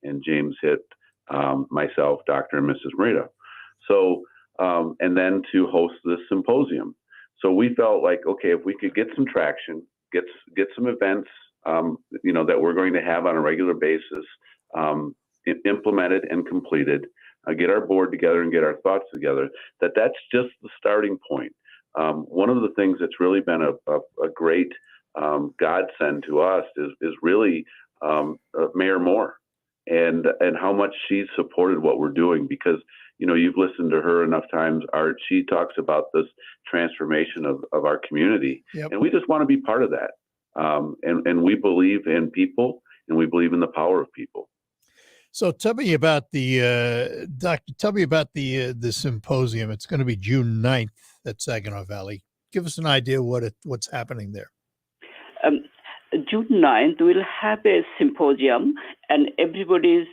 and James hit myself, Dr. and Mrs. Mridha. So, and then to host this symposium. So we felt like, okay, if we could get some traction, get some events, that we're going to have on a regular basis, implemented and completed, get our board together and get our thoughts together, that's just the starting point. One of the things that's really been a great godsend to us is really Mayor Moore and how much she's supported what we're doing, because you've listened to her enough times, Art. She talks about this transformation of our community. Yep. And we just want to be part of that. And we believe in people, and we believe in the power of people. So tell me about the doctor. Tell me about the symposium. It's going to be June 9th at Saginaw Valley. Give us an idea what's happening there. June 9th, we'll have a symposium, and everybody is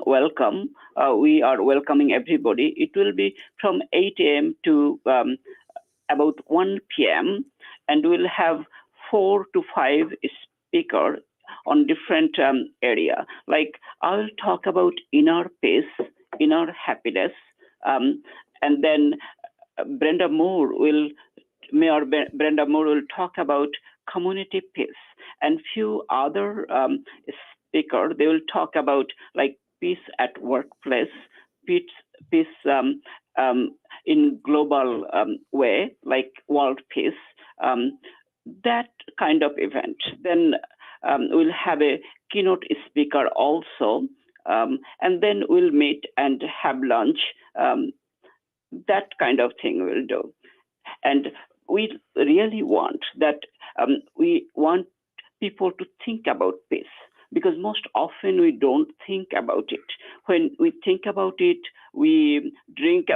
welcome. We are welcoming everybody. It will be from 8 a.m. to about 1 p.m., and we'll have 4 to 5 speakers on different area. Like, I'll talk about inner peace, inner happiness, and then Mayor Brenda Moore will talk about community peace, and few other speakers, they will talk about like peace at workplace, peace in global way, like world peace, that kind of event. Then we'll have a keynote speaker also, and then we'll meet and have lunch. That kind of thing we'll do. And we really want that, we want people to think about peace, because most often we don't think about it. When we think about it, we drink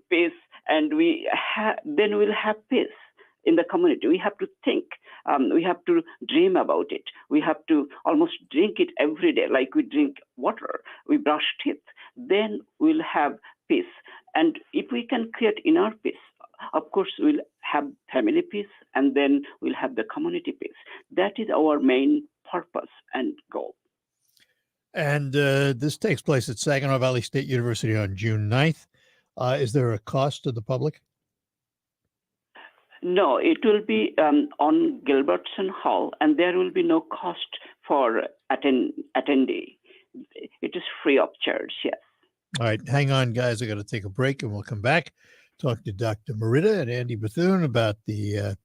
peace, and then we'll have peace in the community. We have to think, we have to dream about it. We have to almost drink it every day, like we drink water, we brush teeth. Then we'll have peace. And if we can create inner peace, of course, we'll have family peace, and then we'll have the community peace. That is our main purpose and goal. And this takes place at Saginaw Valley State University on June 9th. Is there a cost to the public? No, it will be on Gilbertson Hall, and there will be no cost for attendee. It is free of charge, yes. All right, hang on, guys. I got to take a break, and we'll come back. Talk to Dr. Mridha and Andy Bethune about the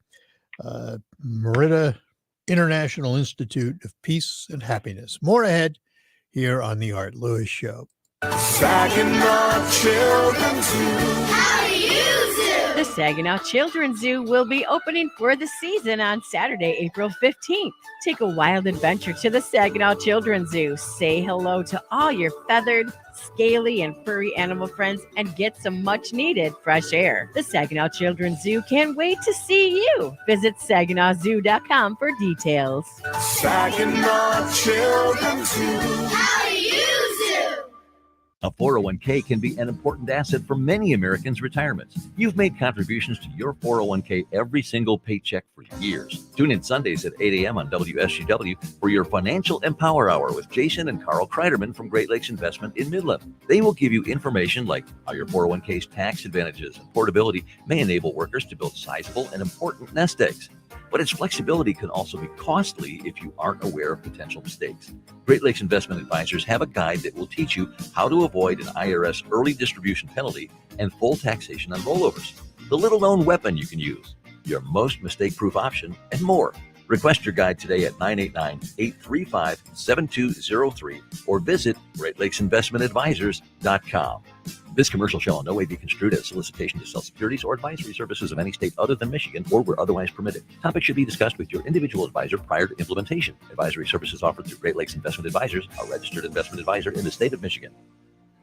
Mridha International Institute of Peace and Happiness. More ahead here on the Art Lewis Show. Saginaw Children's Zoo. How do you do? The Saginaw Children's Zoo will be opening for the season on Saturday, April 15th. Take a wild adventure to the Saginaw Children's Zoo. Say hello to all your feathered, scaly, and furry animal friends and get some much-needed fresh air. The Saginaw Children's Zoo can't wait to see you. Visit SaginawZoo.com for details. Saginaw Children's Zoo. How do you do? A 401k can be an important asset for many Americans' retirements. You've made contributions to your 401k every single paycheck for years. Tune in Sundays at 8 a.m. on WSGW for your Financial Empower Hour with Jason and Carl Kreiderman from Great Lakes Investment in Midland. They will give you information like how your 401k's tax advantages and portability may enable workers to build sizable and important nest eggs. But its flexibility can also be costly if you aren't aware of potential mistakes. Great Lakes Investment Advisors have a guide that will teach you how to avoid an IRS early distribution penalty and full taxation on rollovers, the little-known weapon you can use, your most mistake-proof option, and more. Request your guide today at 989-835-7203 or visit GreatLakesInvestmentAdvisors.com. This commercial shall in no way be construed as solicitation to sell securities or advisory services of any state other than Michigan or where otherwise permitted. Topics should be discussed with your individual advisor prior to implementation. Advisory services offered through Great Lakes Investment Advisors, a registered investment advisor in the state of Michigan.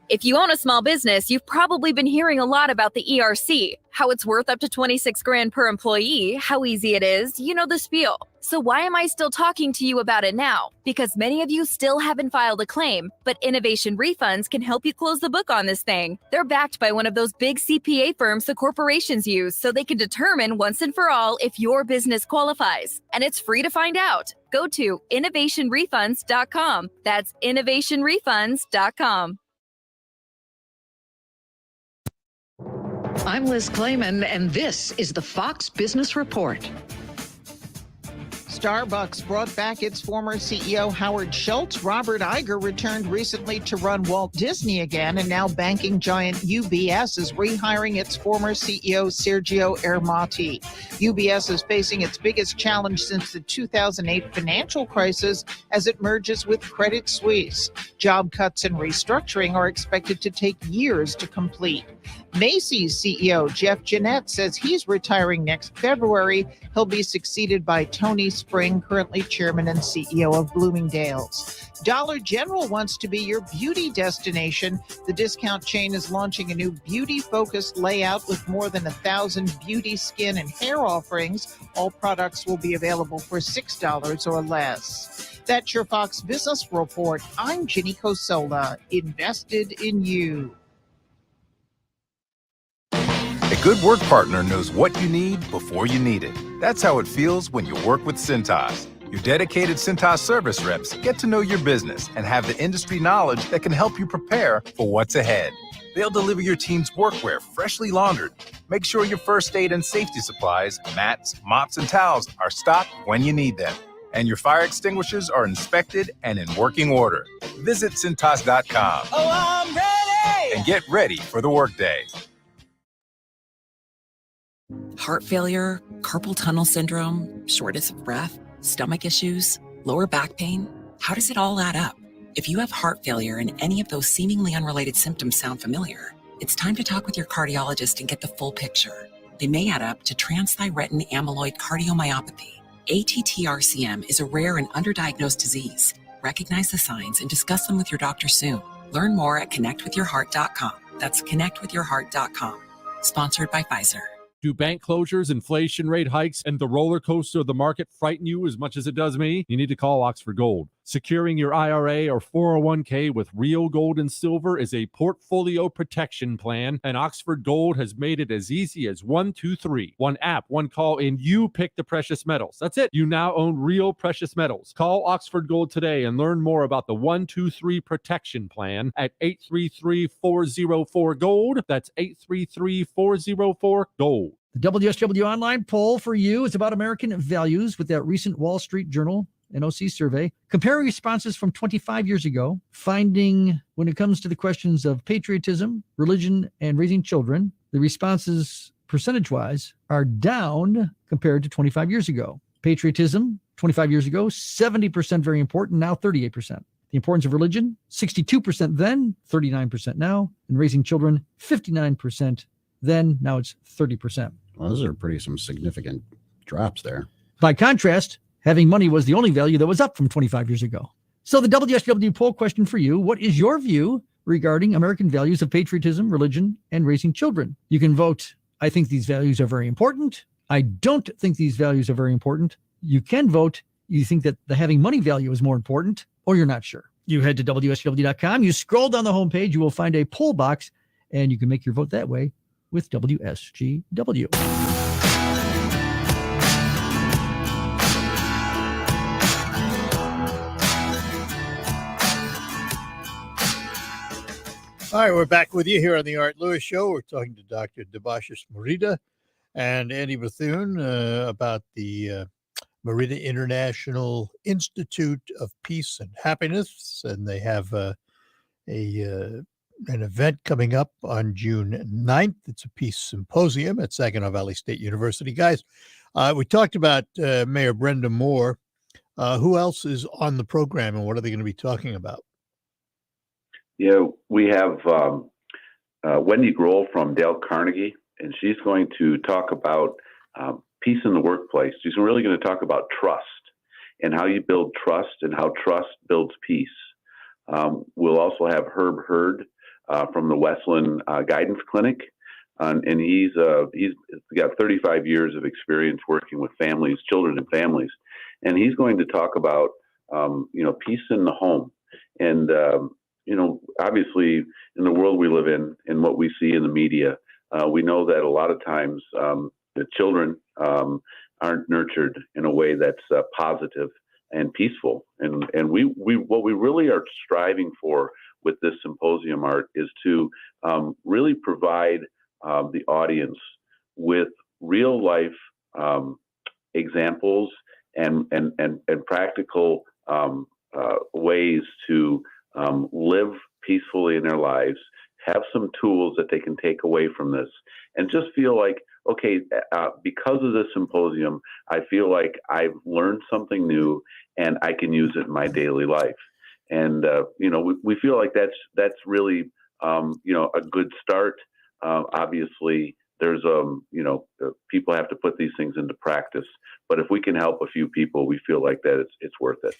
If you own a small business, you've probably been hearing a lot about the ERC, how it's worth up to $26,000 per employee, how easy it is, you know the spiel. So why am I still talking to you about it now? Because many of you still haven't filed a claim, but Innovation Refunds can help you close the book on this thing. They're backed by one of those big CPA firms the corporations use, so they can determine once and for all if your business qualifies. And it's free to find out. Go to innovationrefunds.com. That's innovationrefunds.com. I'm Liz Clayman, and this is the Fox Business Report. Starbucks brought back its former CEO Howard Schultz. Robert Iger returned recently to run Walt Disney again, and now banking giant UBS is rehiring its former CEO Sergio Ermotti. UBS is facing its biggest challenge since the 2008 financial crisis as it merges with Credit Suisse. Job cuts and restructuring are expected to take years to complete. Macy's CEO Jeff Jeanette says he's retiring next February. He'll be succeeded by Tony Spring, currently chairman and CEO of Bloomingdale's. Dollar General wants to be your beauty destination. The discount chain is launching a new beauty-focused layout with more than 1,000 beauty, skin, and hair offerings. All products will be available for $6 or less. That's your Fox Business Report. I'm Ginny Cosola, invested in you. A good work partner knows what you need before you need it. That's how it feels when you work with Cintas. Your dedicated Cintas service reps get to know your business and have the industry knowledge that can help you prepare for what's ahead. They'll deliver your team's workwear freshly laundered. Make sure your first aid and safety supplies, mats, mops, and towels are stocked when you need them. And your fire extinguishers are inspected and in working order. Visit Cintas.com. Oh, I'm ready! And get ready for the workday. Heart failure, carpal tunnel syndrome, shortness of breath, stomach issues, lower back pain. How does it all add up? If you have heart failure and any of those seemingly unrelated symptoms sound familiar, it's time to talk with your cardiologist and get the full picture. They may add up to transthyretin amyloid cardiomyopathy. ATTR-CM is a rare and underdiagnosed disease. Recognize the signs and discuss them with your doctor soon. Learn more at connectwithyourheart.com. That's connectwithyourheart.com. Sponsored by Pfizer. Do bank closures, inflation rate hikes, and the roller coaster of the market frighten you as much as it does me? You need to call Oxford Gold. Securing your IRA or 401k with real gold and silver is a portfolio protection plan, and Oxford Gold has made it as easy as 1, 2, 3. One app, one call, and you pick the precious metals. That's it. You now own real precious metals. Call Oxford Gold today and learn more about the 1, 2, 3 protection plan at 833-404-GOLD. That's 833-404-GOLD. The WSW Online poll for you is about American values with that recent Wall Street Journal NOC survey, comparing responses from 25 years ago, finding when it comes to the questions of patriotism, religion, and raising children, the responses percentage-wise are down compared to 25 years ago. Patriotism, 25 years ago, 70% very important, now 38%. The importance of religion, 62% then, 39% now. And raising children, 59% then, now it's 30%. Well, those are some significant drops there. By contrast, having money was the only value that was up from 25 years ago. So the WSW poll question for you, what is your view regarding American values of patriotism, religion, and raising children? You can vote, I think these values are very important. I don't think these values are very important. You can vote, you think that the having money value is more important, or you're not sure. You head to WSW.com, you scroll down the homepage, you will find a poll box, and you can make your vote that way with WSGW. All right, we're back with you here on the Art Lewis Show. We're talking to Dr. Debasish Mridha and Andy Bethune about the Mridha International Institute of Peace and Happiness, and they have an event coming up on June 9th. It's a peace symposium at Saginaw Valley State University. Guys, we talked about Mayor Brenda Moore. Who else is on the program, and what are they going to be talking about? Yeah, we have Wendy Grohl from Dale Carnegie, and she's going to talk about peace in the workplace. She's really going to talk about trust and how you build trust and how trust builds peace. We'll also have Herb Hurd from the Westland Guidance Clinic. And he's got 35 years of experience working with families, children and families. And he's going to talk about, peace in the home. And, obviously in the world we live in and what we see in the media, we know that a lot of times the children aren't nurtured in a way that's positive and peaceful. And we what we really are striving for with this symposium, Art, is to really provide the audience with real life examples and practical ways to live peacefully in their lives, have some tools that they can take away from this, and just feel like, okay, because of this symposium, I feel like I've learned something new and I can use it in my daily life. And, we feel like that's really, a good start. Obviously, there's, people have to put these things into practice. But if we can help a few people, we feel like that it's worth it.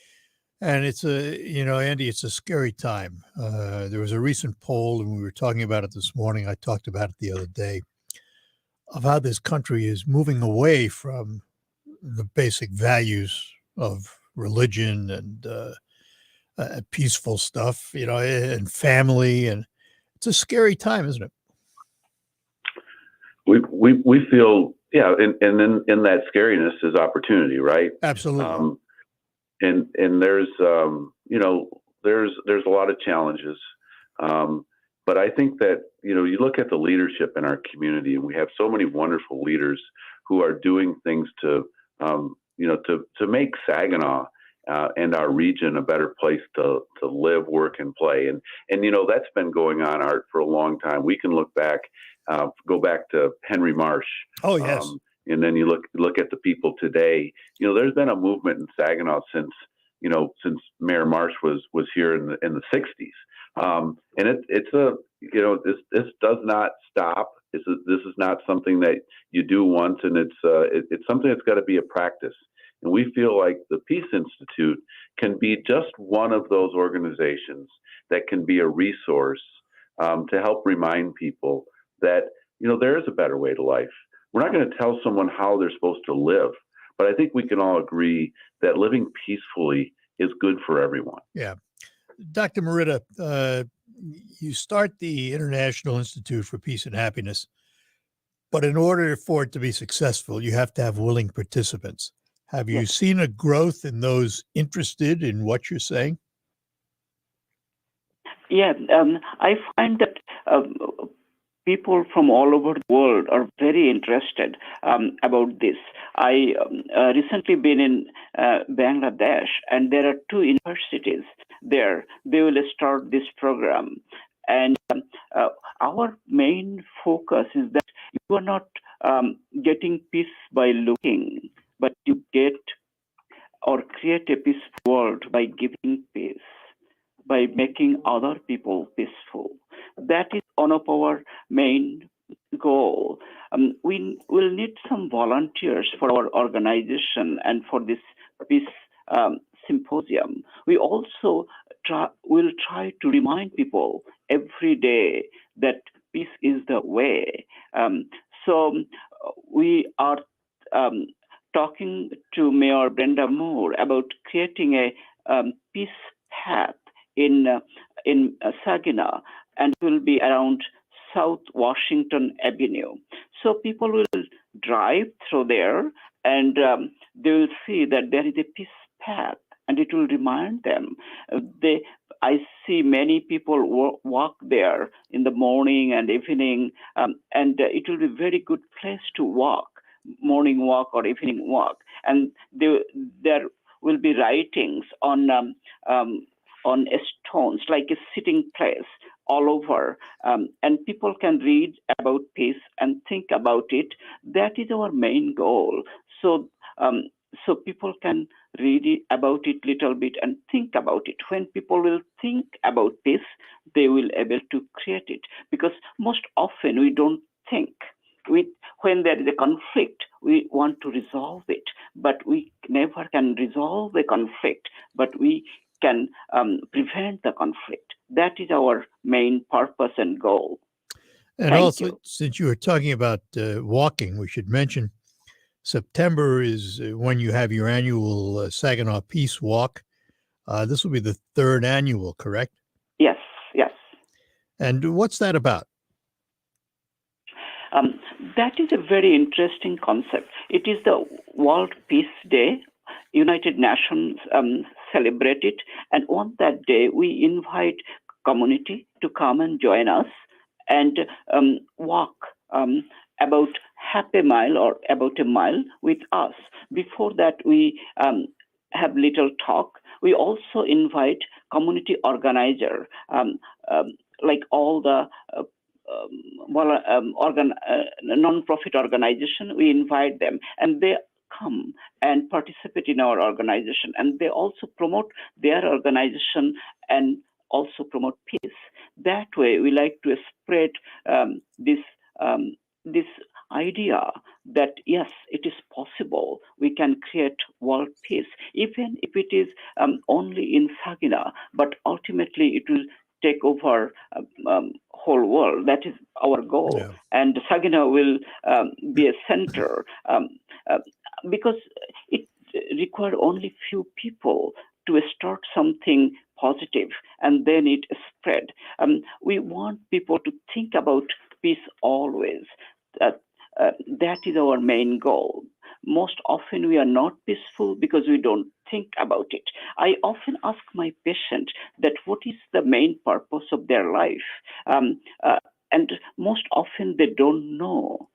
And it's Andy, it's a scary time. There was a recent poll, and we were talking about it this morning. I talked about it the other day, of how this country is moving away from the basic values of religion and peaceful stuff, and family. And it's a scary time, isn't it? We feel, yeah, and then in that scariness is opportunity, right? Absolutely. And there's there's a lot of challenges, but I think that you look at the leadership in our community, and we have so many wonderful leaders who are doing things to make Saginaw and our region a better place to live, work, and play. And that's been going on, Art, for a long time. We can look back, go back to Henry Marsh. Oh, yes. And then you look at the people today. There's been a movement in Saginaw since Mayor Marsh was here in the 60s. And this does not stop. This is not something that you do once, and it's something that's got to be a practice. And we feel like the Peace Institute can be just one of those organizations that can be a resource to help remind people that there is a better way to life. We're not going to tell someone how they're supposed to live, but I think we can all agree that living peacefully is good for everyone. Yeah. Dr. Mridha, you start the International Institute for Peace and Happiness, but in order for it to be successful, you have to have willing participants. Have you seen a growth in those interested in what you're saying? Yeah, I find that people from all over the world are very interested about this. I recently been in Bangladesh, and there are 2 universities there. They will start this program. And our main focus is that you are not getting peace by looking, but you get or create a peaceful world by giving peace, by making other people peaceful. That is one of our main goal. We will need some volunteers for our organization and for this peace symposium. We also will try to remind people every day that peace is the way. So we are talking to Mayor Brenda Moore about creating a peace path in Saginaw, and it will be around South Washington Avenue. So people will drive through there, and they will see that there is a peace path, and it will remind them. I see many people walk there in the morning and evening, and it will be a very good place to walk, morning walk or evening walk. And there will be writings on stones, like a sitting place all over, and people can read about peace and think about it. That is our main goal. So people can read about it little bit and think about it. When people will think about peace, they will able to create it. Because most often we don't think. When there is a conflict, we want to resolve it, but we never can resolve a conflict, but we can prevent the conflict. that is our main purpose and goal. And Thank also, you. since you were talking about walking, we should mention September is when you have your annual Saginaw Peace Walk. This will be the third annual, correct? Yes, yes. And what's that about? That is a very interesting concept. It is the World Peace Day. United Nations celebrate it, and on that day we invite community to come and join us and walk about half a mile or about a mile with us. Before that, we have little talk. We also invite community organizer, like all the non-profit organization. We invite them, and they come and participate in our organization, and they also promote their organization and also promote peace. That way, we like to spread this idea that yes, it is possible. We can create world peace, even if it is only in Saginaw, but ultimately it will take over whole world. That is our goal. Yeah. And Saginaw will be a center because it requires only few people to start something positive, and then it spread. We want people to think about peace always. That is our main goal. Most often we are not peaceful because we don't think about it. I often ask my patient that what is the main purpose of their life? And most often they don't know.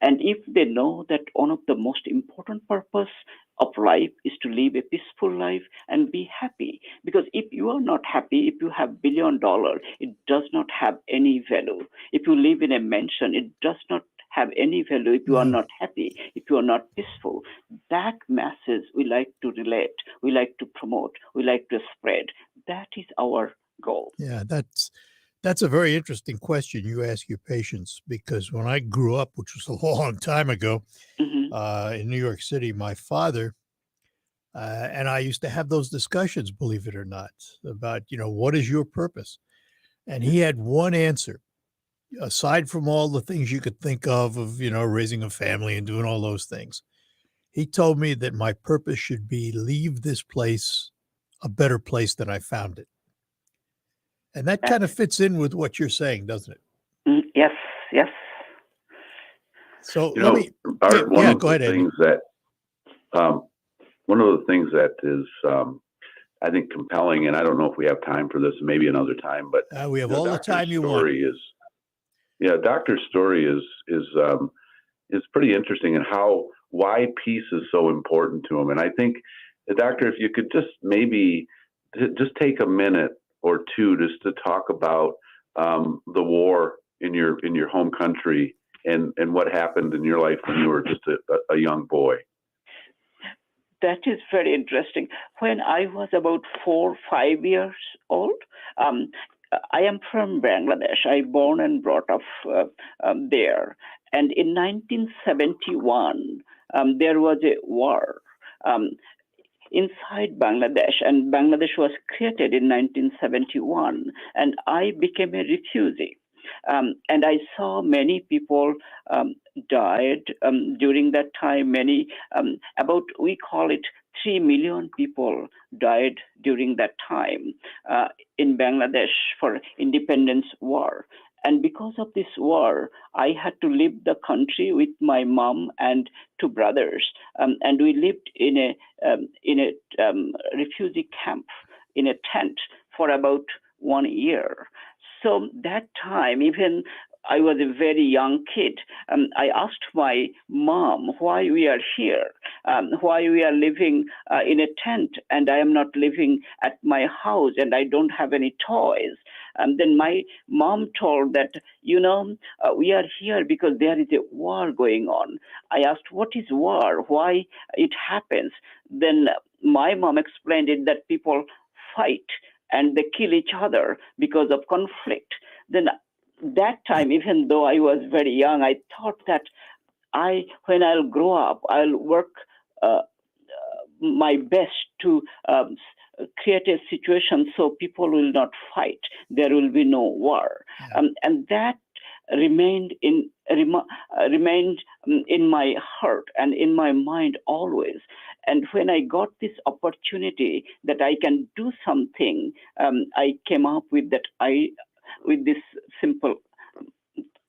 And if they know that one of the most important purpose of life is to live a peaceful life and be happy. Because if you are not happy, if you have $1 billion, it does not have any value. If you live in a mansion, it does not have any value if you are not happy, if you are not peaceful. That message we like to relate, we like to promote, we like to spread. That is our goal. Yeah, that's a very interesting question you ask your patients, because when I grew up, which was a long time ago, in New York City, my father and I used to have those discussions, believe it or not, about, what is your purpose? And he had one answer. Aside from all the things you could think of, raising a family and doing all those things, he told me that my purpose should be leave this place a better place than I found it. And that kind of fits in with what you're saying, doesn't it? Yes, yes. So Bart, go ahead, Andy. One of the things that is, I think, compelling, and I don't know if we have time for this, maybe another time, but we have all the time you want. Doctor's story is pretty interesting, and why peace is so important to him. And I think, Doctor, if you could just maybe just take a minute or two just to talk about the war in your home country and what happened in your life when you were just a young boy. That is very interesting. When I was about 4 or 5 years old, I am from Bangladesh. I born and brought up there. And in 1971, there was a war inside Bangladesh, and Bangladesh was created in 1971, and I became a refugee. And I saw many people died during that time. Many, we call it 3 million people died during that time in Bangladesh for independence war. And because of this war, I had to leave the country with my mom and 2 brothers, and we lived in a refugee camp in a tent for about 1 year. So that time, even I was a very young kid, I asked my mom why we are here, why we are living in a tent, and I am not living at my house, and I don't have any toys. And then my mom told that, we are here because there is a war going on. I asked, what is war? Why it happens? Then my mom explained it that people fight and they kill each other because of conflict. Then that time, even though I was very young, I thought that when I'll grow up, I'll work my best to create a situation so people will not fight. There will be no war, and that remained in my heart and in my mind always. And when I got this opportunity that I can do something, I came up with with this simple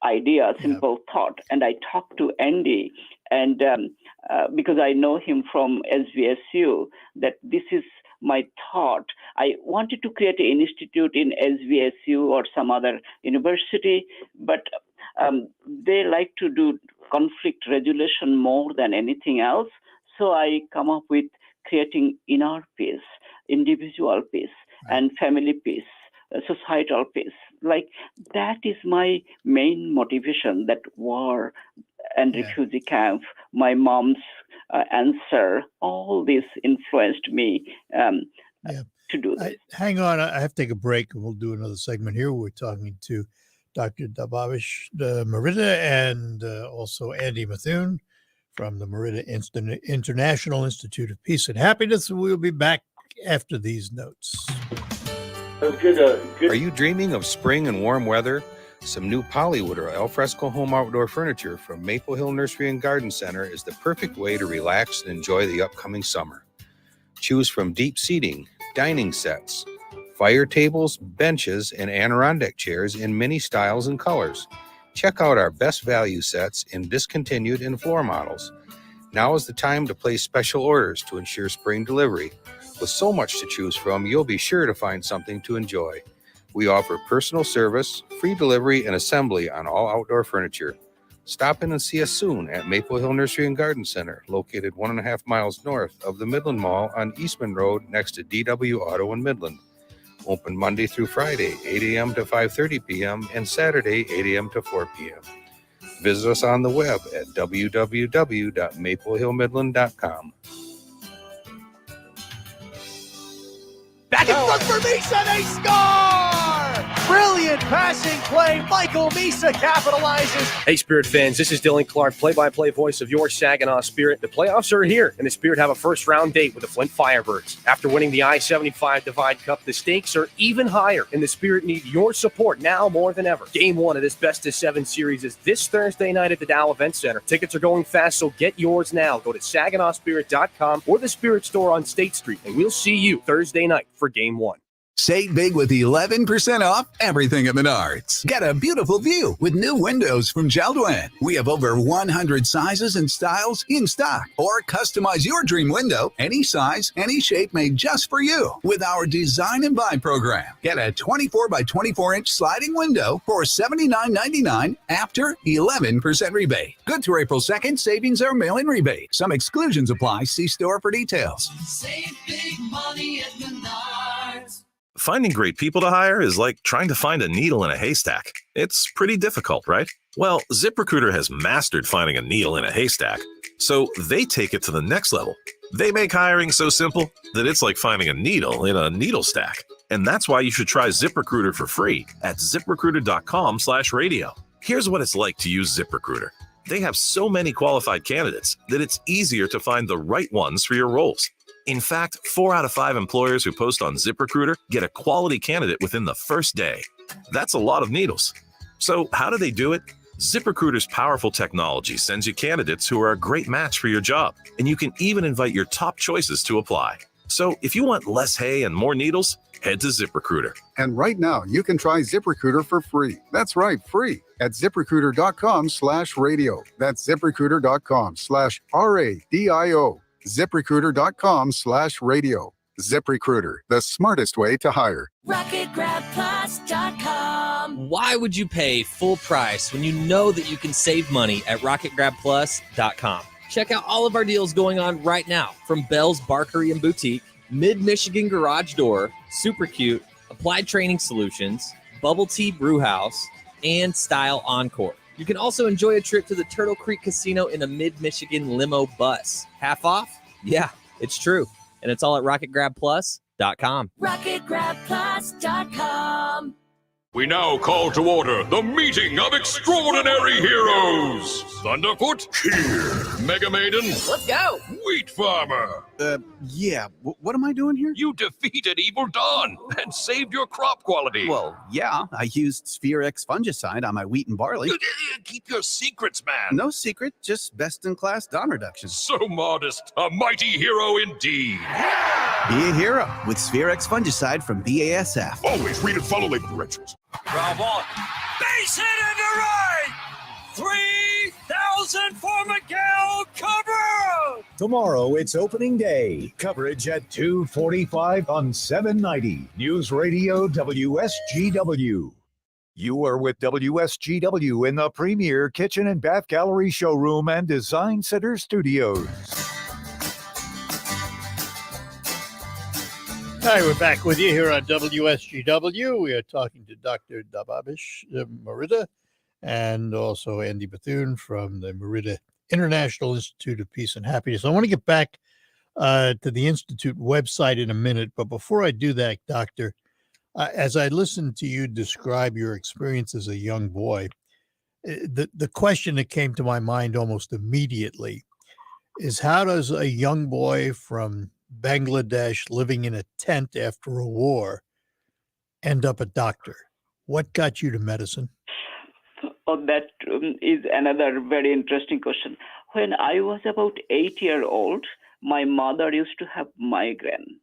idea, simple thought. And I talked to Andy, and because I know him from SVSU, that this is my thought. I wanted to create an institute in SVSU or some other university, but they like to do conflict resolution more than anything else. So I come up with creating inner peace, individual peace, and family peace, societal peace. Like that is my main motivation, that war and refugee camp, my mom's answer, all this influenced me to do this. Hang on, I have to take a break and we'll do another segment here. We're talking to Dr. Debasish Mridha and also Andy Bethune from the Mridha International Institute of Peace and Happiness. We'll be back after these notes. Are you dreaming of spring and warm weather? Some new Pollywood or alfresco home outdoor furniture from Maple Hill Nursery and Garden Center is the perfect way to relax and enjoy the upcoming summer. Choose from deep seating, dining sets, fire tables, benches, and Adirondack chairs in many styles and colors. Check out our best value sets in discontinued and floor models. Now is the time to place special orders to ensure spring delivery. With so much to choose from, you'll be sure to find something to enjoy. We offer personal service, free delivery, and assembly on all outdoor furniture. Stop in and see us soon at Maple Hill Nursery and Garden Center, located 1.5 miles north of the Midland Mall on Eastman Road next to DW Auto in Midland. Open Monday through Friday, 8 a.m. to 5:30 p.m. and Saturday, 8 a.m. to 4 p.m. Visit us on the web at www.maplehillmidland.com. Back in front for Misa, they score! Brilliant passing play. Michael Misa capitalizes. Hey, Spirit fans, this is Dylan Clark, play-by-play voice of your Saginaw Spirit. The playoffs are here, and the Spirit have a first-round date with the Flint Firebirds. After winning the I-75 Divide Cup, the stakes are even higher, and the Spirit need your support now more than ever. Game 1 of this best-of-7 series is this Thursday night at the Dow Event Center. Tickets are going fast, so get yours now. Go to SaginawSpirit.com or the Spirit store on State Street, and we'll see you Thursday night for Game 1. Save big with 11% off everything at Menards. Get a beautiful view with new windows from Jeld-Wen. We have over 100 sizes and styles in stock. Or customize your dream window, any size, any shape, made just for you with our Design and Buy program. Get a 24 by 24-inch sliding window for $79.99 after 11% rebate. Good through April 2nd. Savings are mail-in rebate. Some exclusions apply. See store for details. Save big money at Menards. Finding great people to hire is like trying to find a needle in a haystack. It's pretty difficult, right? Well, ZipRecruiter has mastered finding a needle in a haystack, so they take it to the next level. They make hiring so simple that it's like finding a needle in a needle stack. And that's why you should try ZipRecruiter for free at ZipRecruiter.com/radio. Here's what it's like to use ZipRecruiter. They have so many qualified candidates that it's easier to find the right ones for your roles. In fact, 4 out of 5 employers who post on ZipRecruiter get a quality candidate within the first day. That's a lot of needles. So how do they do it? ZipRecruiter's powerful technology sends you candidates who are a great match for your job, and you can even invite your top choices to apply. So if you want less hay and more needles, head to ZipRecruiter. And right now, you can try ZipRecruiter for free. That's right, free at ZipRecruiter.com/radio. That's ZipRecruiter.com/RADIO. ZipRecruiter.com/radio. ZipRecruiter, the smartest way to hire. RocketGrabPlus.com. Why would you pay full price when you know that you can save money at RocketGrabPlus.com? Check out all of our deals going on right now, from Bell's Barkery and Boutique, Mid-Michigan Garage Door, Super Cute, Applied Training Solutions, Bubble Tea Brew House, and Style Encore. You can also enjoy a trip to the Turtle Creek Casino in a Mid-Michigan limo bus. Half off? Yeah, it's true. And it's all at RocketGrabPlus.com. RocketGrabPlus.com. We now call to order the meeting of extraordinary heroes. Thunderfoot, here. Mega Maiden? Let's go. Wheat Farmer? Yeah. What am I doing here? You defeated Evil Dawn and saved your crop quality. Well, yeah. I used Sphere X fungicide on my wheat and barley. Keep your secrets, man. No secret, just best-in-class dawn reduction. So modest. A mighty hero indeed. Be a hero with Sphere X fungicide from BASF. Always read and follow label directions. Round one. Base hit into right. 3,000 for Miguel. Cover. Tomorrow, it's opening day. Coverage at 2:45 on 790 News Radio WSGW. You are with WSGW in the premier kitchen and bath gallery showroom and design center studios. Hi, we're back with you here on WSGW. We are talking to Dr. Debasish Mridha and also Andy Bethune from the Mridha International Institute of Peace and Happiness. I want to get back to the Institute website in a minute, but before I do that, Doctor, as I listened to you describe your experience as a young boy, the question that came to my mind almost immediately is, how does a young boy from Bangladesh living in a tent after a war end up a doctor? What got you to medicine? Oh, that is another very interesting question. When I was about 8 years old, my mother used to have migraine,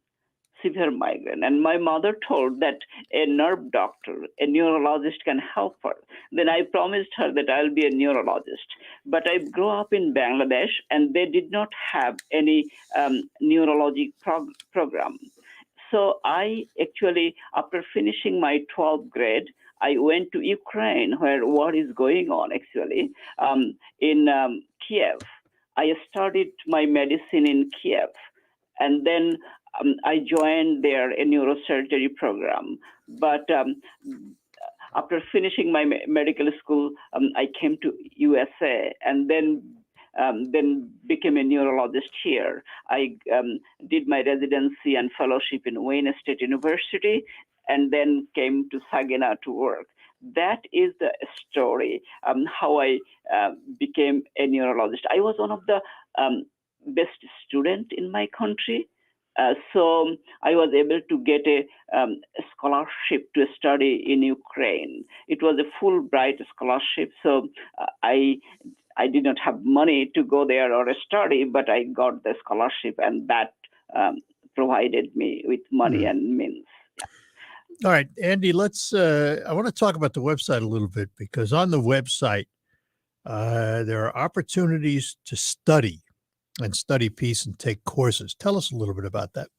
severe migraine, and my mother told that a nerve doctor, a neurologist can help her. Then I promised her that I'll be a neurologist. But I grew up in Bangladesh, and they did not have any neurology program. So I actually, after finishing my 12th grade, I went to Ukraine, where war is going on, actually, in Kiev. I started my medicine in Kiev, and then I joined there a neurosurgery program. But after finishing my medical school, I came to USA, and then became a neurologist here. I did my residency and fellowship in Wayne State University, and then came to Saginaw to work. That is the story, how I became a neurologist. I was one of the best students in my country. So I was able to get a scholarship to study in Ukraine. It was a Fulbright scholarship, so I did not have money to go there or study, but I got the scholarship, and that provided me with money and means. All right, Andy, I want to talk about the website a little bit, because on the website, there are opportunities to study peace and take courses. Tell us a little bit about that.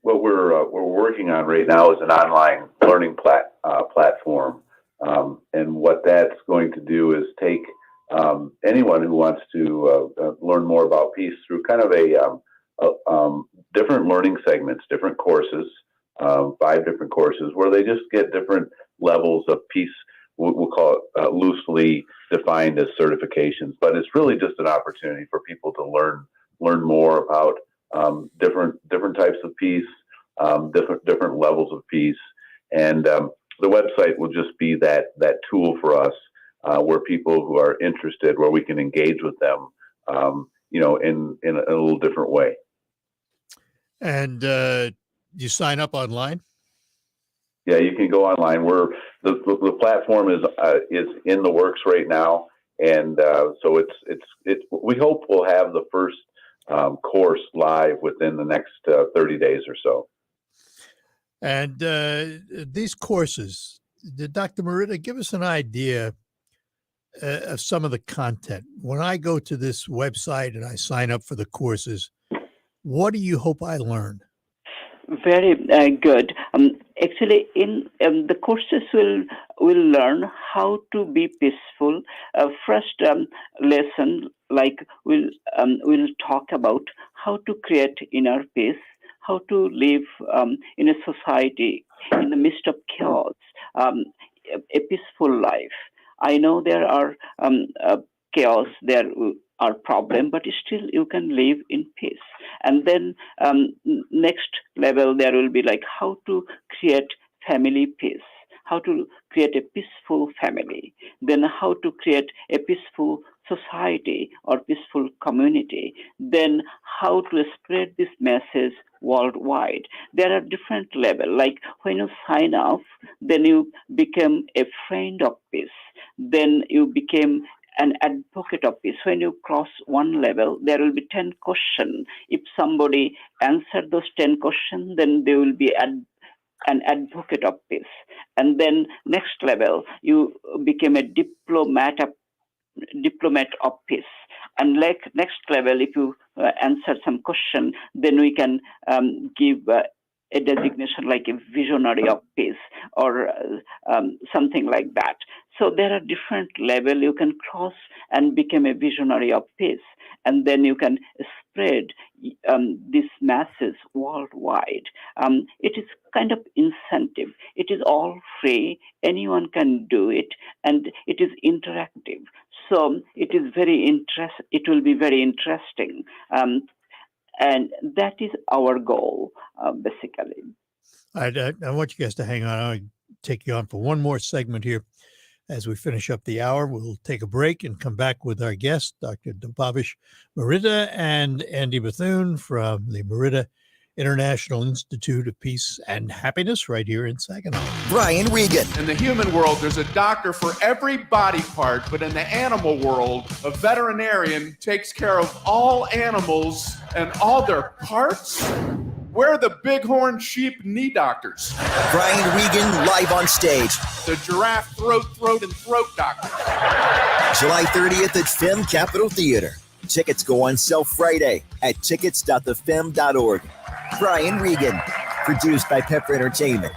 What we're working on right now is an online learning platform. And what that's going to do is take anyone who wants to learn more about peace through kind of a different learning segments, different courses, 5 different courses, where they just get different levels of peace. We'll call it loosely defined as certifications, but it's really just an opportunity for people to learn more about different types of peace, different levels of peace, and the website will just be that tool for us, where people who are interested, where we can engage with them, in a little different way. And you sign up online? Yeah, you can go online. The platform is in the works right now, and so it's we hope we'll have the first course live within the next 30 days or so. And these courses, Dr. Mridha, give us an idea of some of the content. When I go to this website and I sign up for the courses, what do you hope I learn? Very good. Actually, in the courses will learn how to be peaceful. First lesson, like we'll talk about how to create inner peace, how to live in a society in the midst of chaos, a peaceful life. I know there are chaos, there are problems, but still you can live in peace. And then next level, there will be like how to create family peace, how to create a peaceful family, then how to create a peaceful society or peaceful community, then how to spread this message worldwide. There are different levels. Like when you sign up, then you become a friend of peace. Then you became an advocate of peace. When you cross one level, there will be 10 questions. If somebody answered those 10 questions, then they will be an advocate of peace. And then next level, you became a diplomat of peace. And like next level, if you answer some question, then we can give a designation like a visionary of peace or something like that. So there are different levels you can cross and become a visionary of peace. And then you can spread this masses worldwide. It is kind of incentive. It is all free. Anyone can do it, and it is interactive. So it is It will be very interesting, and that is our goal, basically. I want you guys to hang on. I'll take you on for one more segment here. As we finish up the hour, we'll take a break and come back with our guest, Dr. Debasish Mridha and Andy Bethune from the Mridha International Institute of Peace and Happiness right here in Saginaw. Brian Regan. In the human world, there's a doctor for every body part, but in the animal world, a veterinarian takes care of all animals and all their parts. We're the bighorn sheep knee doctors. Brian Regan live on stage. The giraffe throat, and throat doctor. July 30th at FEM Capitol Theater. Tickets go on sale Friday at tickets.thefem.org. Brian Regan, produced by Pepper Entertainment.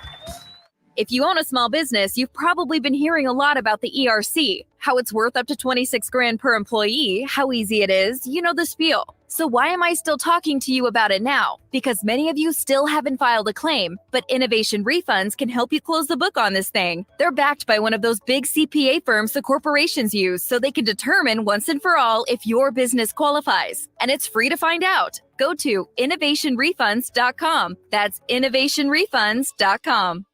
If you own a small business, you've probably been hearing a lot about the ERC, how it's worth up to $26,000 per employee, how easy it is, you know the spiel. So why am I still talking to you about it now? Because many of you still haven't filed a claim, but Innovation Refunds can help you close the book on this thing. They're backed by one of those big CPA firms the corporations use, so they can determine once and for all if your business qualifies. And it's free to find out. Go to innovationrefunds.com. That's innovationrefunds.com.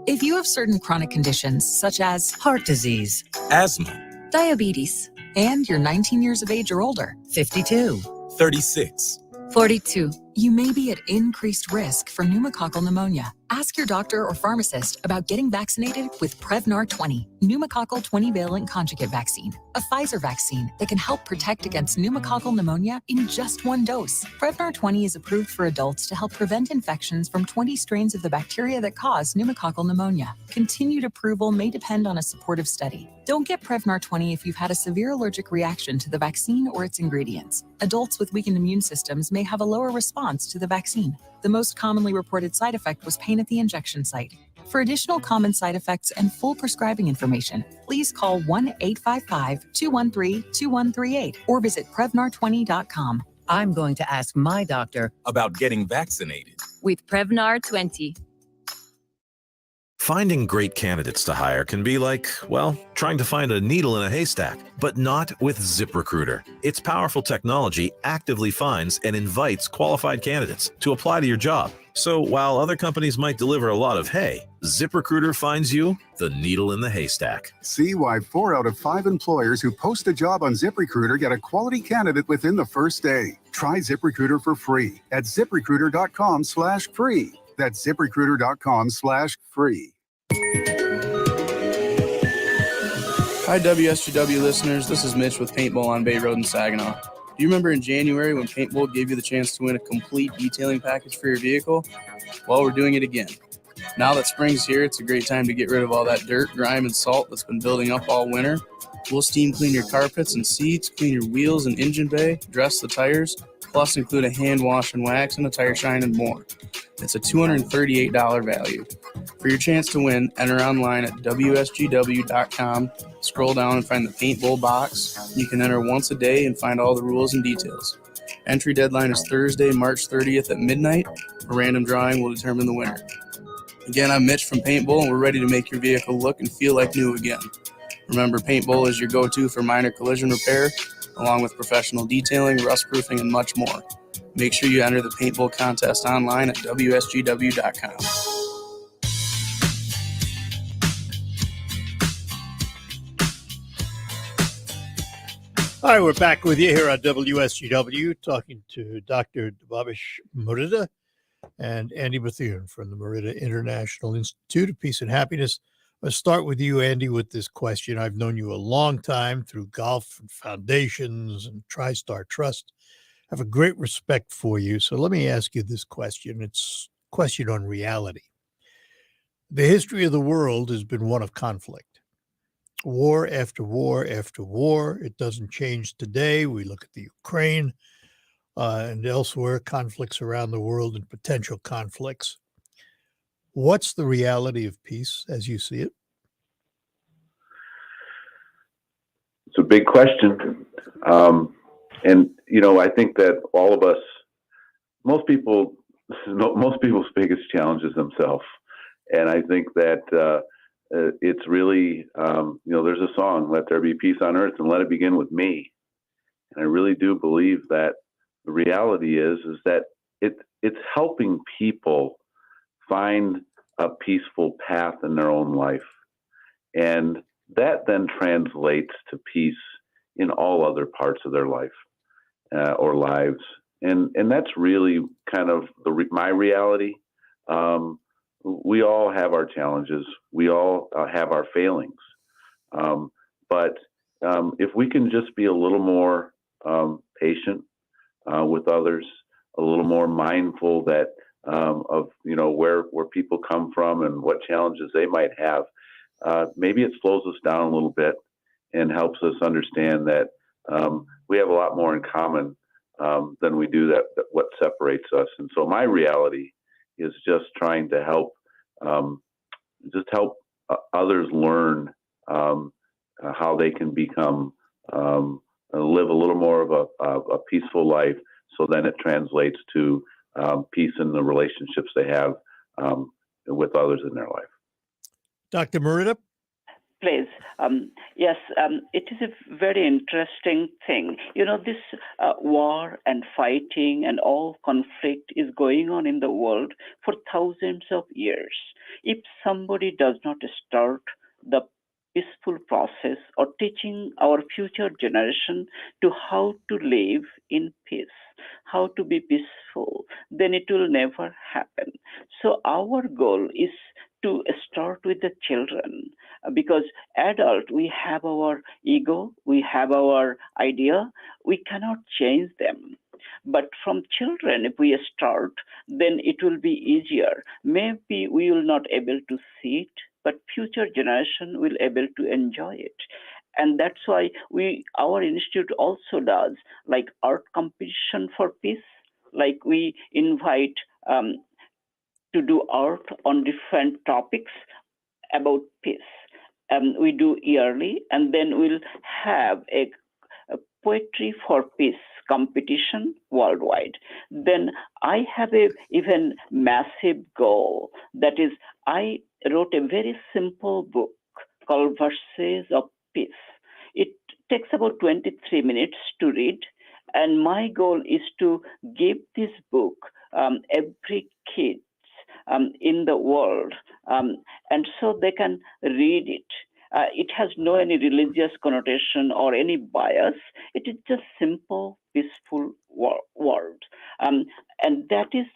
If you have certain chronic conditions such as heart disease, Asthma, diabetes, and you're 19 years of age or older, 52, 36, 42, you may be at increased risk for pneumococcal pneumonia. Ask your doctor or pharmacist about getting vaccinated with Prevnar 20, pneumococcal 20-valent conjugate vaccine, a Pfizer vaccine that can help protect against pneumococcal pneumonia in just one dose. Prevnar 20 is approved for adults to help prevent infections from 20 strains of the bacteria that cause pneumococcal pneumonia. Continued approval may depend on a supportive study. Don't get Prevnar 20 if you've had a severe allergic reaction to the vaccine or its ingredients. Adults with weakened immune systems may have a lower response to the vaccine. The most commonly reported side effect was pain at the injection site. For additional common side effects and full prescribing information, please call 1-855-213-2138 or visit Prevnar20.com. I'm going to ask my doctor about getting vaccinated. with Prevnar 20. Finding great candidates to hire can be like, well, trying to find a needle in a haystack, but not with ZipRecruiter. Its powerful technology actively finds and invites qualified candidates to apply to your job. So while other companies might deliver a lot of hay, ZipRecruiter finds you the needle in the haystack. See why 4 out of 5 employers who post a job on ZipRecruiter get a quality candidate within the first day. Try ZipRecruiter for free at ZipRecruiter.com/free. That's ZipRecruiter.com/free. Hi, WSGW listeners. This is Mitch with Paintball on Bay Road in Saginaw. Do you remember in January when Paintball gave you the chance to win a complete detailing package for your vehicle? Well, we're doing it again. Now that spring's here, it's a great time to get rid of all that dirt, grime, and salt that's been building up all winter. We'll steam clean your carpets and seats, clean your wheels and engine bay, dress the tires, plus include a hand wash and wax and a tire shine and more. It's a $238 value. For your chance to win, enter online at WSGW.com, scroll down and find the Paintball box. You can enter once a day and find all the rules and details. Entry deadline is Thursday, March 30th at midnight. A random drawing will determine the winner. Again, I'm Mitch from Paintball, and we're ready to make your vehicle look and feel like new again. Remember, Paintball is your go-to for minor collision repair, along with professional detailing, rust proofing, and much more. Make sure you enter the Paintball contest online at WSGW.com. All right, we're back with you here on WSGW, talking to Dr. Debasish Mridha and Andy Bethune from the Mridha International Institute of Peace and Happiness. Let's start with you, Andy, with this question. I've known you a long time through golf and foundations and TriStar Trust. I have a great respect for you. So let me ask you this question. It's a question on reality. The history of the world has been one of conflict. War after war after war. It doesn't change today. We look at the Ukraine and elsewhere, conflicts around the world and potential conflicts. What's the reality of peace as you see it? It's a big question. And, you know, I think that all of us, most people's biggest challenge is themselves. And I think that it's really, you know, there's a song, "Let There Be Peace on Earth and Let It Begin with Me." And I really do believe that the reality is that it's helping people find a peaceful path in their own life. And that then translates to peace in all other parts of their life or lives. And that's really kind of my reality. We all have our challenges. We all have our failings. But if we can just be a little more patient with others, a little more mindful that of, you know, where people come from and what challenges they might have, maybe it slows us down a little bit and helps us understand that we have a lot more in common than we do that what separates us. And so my reality is just trying to help others learn how they can become live a little more of a peaceful life, so then it translates to peace in the relationships they have with others in their life. Dr. Mridha? Please. Yes, it is a very interesting thing. You know, this war and fighting and all conflict is going on in the world for thousands of years. If somebody does not start the peaceful process or teaching our future generation to how to live in peace, how to be peaceful, then it will never happen. So our goal is to start with the children, because adult, we have our ego, we have our idea, we cannot change them. But from children, if we start, then it will be easier. Maybe we will not able to see it, but future generation will able to enjoy it. And that's why our institute also does like art competition for peace. Like we invite to do art on different topics about peace. We do yearly, and then we'll have a poetry for peace competition worldwide. Then I have a even massive goal. That is, I wrote a very simple book called Verses of Peace. It takes about 23 minutes to read, and my goal is to give this book every kid in the world, and so they can read it. It has no any religious connotation or any bias. It is just simple, peaceful world. And that is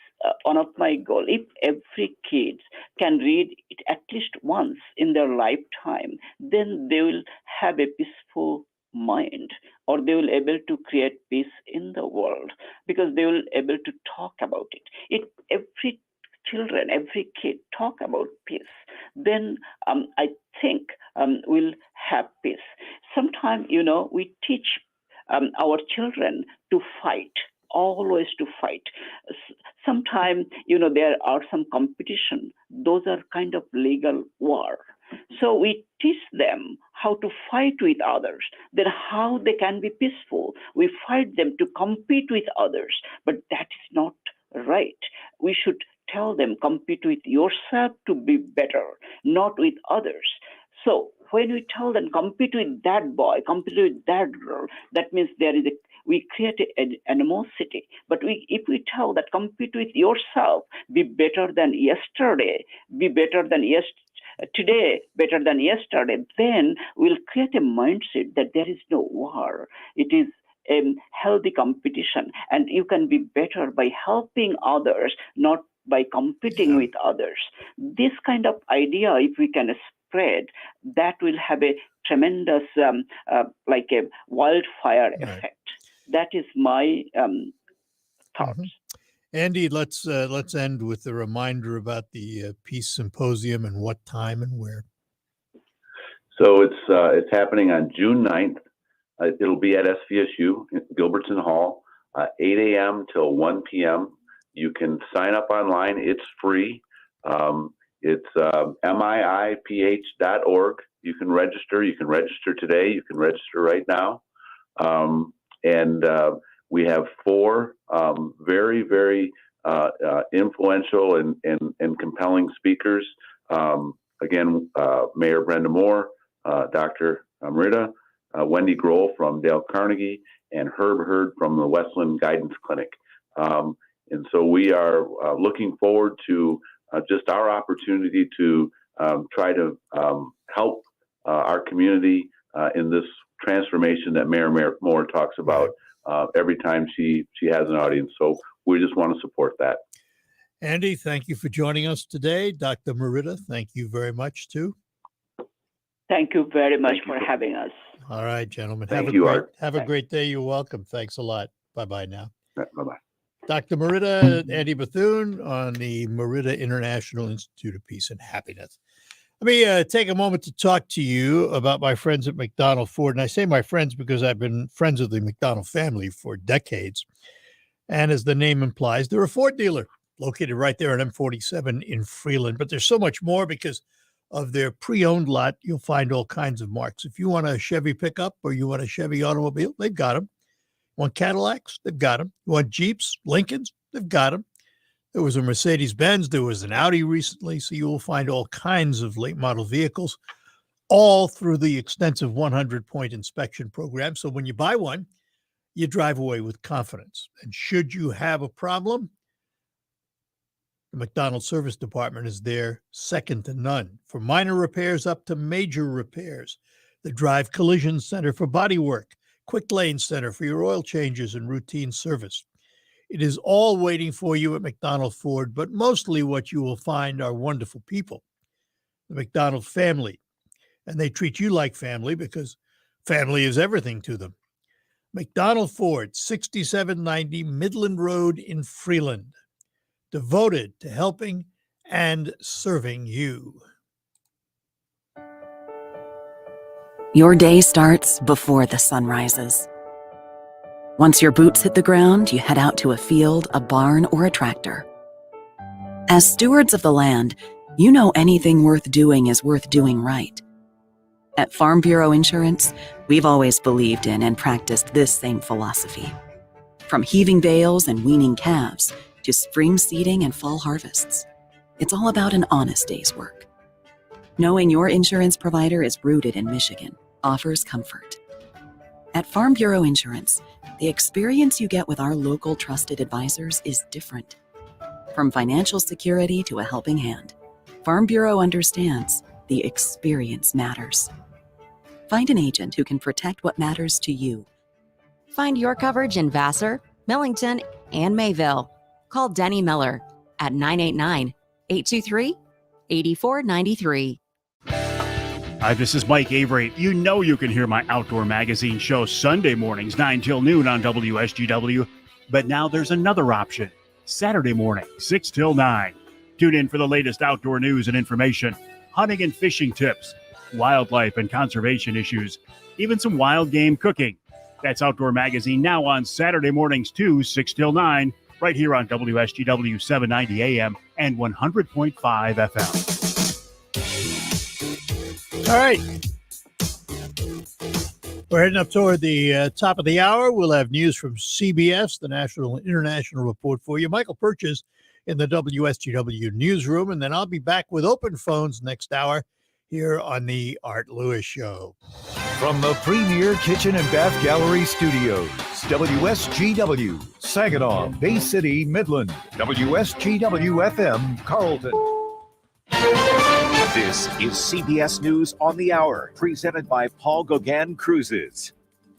one of my goals. If every kid can read it at least once in their lifetime, then they will have a peaceful mind, or they will able to create peace in the world, because they will able to talk about it. If every children, every kid talk about peace, then I think we'll have peace. Sometimes, you know, we teach our children to fight, always to fight. Sometimes, you know, there are some competition. Those are kind of legal war. So we teach them how to fight with others, then how they can be peaceful. We fight them to compete with others, but that is not right. We should tell them, compete with yourself to be better, not with others. So when we tell them, compete with that boy, compete with that girl, that means we create an animosity. But if we tell that, compete with yourself, be better than yesterday, be better than today better than yesterday, then we'll create a mindset that there is no war. It is a healthy competition, and you can be better by helping others, not by competing with others. This kind of idea, if we can spread, that will have a tremendous, like a wildfire effect. That is my thoughts. Andy, let's end with a reminder about the Peace Symposium and what time and where. So it's happening on June 9th. It'll be at SVSU, Gilbertson Hall, 8 a.m. till 1 p.m. You can sign up online. It's free. It's miiph.org. You can register. You can register today. You can register right now. And we have 4 very, very influential and compelling speakers. Again, Mayor Brenda Moore, Dr. Mridha, Wendy Grohl from Dale Carnegie, and Herb Hurd from the Westland Guidance Clinic. And so we are looking forward to just our opportunity to try to help our community in this transformation that Mayor Moore talks about every time she has an audience. So we just want to support that. Andy, thank you for joining us today. Dr. Mridha, thank you very much too. Thank you very much for having us. All right, gentlemen. Thank you, Art. Have a great day. You're welcome. Thanks a lot. Bye-bye now. Bye-bye. Dr. Mridha, Andy Bethune on the Mridha International Institute of Peace and Happiness. Let me take a moment to talk to you about my friends at McDonald Ford. And I say my friends because I've been friends of the McDonald family for decades. And as the name implies, they're a Ford dealer located right there on M47 in Freeland. But there's so much more because of their pre-owned lot. You'll find all kinds of marks. If you want a Chevy pickup or you want a Chevy automobile, they've got them. Want Cadillacs? They've got them. You want Jeeps, Lincolns? They've got them. There was a Mercedes-Benz. There was an Audi recently. So you will find all kinds of late model vehicles, all through the extensive 100-point inspection program. So when you buy one, you drive away with confidence. And should you have a problem, the McDonald Service Department is there second to none. From minor repairs up to major repairs. The Drive Collision Center for body work. Quick Lane Center for your oil changes and routine service. It is all waiting for you at McDonald Ford, but mostly what you will find are wonderful people. The McDonald family. And they treat you like family because family is everything to them. McDonald Ford, 6790 Midland Road in Freeland. Devoted to helping and serving you. Your day starts before the sun rises. Once your boots hit the ground, you head out to a field, a barn, or a tractor. As stewards of the land, you know anything worth doing is worth doing right. At Farm Bureau Insurance, we've always believed in and practiced this same philosophy. From heaving bales and weaning calves to spring seeding and fall harvests, it's all about an honest day's work. Knowing your insurance provider is rooted in Michigan offers comfort. At Farm Bureau Insurance, the experience you get with our local trusted advisors is different. From financial security to a helping hand, Farm Bureau understands the experience matters. Find an agent who can protect what matters to you. Find your coverage in Vassar, Millington, and Mayville. Call Denny Miller at 989-823-8493. Hi, this is Mike Avery. You know you can hear my outdoor magazine show Sunday mornings, 9 till noon on WSGW. But now there's another option. Saturday morning, 6 till 9. Tune in for the latest outdoor news and information, hunting and fishing tips, wildlife and conservation issues, even some wild game cooking. That's Outdoor Magazine now on Saturday mornings too, 6 till 9, right here on WSGW 790 AM and 100.5 FM. All right. We're heading up toward the top of the hour. We'll have news from CBS, the National and International Report for you. Michael Purchase in the WSGW newsroom, and then I'll be back with open phones next hour here on the Art Lewis Show. From the Premier Kitchen and Bath Gallery Studios, WSGW, Saginaw, Bay City, Midland, WSGW FM, Carlton. This is CBS News on the Hour, presented by Paul Gauguin Cruises.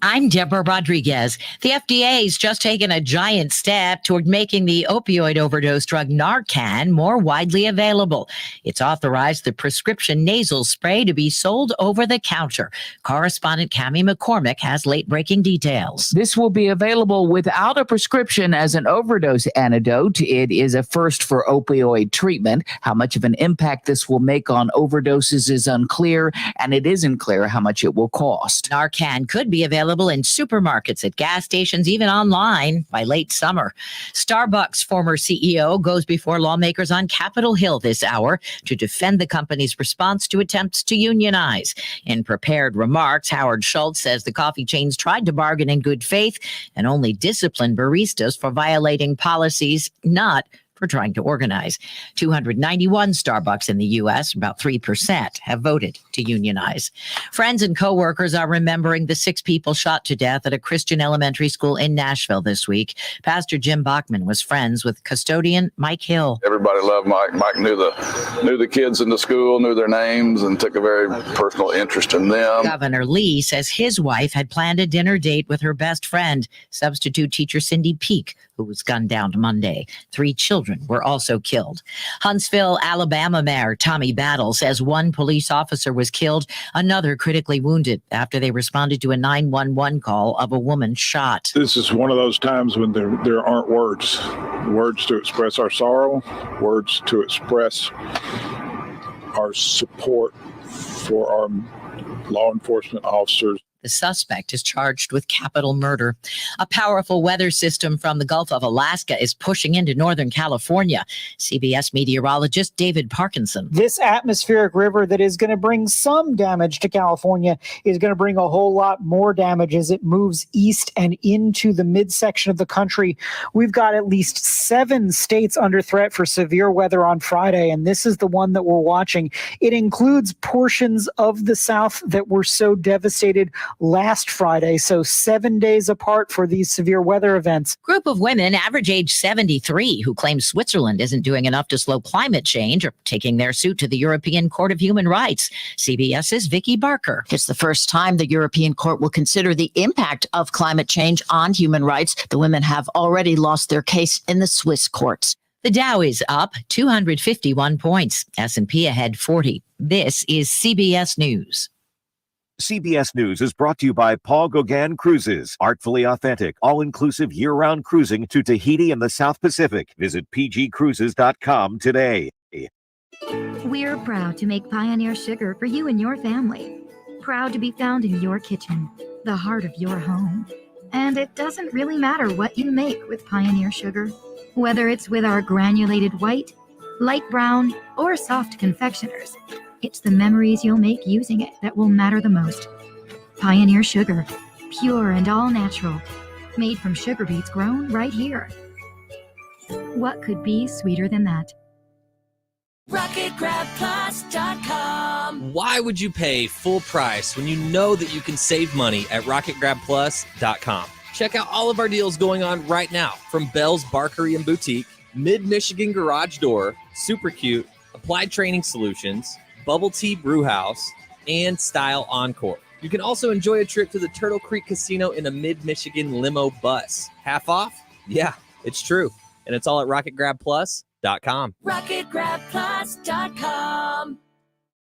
I'm Deborah Rodriguez. The FDA's just taken a giant step toward making the opioid overdose drug Narcan more widely available. It's authorized the prescription nasal spray to be sold over the counter. Correspondent Cammie McCormick has late-breaking details. This will be available without a prescription as an overdose antidote. It is a first for opioid treatment. How much of an impact this will make on overdoses is unclear, and it isn't clear how much it will cost. Narcan could be available in supermarkets, at gas stations, even online by late summer. Starbucks' former CEO goes before lawmakers on Capitol Hill this hour to defend the company's response to attempts to unionize. In prepared remarks, Howard Schultz says the coffee chains tried to bargain in good faith and only disciplined baristas for violating policies, not for trying to organize. 291 Starbucks in the U.S., about 3%, have voted to unionize. Friends and coworkers are remembering the 6 people shot to death at a Christian elementary school in Nashville this week. Pastor Jim Bachman was friends with custodian Mike Hill. Everybody loved Mike. Mike knew the kids in the school, knew their names, and took a very personal interest in them. Governor Lee says his wife had planned a dinner date with her best friend, substitute teacher Cindy Peak, who was gunned down Monday. 3 children were also killed. Huntsville, Alabama Mayor Tommy Battle says 1 police officer was killed, another critically wounded after they responded to a 911 call of a woman shot. This is one of those times when there aren't words to express our sorrow, words to express our support for our law enforcement officers. The suspect is charged with capital murder. A powerful weather system from the Gulf of Alaska is pushing into Northern California. CBS meteorologist David Parkinson. This atmospheric river that is going to bring some damage to California is going to bring a whole lot more damage as it moves east and into the midsection of the country. We've got at least 7 states under threat for severe weather on Friday, and this is the one that we're watching. It includes portions of the South that were so devastated last Friday, so 7 days apart for these severe weather events. Group of women, average age 73, who claim Switzerland isn't doing enough to slow climate change, are taking their suit to the European Court of Human Rights. CBS's Vicky Barker. It's the first time the European Court will consider the impact of climate change on human rights. The women have already lost their case in the Swiss courts. The Dow is up 251 points. S&P ahead 40. This is CBS News. CBS News is brought to you by Paul Gauguin Cruises. Artfully authentic, all-inclusive year-round cruising to Tahiti and the South Pacific. Visit pgcruises.com today. We're proud to make Pioneer Sugar for you and your family. Proud to be found in your kitchen, the heart of your home. And it doesn't really matter what you make with Pioneer Sugar. Whether it's with our granulated white, light brown, or soft confectioners, it's the memories you'll make using it that will matter the most. Pioneer Sugar, pure and all natural, made from sugar beets grown right here. What could be sweeter than that? RocketGrabPlus.com. Why would you pay full price when you know that you can save money at RocketGrabPlus.com? Check out all of our deals going on right now, from Bell's Barkery and Boutique, Mid-Michigan Garage Door, Super Cute, Applied Training Solutions, Bubble Tea Brew House, and Style Encore. You can also enjoy a trip to the Turtle Creek Casino in a Mid-Michigan limo bus. Half off? Yeah, it's true. And it's all at RocketGrabPlus.com. RocketGrabPlus.com.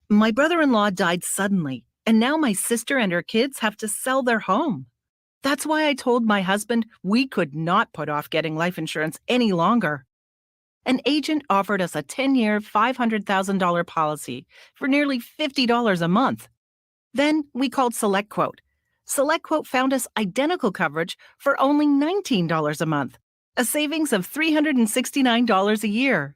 My brother-in-law died suddenly, and now my sister and her kids have to sell their home. That's why I told my husband we could not put off getting life insurance any longer. An agent offered us a 10-year, $500,000 policy for nearly $50 a month. Then we called SelectQuote. SelectQuote found us identical coverage for only $19 a month, a savings of $369 a year.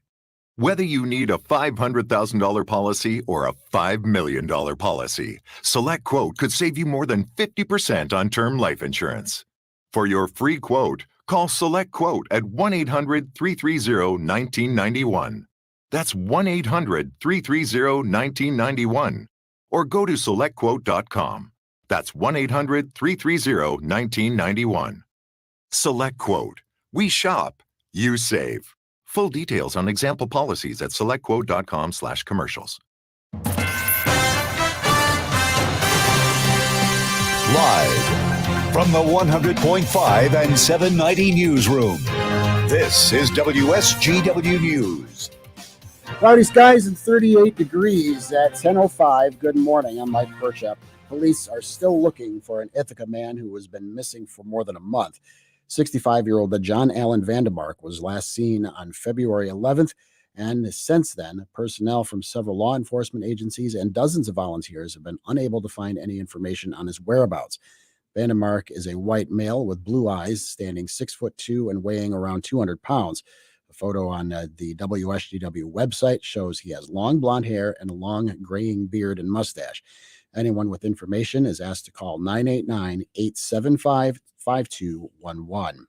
Whether you need a $500,000 policy or a $5 million policy, SelectQuote could save you more than 50% on term life insurance. For your free quote, call SelectQuote at 1-800-330-1991. That's 1-800-330-1991. Or go to SelectQuote.com. That's 1-800-330-1991. SelectQuote. We shop. You save. Full details on example policies at SelectQuote.com/commercials. Live from the 100.5 and 790 newsroom, this is WSGW News. Cloudy skies and 38 degrees at 10:05. Good morning. I'm Mike Perchap. Police are still looking for an Ithaca man who has been missing for more than a month. 65-year-old John Allen Vandemark was last seen on February 11th, and since then, personnel from several law enforcement agencies and dozens of volunteers have been unable to find any information on his whereabouts. Vandemark is a white male with blue eyes, standing 6'2" and weighing around 200 pounds. A photo on the WSGW website shows he has long blonde hair and a long graying beard and mustache. Anyone with information is asked to call 989-875-5211.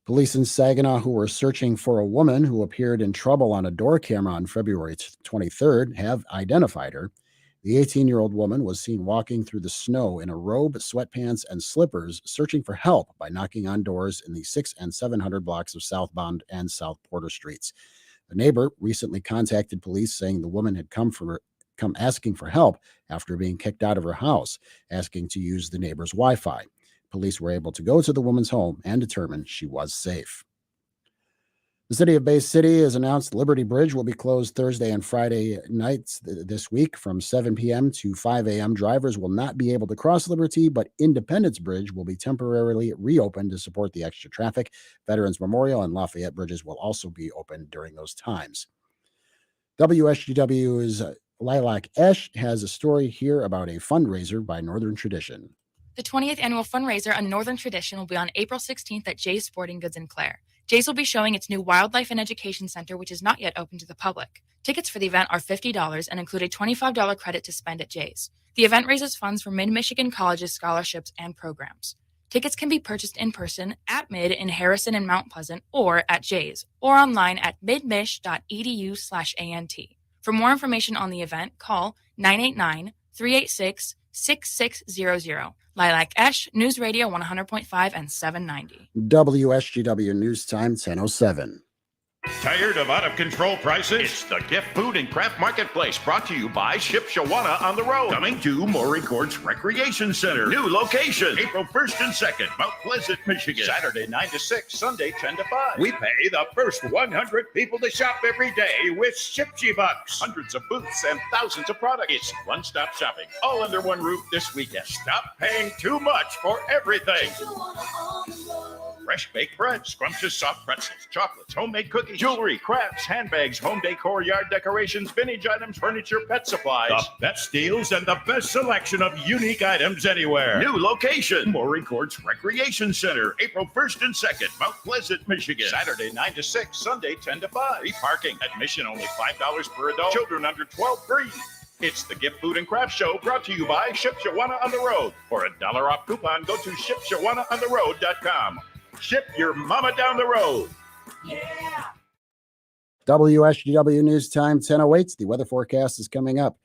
Police in Saginaw who were searching for a woman who appeared in trouble on a door camera on February 23rd have identified her. The 18-year-old woman was seen walking through the snow in a robe, sweatpants, and slippers, searching for help by knocking on doors in the 600 and 700 blocks of southbound and South Porter streets. A neighbor recently contacted police saying the woman had come asking for help after being kicked out of her house, asking to use the neighbor's Wi-Fi. Police were able to go to the woman's home and determine she was safe. The city of Bay City has announced Liberty Bridge will be closed Thursday and Friday nights this week from 7 p.m. to 5 a.m. Drivers will not be able to cross Liberty, but Independence Bridge will be temporarily reopened to support the extra traffic. Veterans Memorial and Lafayette bridges will also be open during those times. WSGW's Lilac Esh has a story here about a fundraiser by Northern Tradition. The 20th annual fundraiser on Northern Tradition will be on April 16th at Jay's Sporting Goods in Clare. Jay's will be showing its new Wildlife and Education Center, which is not yet open to the public. Tickets for the event are $50 and include a $25 credit to spend at Jay's. The event raises funds for Mid-Michigan College's scholarships and programs. Tickets can be purchased in person at Mid in Harrison and Mount Pleasant or at Jay's or online at midmish.edu/ANT. For more information on the event, call 989-386-6600. Lilac Esh, News Radio 100.5 and 790. WSGW News Time 10:07. Tired of out-of-control prices? It's the Gift Food and Craft Marketplace, brought to you by Ship Shawana on the Road. Coming to Mooring Courts Recreation Center. New location, April 1st and 2nd, Mount Pleasant, Michigan. Saturday 9 to 6, Sunday 10 to 5. We pay the first 100 people to shop every day with Shipsy Bucks. Hundreds of booths and thousands of products. It's one-stop shopping, all under one roof this weekend. Stop paying too much for everything. Fresh baked bread, scrumptious soft pretzels, chocolates, homemade cookies, jewelry, crafts, handbags, home decor, yard decorations, vintage items, furniture, pet supplies. The best deals and the best selection of unique items anywhere. New location, Mooring Courts Recreation Center, April 1st and 2nd, Mount Pleasant, Michigan. Saturday 9 to 6, Sunday 10 to 5. Free parking. Admission only $5 per adult. Children under 12 free. It's the Gift Food and Craft Show, brought to you by Ship Shawana on the Road. For a $1 off coupon, go to shipshawanaontheroad.com. Ship your mama down the road. Yeah. WSGW News Time 10:08. The weather forecast is coming up.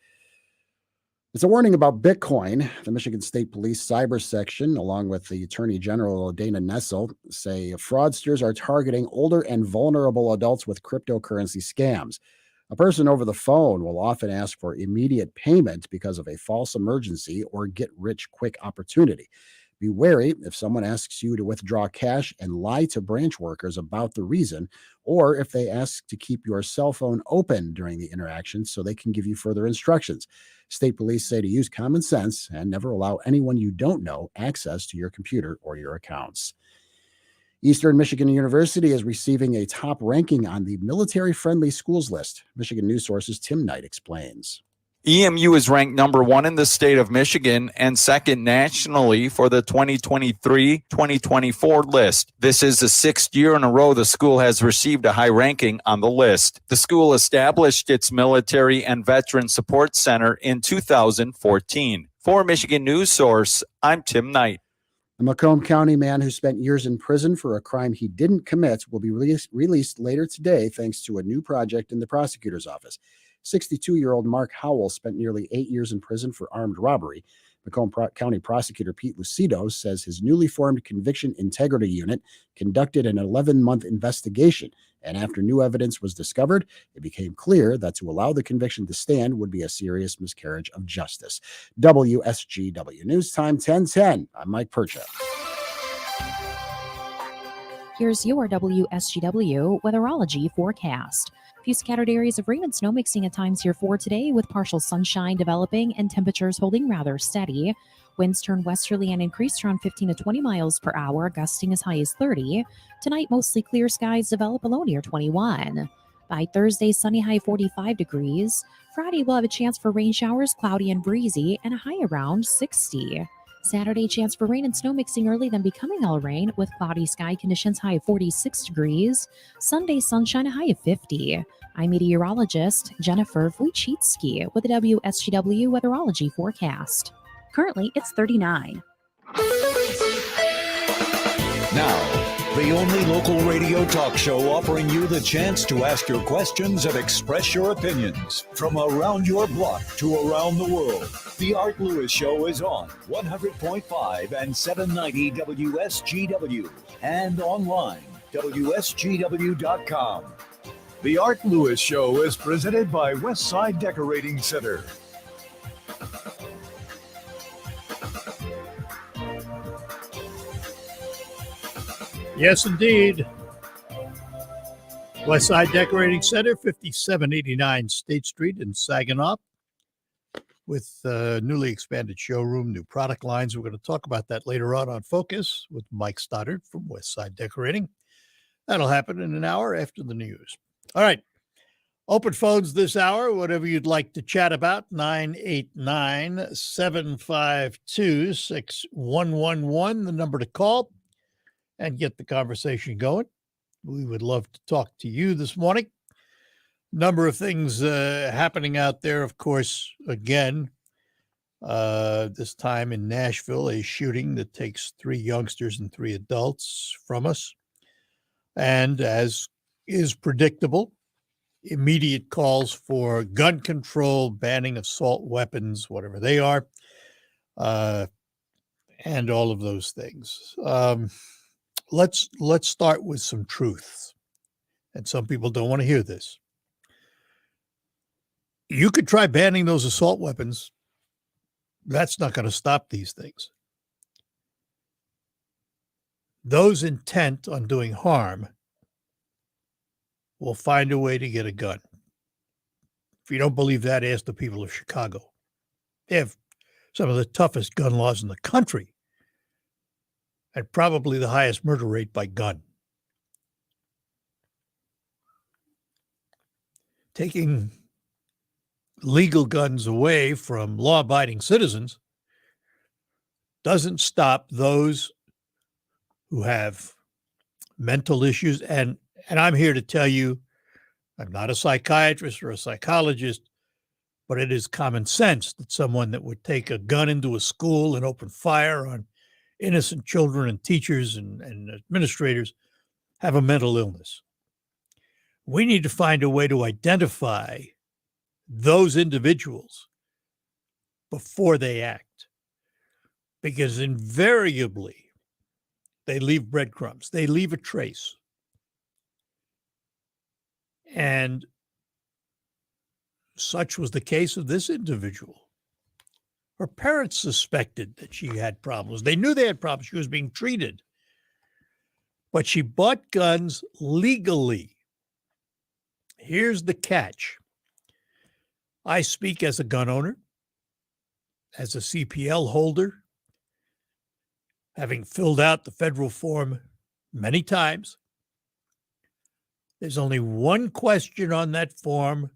It's a warning about Bitcoin. The Michigan State Police Cyber Section, along with the Attorney General Dana Nessel, say fraudsters are targeting older and vulnerable adults with cryptocurrency scams. A person over the phone will often ask for immediate payment because of a false emergency or get-rich-quick opportunity. Be wary if someone asks you to withdraw cash and lie to branch workers about the reason, or if they ask to keep your cell phone open during the interaction so they can give you further instructions. State police say to use common sense and never allow anyone you don't know access to your computer or your accounts. Eastern Michigan University is receiving a top ranking on the military-friendly schools list. Michigan News Source's Tim Knight explains. EMU is ranked number 1 in the state of Michigan and second nationally for the 2023-2024 list. This is the 6th year in a row the school has received a high ranking on the list. The school established its Military and Veteran Support Center in 2014. For Michigan News Source, I'm Tim Knight. A Macomb County man who spent years in prison for a crime he didn't commit will be released later today thanks to a new project in the prosecutor's office. 62-year-old Mark Howell spent nearly 8 years in prison for armed robbery. Macomb County Prosecutor Pete Lucido says his newly formed Conviction Integrity Unit conducted an 11-month investigation, and after new evidence was discovered, it became clear that to allow the conviction to stand would be a serious miscarriage of justice. WSGW News Time 10:10. I'm Mike Percha. Here's your WSGW weatherology forecast. A few scattered areas of rain and snow mixing at times here for today, with partial sunshine developing and temperatures holding rather steady. Winds turn westerly and increase around 15 to 20 miles per hour, gusting as high as 30. Tonight, mostly clear skies develop below near 21. By Thursday, sunny, high 45 degrees. Friday, we'll have a chance for rain showers, cloudy and breezy, and a high around 60. Saturday, chance for rain and snow mixing early, then becoming all rain with cloudy sky conditions, high of 46 degrees. Sunday, sunshine, a high of 50. I'm meteorologist Jennifer Wojcicki with the WSGW weatherology forecast. Currently, it's 39. Now, the only local radio talk show offering you the chance to ask your questions and express your opinions from around your block to around the world. The Art Lewis Show is on 100.5 and 790 WSGW and online, WSGW.com. The Art Lewis Show is presented by Westside Decorating Center. Yes, indeed. Westside Decorating Center, 5789 State Street in Saginaw, with newly expanded showroom, new product lines. We're going to talk about that later on Focus with Mike Stoddard from Westside Decorating. That'll happen in an hour after the news. All right. Open phones this hour, whatever you'd like to chat about, 989-752-6111, the number to call and get the conversation going. We would love to talk to you this morning. Number of things happening out there, of course, again, this time in Nashville, a shooting that takes 3 youngsters and 3 adults from us. And as is predictable, immediate calls for gun control, banning assault weapons, whatever they are, and all of those things. Let's start with some truths. And some people don't want to hear this. You could try banning those assault weapons. That's not going to stop these things. Those intent on doing harm will find a way to get a gun. If you don't believe that, ask the people of Chicago. They have some of the toughest gun laws in the country and probably the highest murder rate by gun. Taking legal guns away from law-abiding citizens doesn't stop those who have mental issues. And I'm here to tell you, I'm not a psychiatrist or a psychologist, but it is common sense that someone that would take a gun into a school and open fire on innocent children and teachers and administrators have a mental illness. We need to find a way to identify those individuals before they act, because invariably they leave breadcrumbs, they leave a trace. And such was the case of this individual. Her parents suspected that she had problems. They knew they had problems. She was being treated. But she bought guns legally. Here's the catch. I speak as a gun owner, as a CPL holder, having filled out the federal form many times. There's only one question on that form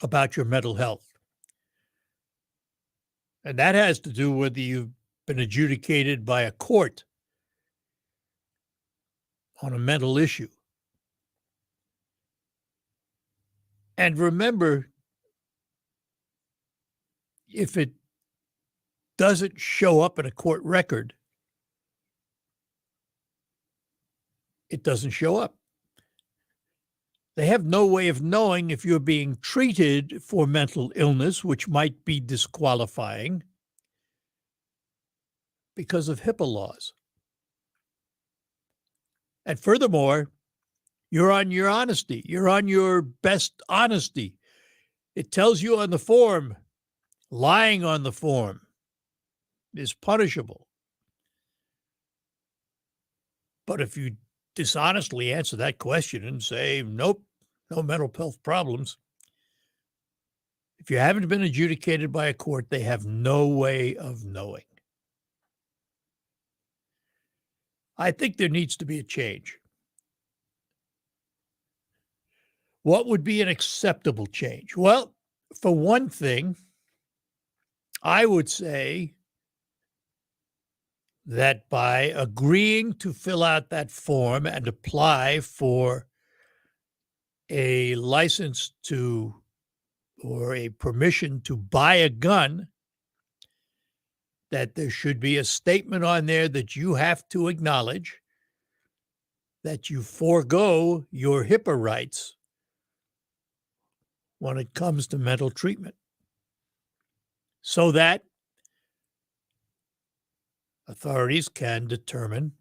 about your mental health. And that has to do with whether you've been adjudicated by a court on a mental issue. And remember, if it doesn't show up in a court record, it doesn't show up. They have no way of knowing if you're being treated for mental illness, which might be disqualifying because of HIPAA laws. And furthermore, you're on your honesty. You're on your best honesty. It tells you on the form, lying on the form is punishable. But if you dishonestly answer that question and say, nope, no mental health problems, if you haven't been adjudicated by a court, they have no way of knowing. I think there needs to be a change. What would be an acceptable change? Well, for one thing, I would say that by agreeing to fill out that form and apply for a license to or a permission to buy a gun, that there should be a statement on there that you have to acknowledge that you forego your HIPAA rights when it comes to mental treatment, so that authorities can determine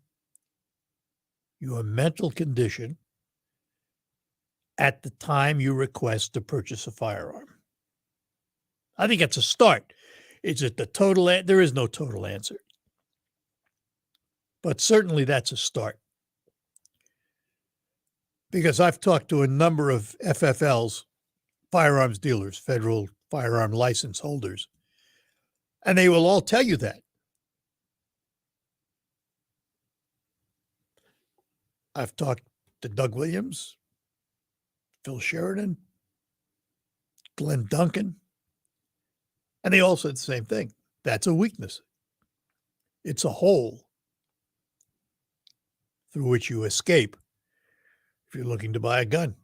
your mental condition at the time you request to purchase a firearm. I think that's a start. Is it the total? There is no total answer. But certainly that's a start. Because I've talked to a number of FFLs, firearms dealers, federal firearm license holders, and they will all tell you that. I've talked to Doug Williams, Phil Sheridan, Glenn Duncan, and they all said the same thing. That's a weakness. It's a hole through which you escape if you're looking to buy a gun.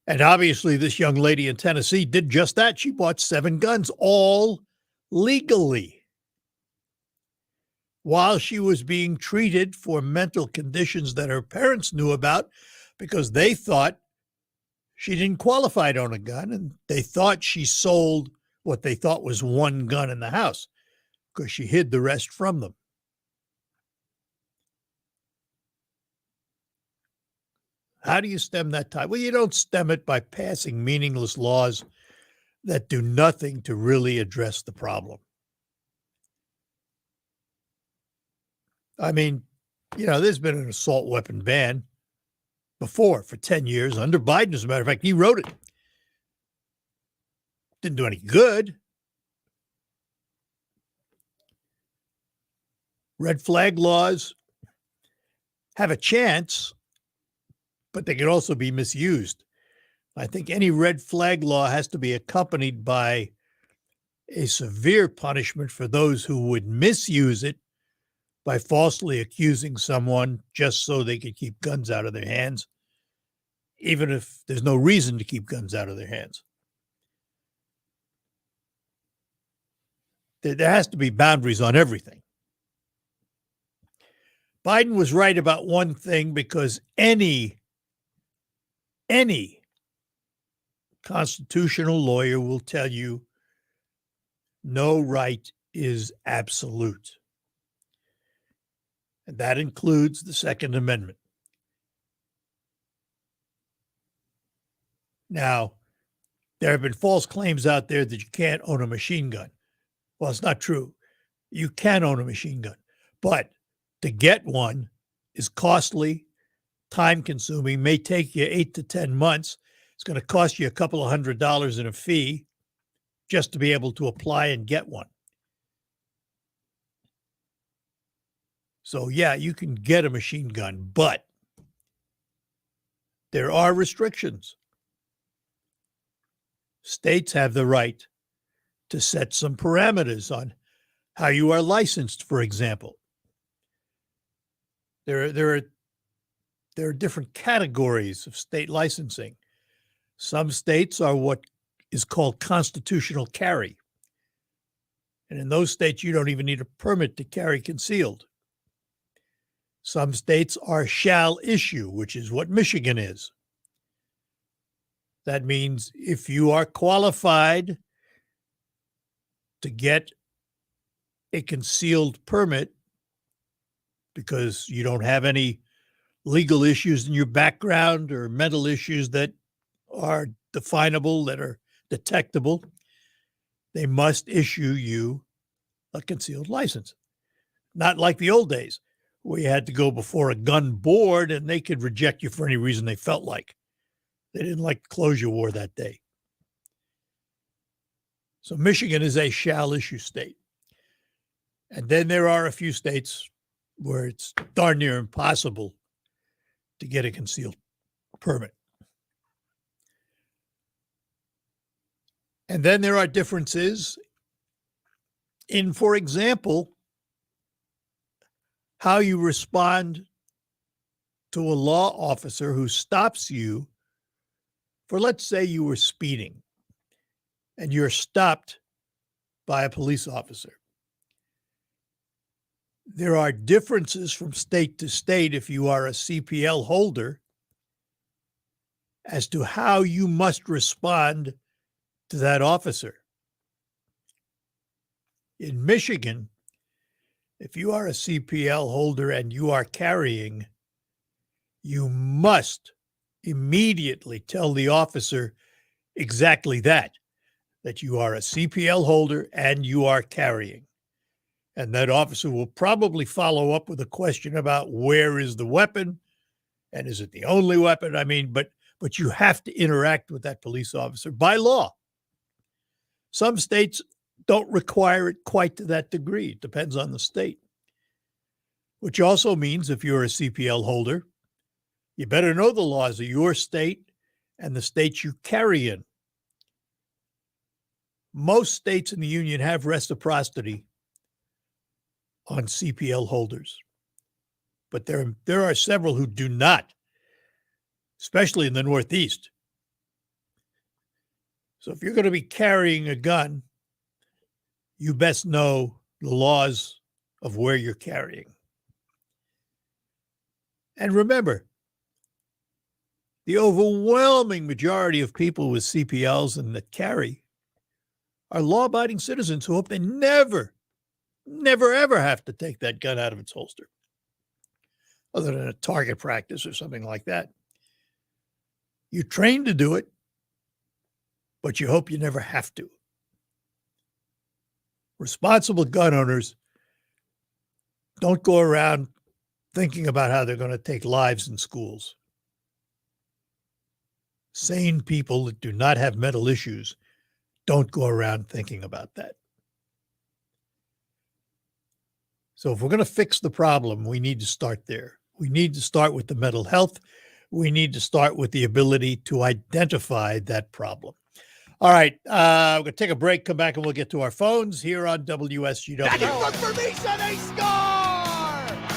And obviously, this young lady in Tennessee did just that. She bought 7 guns, all legally, while she was being treated for mental conditions that her parents knew about because they thought she didn't qualify to own a gun, and they thought she sold what they thought was 1 gun in the house because she hid the rest from them. How do you stem that tide? Well, you don't stem it by passing meaningless laws that do nothing to really address the problem. I mean, there's been an assault weapon ban before for 10 years under Biden, as a matter of fact. He wrote it. Didn't do any good. Red flag laws have a chance, but they can also be misused. I think any red flag law has to be accompanied by a severe punishment for those who would misuse it by falsely accusing someone just so they could keep guns out of their hands, even if there's no reason to keep guns out of their hands. There has to be boundaries on everything. Biden was right about one thing, because any constitutional lawyer will tell you no right is absolute. And that includes the Second Amendment. Now, there have been false claims out there that you can't own a machine gun. Well, it's not true. You can own a machine gun, but to get one is costly, time-consuming, may take you 8 to 10 months. It's going to cost you a couple of $100s in a fee just to be able to apply and get one. So, yeah, you can get a machine gun, but there are restrictions. States have the right to set some parameters on how you are licensed, for example. There are different categories of state licensing. Some states are what is called constitutional carry. And in those states, you don't even need a permit to carry concealed. Some states are shall issue, which is what Michigan is. That means if you are qualified to get a concealed permit because you don't have any legal issues in your background or mental issues that are definable, that are detectable, they must issue you a concealed license. Not like the old days where you had to go before a gun board and they could reject you for any reason they felt like. They didn't like the clothes you wore that day. So Michigan is a shall issue state. And then there are a few states where it's darn near impossible to get a concealed permit. And then there are differences in, for example, how you respond to a law officer who stops you for, let's say you were speeding and you're stopped by a police officer. There are differences from state to state if you are a CPL holder as to how you must respond to that officer. In Michigan, if you are a CPL holder and you are carrying, you must immediately tell the officer exactly that you are a CPL holder and you are carrying. And that officer will probably follow up with a question about where is the weapon and is it the only weapon? I mean, but you have to interact with that police officer by law. Some states don't require it quite to that degree. It depends on the state. Which also means if you're a CPL holder, you better know the laws of your state and the state you carry in. Most states in the union have reciprocity on CPL holders, but there are several who do not, especially in the Northeast. So if you're going to be carrying a gun, you best know the laws of where you're carrying. And remember, the overwhelming majority of people with CPLs and that carry are law-abiding citizens who hope they never, ever have to take that gun out of its holster, other than a target practice or something like that. You're trained to do it, but you hope you never have to. Responsible gun owners don't go around thinking about how they're going to take lives in schools. Sane people that do not have mental issues don't go around thinking about that. So if we're going to fix the problem, we need to start there. We need to start with the mental health. We need to start with the ability to identify that problem. All right, we're going to take a break, come back, and we'll get to our phones here on WSGW. Look for Misa, they score!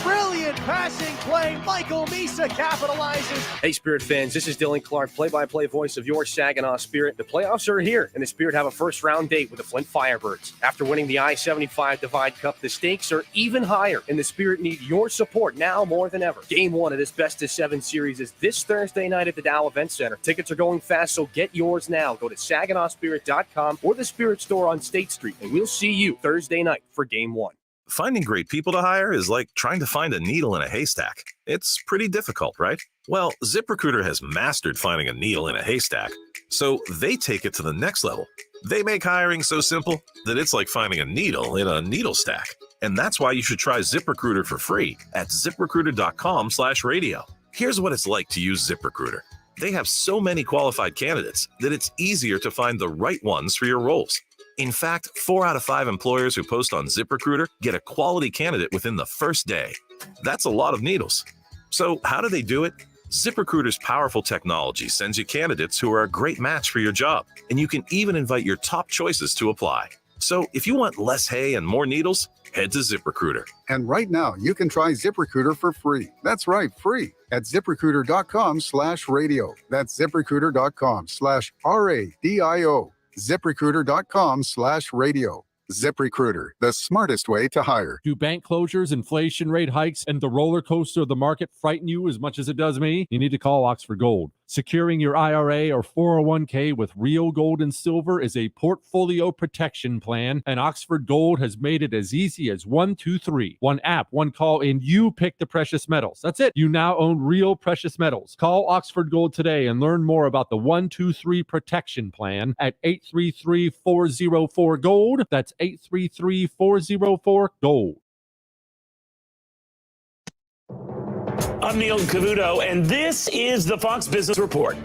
Brilliant passing play. Michael Misa capitalizes. Hey, Spirit fans, this is Dylan Clark, play-by-play voice of your Saginaw Spirit. The playoffs are here, and the Spirit have a first-round date with the Flint Firebirds. After winning the I-75 Divide Cup, the stakes are even higher, and the Spirit need your support now more than ever. Game 1 of this best-of-7 series is this Thursday night at the Dow Event Center. Tickets are going fast, so get yours now. Go to SaginawSpirit.com or the Spirit Store on State Street, and we'll see you Thursday night for Game 1. Finding great people to hire is like trying to find a needle in a haystack. It's pretty difficult, right? Well, ZipRecruiter has mastered finding a needle in a haystack, so they take it to the next level. They make hiring so simple that it's like finding a needle in a needle stack. And that's why you should try ZipRecruiter for free at ZipRecruiter.com/radio. Here's what it's like to use ZipRecruiter. They have so many qualified candidates that it's easier to find the right ones for your roles. In fact, 4 out of 5 employers who post on ZipRecruiter get a quality candidate within the first day. That's a lot of needles. So how do they do it? ZipRecruiter's powerful technology sends you candidates who are a great match for your job, and you can even invite your top choices to apply. So if you want less hay and more needles, head to ZipRecruiter. And right now, you can try ZipRecruiter for free. That's right, free at ZipRecruiter.com/radio. That's ZipRecruiter.com/RADIO. ZipRecruiter.com/radio. ZipRecruiter, the smartest way to hire. Do bank closures, inflation rate hikes, and the roller coaster of the market frighten you as much as it does me? You need to call Oxford Gold. Securing your IRA or 401k with real gold and silver is a portfolio protection plan, and Oxford Gold has made it as easy as 1, 2, 3. One app, one call, and you pick the precious metals. That's it. You now own real precious metals. Call Oxford Gold today and learn more about the 1, 2, 3 protection plan at 833-404-GOLD. That's 833-404-GOLD. I'm Neil Cavuto, and this is the Fox Business Report.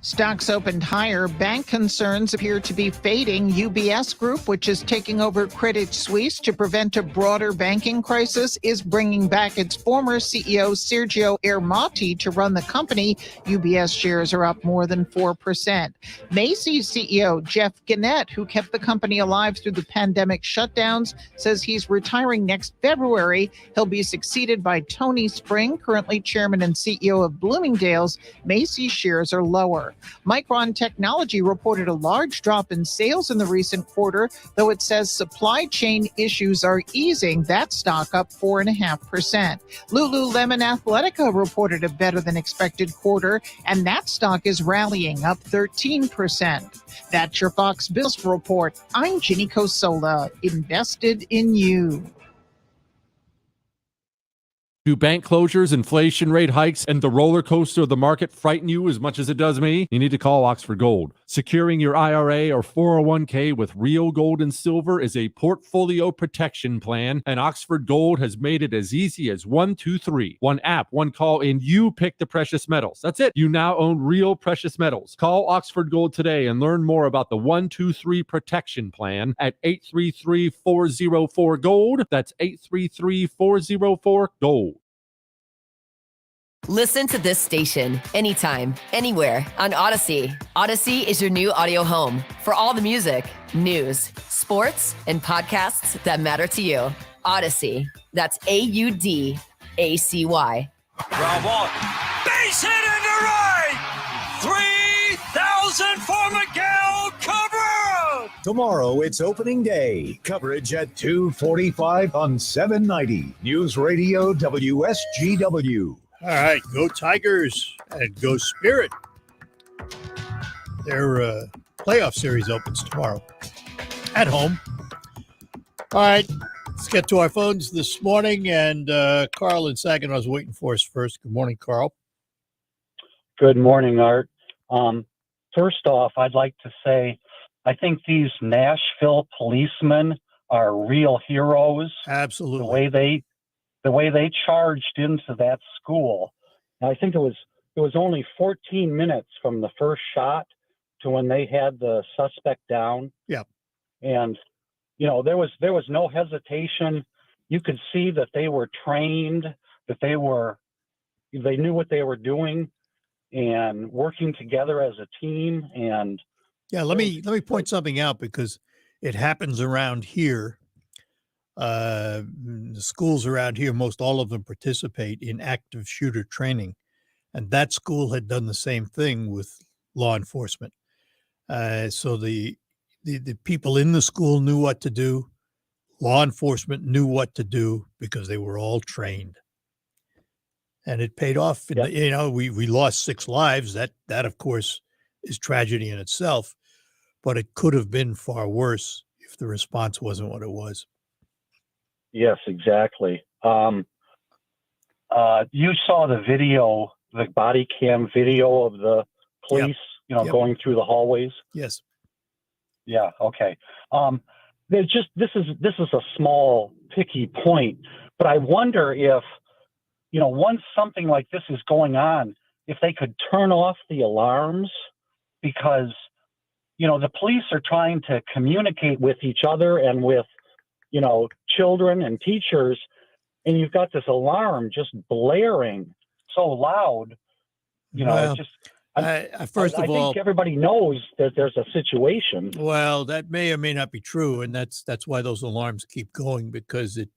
Stocks opened higher. Bank concerns appear to be fading. UBS Group, which is taking over Credit Suisse to prevent a broader banking crisis, is bringing back its former CEO, Sergio Ermotti, to run the company. UBS shares are up more than 4%. Macy's CEO, Jeff Gennett, who kept the company alive through the pandemic shutdowns, says he's retiring next February. He'll be succeeded by Tony Spring, currently chairman and CEO of Bloomingdale's. Macy's shares are lower. Micron Technology reported a large drop in sales in the recent quarter, though it says supply chain issues are easing. That stock up 4.5%. Lululemon Athletica reported a better than expected quarter, and that stock is rallying up 13%. That's your Fox Business Report. I'm Ginny Cosola, invested in you. Do bank closures, inflation rate hikes, and the roller coaster of the market frighten you as much as it does me? You need to call Oxford Gold. Securing your IRA or 401k with real gold and silver is a portfolio protection plan, and Oxford Gold has made it as easy as 1, 2, 3. One app, one call, and you pick the precious metals. That's it. You now own real precious metals. Call Oxford Gold today and learn more about the 1, 2, 3 protection plan at 833-404-GOLD. That's 833-404-GOLD. Listen to this station anytime, anywhere on Odyssey. Odyssey is your new audio home for all the music, news, sports, and podcasts that matter to you. Odyssey. That's AUDACY. Ground ball. Base hit into right. 3,000 for Miguel Cabrera. Tomorrow, it's opening day. Coverage at 2:45 on 790 News Radio WSGW. All right, go Tigers and go Spirit. Their playoff series opens tomorrow at home. All right, let's get to our phones this morning. And Carl in Saginaw is waiting for us first. Good morning, Carl. Good morning, Art. First off, I'd like to say I think these Nashville policemen are real heroes. Absolutely. The way they charged into that school. And I think it was only 14 minutes from the first shot to when they had the suspect down. Yeah. And there was no hesitation. You could see that they were trained, that they knew what they were doing and working together as a team. And yeah, let me point something out because it happens around here. The schools around here, most all of them participate in active shooter training, and that school had done the same thing with law enforcement. So the people in the school knew what to do. Law enforcement knew what to do because they were all trained, and it paid off. Yep. We lost 6 lives. That of course is tragedy in itself, but it could have been far worse if the response wasn't what it was. Yes, exactly. You saw the video, the body cam video of the police, Yep. going through the hallways. Yes. Yeah. Okay. This is a small picky point, but I wonder if, once something like this is going on, if they could turn off the alarms, because, the police are trying to communicate with each other and with, children and teachers, and you've got this alarm just blaring so loud, Well, first of all, I think everybody knows that there's a situation. Well, that may or may not be true, and that's why those alarms keep going, because it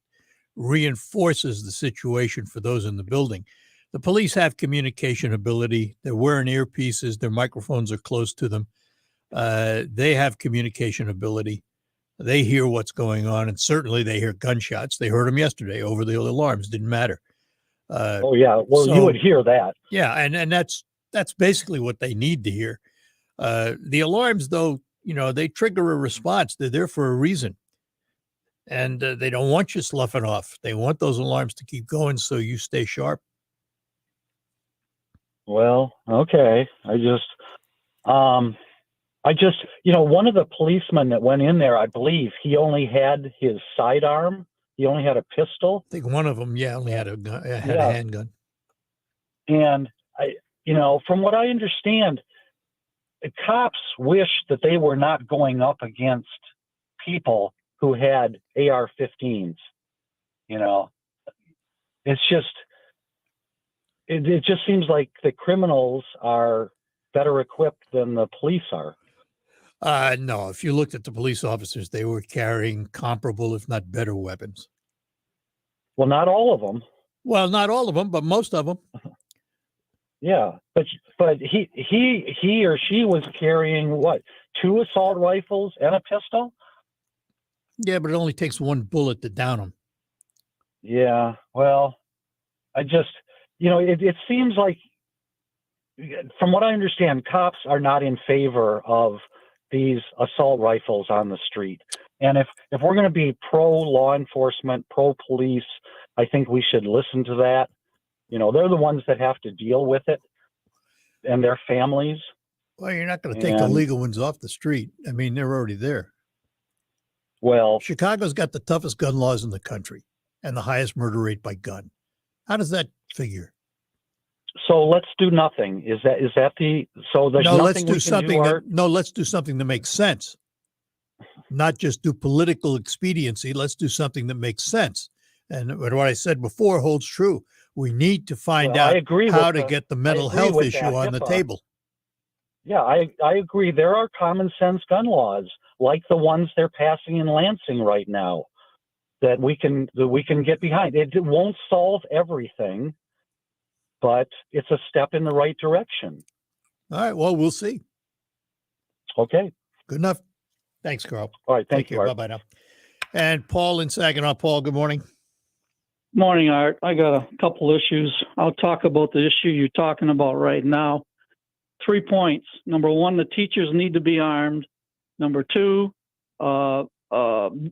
reinforces the situation for those in the building. The police have communication ability. They're wearing earpieces. Their microphones are close to them. They have communication ability. They hear what's going on, and certainly they hear gunshots. They heard them yesterday over the alarms. Didn't matter. Oh yeah, well you would hear that. Yeah, and that's basically what they need to hear. The alarms, though, they trigger a response. They're there for a reason, and they don't want you sloughing off. They want those alarms to keep going so you stay sharp. Well, okay. I just, one of the policemen that went in there, I believe he only had his sidearm. He only had a pistol. I think one of them, only had a handgun. And from what I understand, the cops wish that they were not going up against people who had AR-15s. It's just, it just seems like the criminals are better equipped than the police are. No, if you looked at the police officers, they were carrying comparable, if not better, weapons. Well, not all of them. Well, not all of them, but most of them. Yeah, but he or she was carrying what? 2 assault rifles and a pistol? Yeah, but it only takes one bullet to down them. Yeah, well, I just, it seems like, from what I understand, cops are not in favor of these assault rifles on the street. And if we're going to be pro law enforcement, pro police, I think we should listen to that. They're the ones that have to deal with it and their families. Well, you're not going to take the legal ones off the street. I mean, they're already there. Well, Chicago's got the toughest gun laws in the country and the highest murder rate by gun. How does that figure? So let's do nothing. Is that so there's nothing let's do we can something do, let's do something that makes sense. Not just do political expediency. Let's do something that makes sense. And what I said before holds true. We need to find out how to get the mental health issue on the table. Yeah, I agree. There are common sense gun laws like the ones they're passing in Lansing right now that we can get behind. It won't solve everything, but it's a step in the right direction. All right. Well, we'll see. Okay. Good enough. Thanks, Carl. All right. Take care. Bye-bye now. And Paul in Saginaw. Paul, good morning. Morning, Art. I got a couple issues. I'll talk about the issue you're talking about right now. 3 points. Number one, the teachers need to be armed. Number two, those 10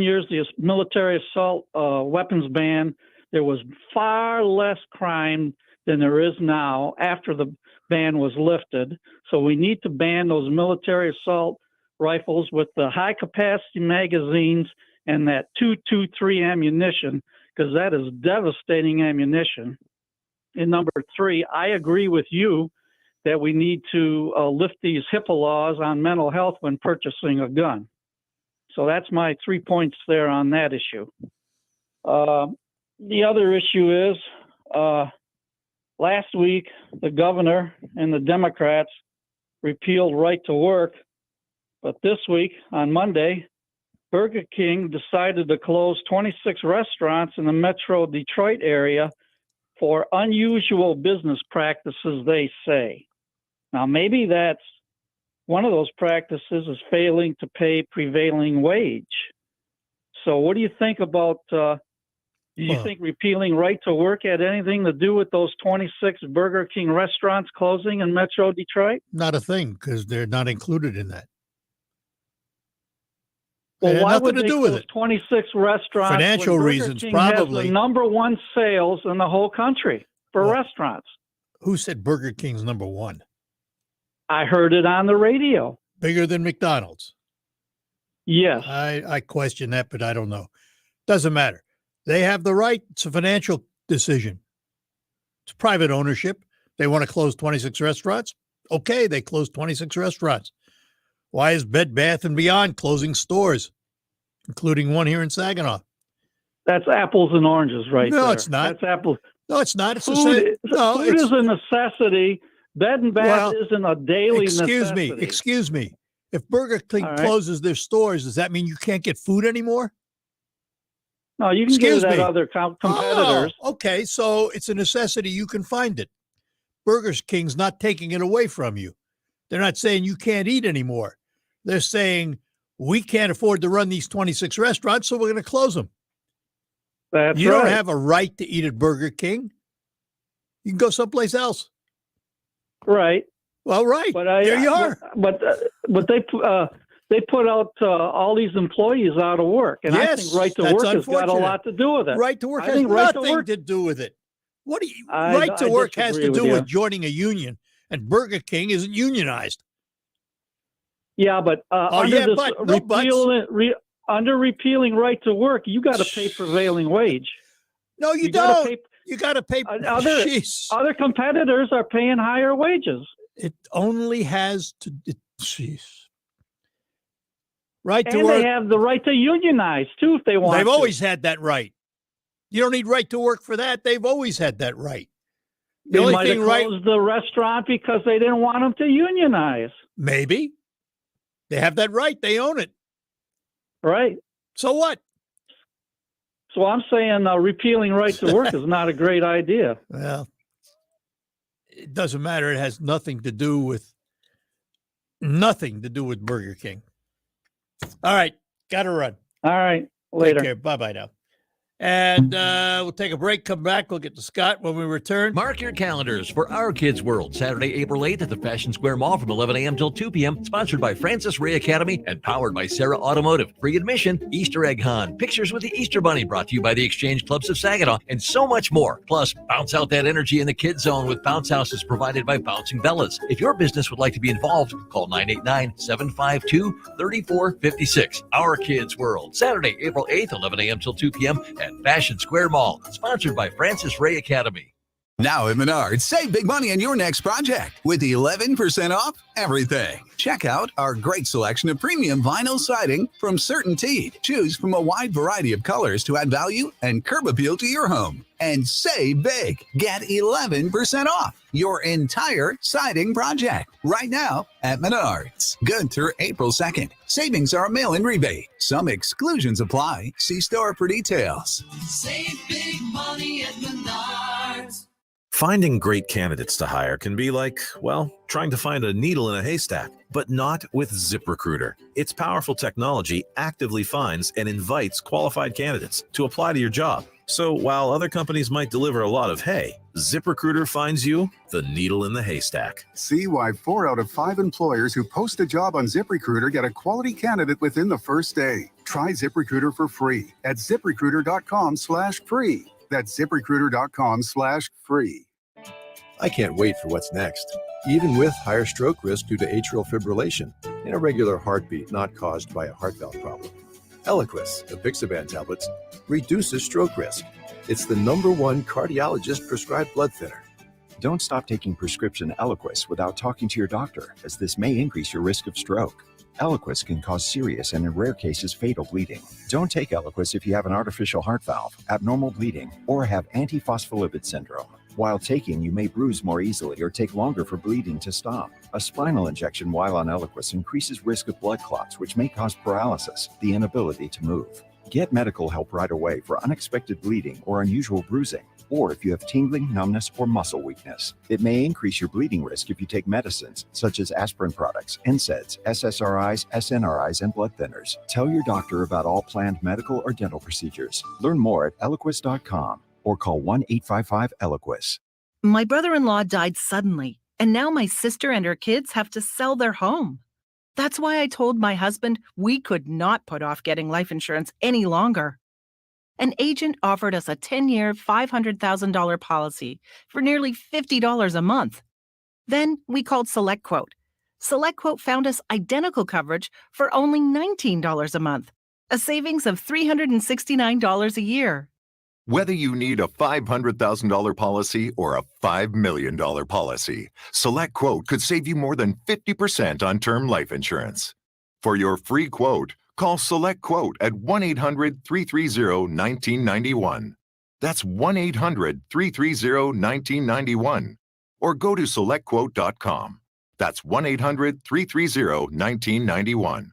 years, the military assault weapons ban, there was far less crime than there is now after the ban was lifted. So we need to ban those military assault rifles with the high capacity magazines and that .223 ammunition, because that is devastating ammunition. And number three, I agree with you that we need to lift these HIPAA laws on mental health when purchasing a gun. So that's my 3 points there on that issue. The other issue is last week, the governor and the Democrats repealed right to work. But this week, on Monday, Burger King decided to close 26 restaurants in the Metro Detroit area for unusual business practices, they say. Now, maybe that's one of those practices is failing to pay prevailing wage. So what do you think about, do you think repealing right to work had anything to do with those 26 Burger King restaurants closing in Metro Detroit? Not a thing, because they're not included in that. Well, why nothing would to they do with close it. 26 restaurants? Financial when Burger reasons, King has probably. the number one sales in the whole country for restaurants. Who said Burger King's number one? I heard it on the radio. Bigger than McDonald's? Yes. I question that, but I don't know. Doesn't matter. They have the right. It's a financial decision. It's private ownership. They want to close 26 restaurants. Okay, they closed 26 restaurants. Why is Bed Bath & Beyond closing stores, including one here in Saginaw? That's apples and oranges right there. No, it's not. That's apples. No, it's not. It's the Food, same. No, food is a necessity. Bed and Bath isn't a daily necessity. Excuse me. If Burger King closes their stores, does that mean you can't get food anymore? No, you can get it at other competitors. Oh, okay, so it's a necessity. You can find it. Burger King's not taking it away from you. They're not saying you can't eat anymore. They're saying we can't afford to run these 26 restaurants, so we're going to close them. You don't have a right to eat at Burger King. You can go someplace else. Right. Well, right. But there you are. But they put out all these employees out of work, and I think right to work has got a lot to do with it. Right to work has nothing to do with it. What do you? Right to work has to do with joining a union, and Burger King isn't unionized. Yeah, but under repealing right to work, you got to pay prevailing wage. No, you don't. You got to pay. Other competitors are paying higher wages. It only has to. Right to and work. They have the right to unionize too if they want. They've always had that right. You don't need right to work for that. They've always had that right. They might have closed the restaurant because they didn't want them to unionize. Maybe. They have that right. They own it. Right. So what? So I'm saying repealing right to work is not a great idea. Well, it doesn't matter. It has nothing to do with Burger King. All right. Got to run. All right. Later. Take care. Bye-bye now. And we'll take a break, come back. We'll get to Scott when we return. Mark your calendars for Our Kids World, Saturday, April 8th at the Fashion Square Mall from 11 a.m. till 2 p.m. Sponsored by Francis Ray Academy and powered by Sarah Automotive. Free admission, Easter egg hunt, pictures with the Easter Bunny brought to you by the Exchange Clubs of Saginaw, and so much more. Plus, bounce out that energy in the kids zone with bounce houses provided by Bouncing Bellas. If your business would like to be involved, call 989-752-3456. Our Kids World, Saturday, April 8th, 11 a.m. till 2 p.m. at Fashion Square Mall, sponsored by Francis Ray Academy. Now at Menards, save big money on your next project with 11% off everything. Check out our great selection of premium vinyl siding from CertainTeed. Choose from a wide variety of colors to add value and curb appeal to your home. And save big. Get 11% off your entire siding project right now at Menards. Good through April 2nd. Savings are a mail-in rebate. Some exclusions apply. See store for details. Save big money at Menards. Finding great candidates to hire can be like, well, trying to find a needle in a haystack, but not with ZipRecruiter. Its powerful technology actively finds and invites qualified candidates to apply to your job. So while other companies might deliver a lot of hay, ZipRecruiter finds you the needle in the haystack. See why 4 out of 5 employers who post a job on ZipRecruiter get a quality candidate within the first day. Try ZipRecruiter for free at ZipRecruiter.com/free. That's ZipRecruiter.com/free. I can't wait for what's next. Even with higher stroke risk due to atrial fibrillation and irregular heartbeat not caused by a heart valve problem. Eliquis, the Bixaban tablets, reduces stroke risk. It's the #1 cardiologist prescribed blood thinner. Don't stop taking prescription Eliquis without talking to your doctor, as this may increase your risk of stroke. Eliquis can cause serious and in rare cases fatal bleeding. Don't take Eliquis if you have an artificial heart valve, abnormal bleeding, or have antiphospholipid syndrome. While taking, you may bruise more easily or take longer for bleeding to stop. A spinal injection while on Eliquis increases risk of blood clots, which may cause paralysis, the inability to move. Get medical help right away for unexpected bleeding or unusual bruising, or if you have tingling, numbness, or muscle weakness. It may increase your bleeding risk if you take medicines such as aspirin products, NSAIDs, SSRIs, SNRIs, and blood thinners. Tell your doctor about all planned medical or dental procedures. Learn more at Eliquis.com or call 1-855-ELIQUIS. My brother-in-law died suddenly, and now my sister and her kids have to sell their home. That's why I told my husband we could not put off getting life insurance any longer. An agent offered us a 10-year, $500,000 policy for nearly $50 a month. Then we called SelectQuote. SelectQuote found us identical coverage for only $19 a month, a savings of $369 a year. Whether you need a $500,000 policy or a $5 million policy, SelectQuote could save you more than 50% on term life insurance. For your free quote, call SelectQuote at 1-800-330-1991. That's 1-800-330-1991. Or go to SelectQuote.com. That's 1-800-330-1991.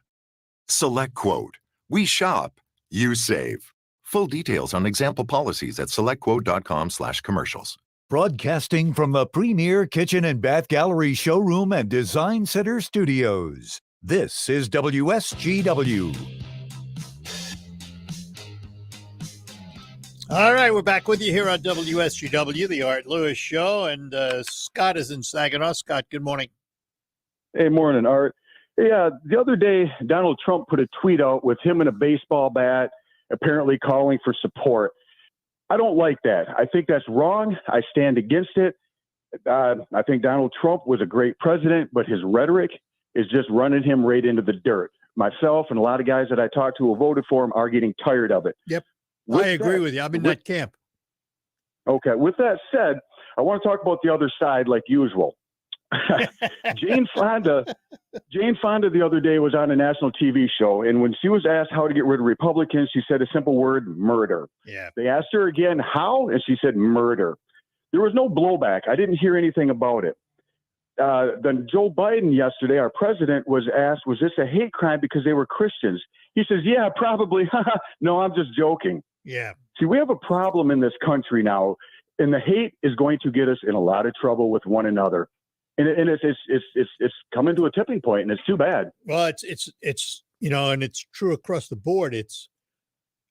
SelectQuote. We shop, you save. Full details on example policies at SelectQuote.com/commercials. Broadcasting from the premier kitchen and bath gallery showroom and design center studios. This is WSGW. All right, we're back with you here on WSGW, the Art Lewis Show, and Scott is in Saginaw. Scott, good morning. Hey, morning, Art. Yeah, the other day, Donald Trump put a tweet out with him in a baseball bat, apparently calling for support. I don't like that. I think that's wrong. I stand against it. I think Donald Trump was a great president, but his rhetoric is just running him right into the dirt. Myself and a lot of guys that I talked to who voted for him are getting tired of it. Yep. I agree with you. I'm in that camp. Okay. With that said, I want to talk about the other side like usual. Jane Fonda the other day was on a national TV show, and when she was asked how to get rid of Republicans, she said a simple word: murder. Yeah. They asked her again, how? And she said murder. There was no blowback. I didn't hear anything about it. Then Joe Biden yesterday, our president, was asked, was this a hate crime because they were Christians? He says, yeah, probably. No, I'm just joking. Yeah. See, we have a problem in this country now, and the hate is going to get us in a lot of trouble with one another. And it's coming to a tipping point, and it's too bad. Well, it's and it's true across the board. It's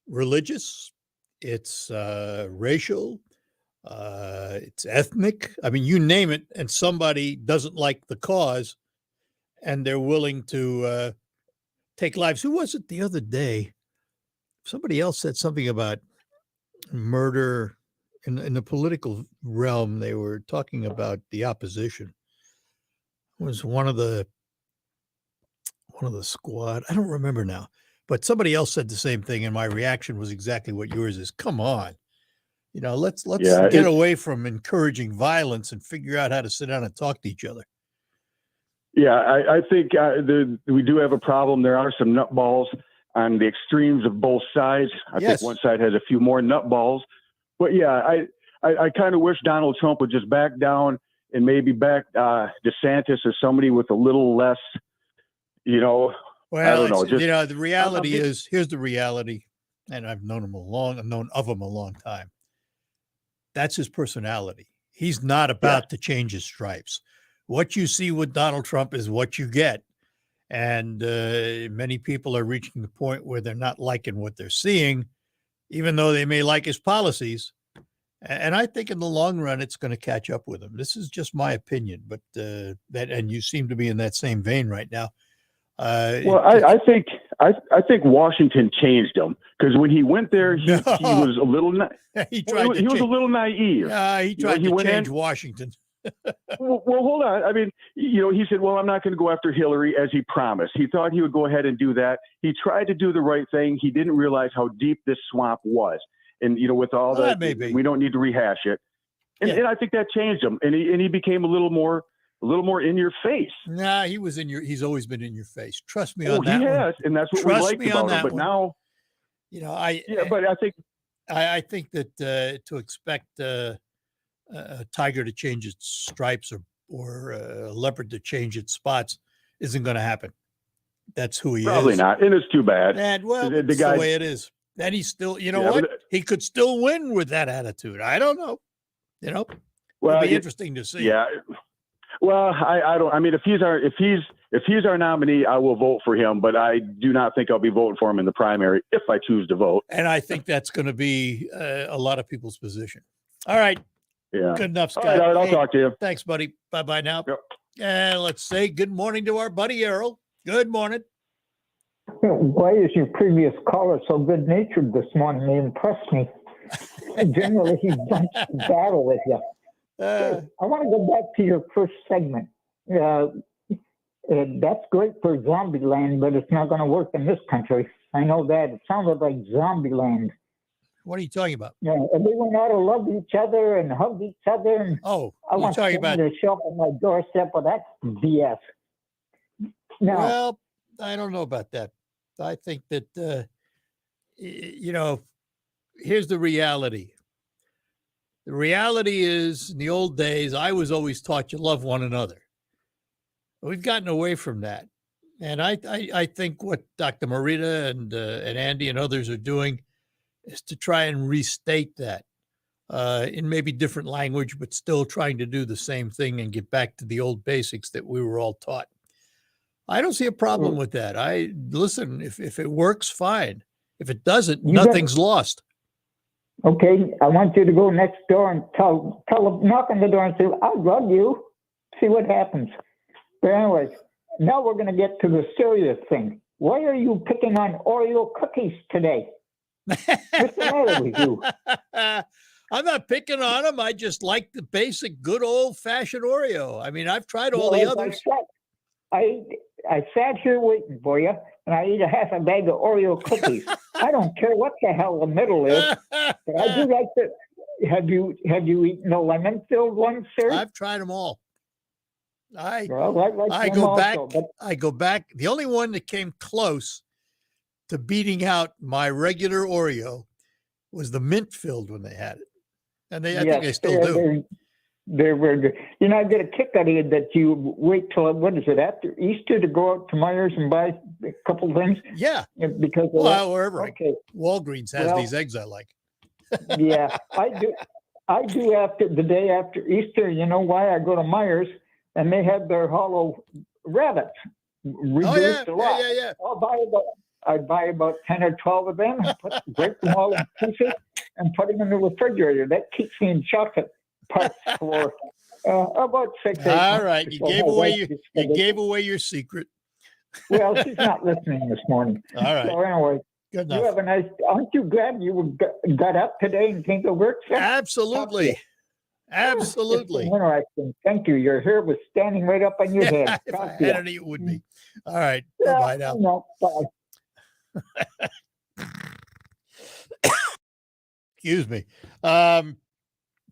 religious, it's racial, it's ethnic. I mean, you name it, and somebody doesn't like the cause, and they're willing to take lives. Who was it the other day? Somebody else said something about murder in the political realm. They were talking about the opposition. It was one of the squad. I don't remember now, but somebody else said the same thing, and my reaction was exactly what yours is. Come on, let's get away from encouraging violence and figure out how to sit down and talk to each other. Yeah, I think we do have a problem. There are some nutballs on the extremes of both sides. I think one side has a few more nutballs. But yeah, I kind of wish Donald Trump would just back down and maybe back DeSantis or somebody with a little less, Well, I don't know. Just, the reality is, here's the reality, and I've known him I've known of him a long time. That's his personality. He's not about to change his stripes. What you see with Donald Trump is what you get. And many people are reaching the point where they're not liking what they're seeing, even though they may like his policies. And I think in the long run, it's going to catch up with him. This is just my opinion, but and you seem to be in that same vein right now. Well, I think Washington changed him, because when he went there, he was a little he was a little naive. He tried to change Washington. Well, hold on. I mean, he said, well, I'm not going to go after Hillary, as he promised. He thought he would go ahead and do that. He tried to do the right thing. He didn't realize how deep this swamp was. And, with all that, we don't need to rehash it. And I think that changed him. And he became a little more in your face. Nah, he's always been in your face. Trust me on that. He has, and that's what we liked about him. But now, but I think that to expect a tiger to change its stripes or a leopard to change its spots isn't going to happen. That's who he is. Probably not. And it's too bad. And it's the way it is. And he's still, what? He could still win with that attitude. I don't know. It'll be interesting to see. Yeah. Well, I don't. I mean, if he's our nominee, I will vote for him. But I do not think I'll be voting for him in the primary if I choose to vote. And I think that's going to be a lot of people's position. All right. Yeah. Good enough, Scott. All right, I'll talk to you. Thanks, buddy. Bye-bye now. Yep. And let's say good morning to our buddy Errol. Good morning. Why is your previous caller so good-natured this morning? He impressed me. Generally, he wants to battle with you. I want to go back to your first segment. That's great for Zombieland, but it's not going to work in this country. I know that. It sounded like Zombieland. What are you talking about? Yeah, everyone ought to love each other and hug each other. And I want someone to show up at my doorstep. Well, that's BS. Now, well, I don't know about that. I think that, here's the reality. The reality is, in the old days, I was always taught you love one another. We've gotten away from that. And I think what Dr. Mridha and Andy and others are doing is to try and restate that in maybe different language, but still trying to do the same thing and get back to the old basics that we were all taught. I don't see a problem with that. Listen, if it works, fine. If it doesn't, You nothing's lost. Okay, I want you to go next door and knock on the door and say, I love you. See what happens. But anyways, now we're going to get to the serious thing. Why are you picking on Oreo cookies today? What's the matter with you? I'm not picking on them. I just like the basic good old-fashioned Oreo. I mean, I've tried all the others. I sat here waiting for you, and I ate a half a bag of Oreo cookies. I don't care what the hell the middle is, but I do like the. Have you eaten the lemon-filled ones, sir? I've tried them all. I like go back. also, but I go back. The only one that came close to beating out my regular Oreo was the mint-filled when they had it, and I think they still do. They're very good. You know, I get a kick out of it that you wait till, what is it, after Easter to go out to Myers and buy a couple things? Yeah. Because wherever. Okay. Walgreens has these eggs I like. Yeah, I do after the day after Easter. You know why? I go to Myers and they have their hollow rabbits reduced a lot. Yeah. I'd buy about 10 or 12 of them, break them all in pieces, and put them in the refrigerator. That keeps me in chocolate parts for about 6 8 All right, months. you gave away your secret. Well, she's not listening this morning. All right. So anyway, good you enough. have a nice. Aren't you glad you got up today and came to work? Sir? Absolutely. Absolutely. It's interesting. Thank you. Your hair was standing right up on your head. If I had any, it would be. All right. Bye now. No, bye. Excuse me.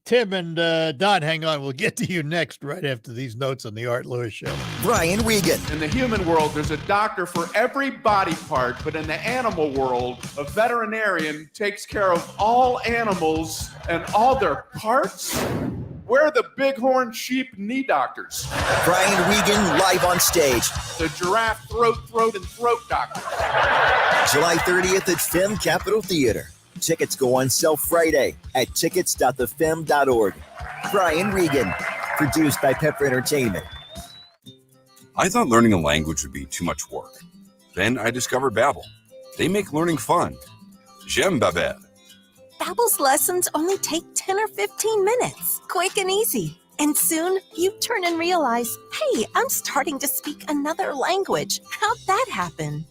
Tim and Don, hang on. We'll get to you next, right after these notes on the Art Lewis Show. Brian Regan. In the human world, there's a doctor for every body part, but in the animal world, a veterinarian takes care of all animals and all their parts. We're the bighorn sheep knee doctors. Brian Regan live on stage. The giraffe throat, and throat doctor. July 30th at FEM Capitol Theater. Tickets go on sale Friday at tickets.thefem.org. Brian Regan, produced by Pepper Entertainment. I thought learning a language would be too much work. Then I discovered Babbel. They make learning fun. J'aime Babbel. Babbel's lessons only take 10 or 15 minutes, quick and easy. And soon you turn and realize, hey, I'm starting to speak another language. How'd that happen?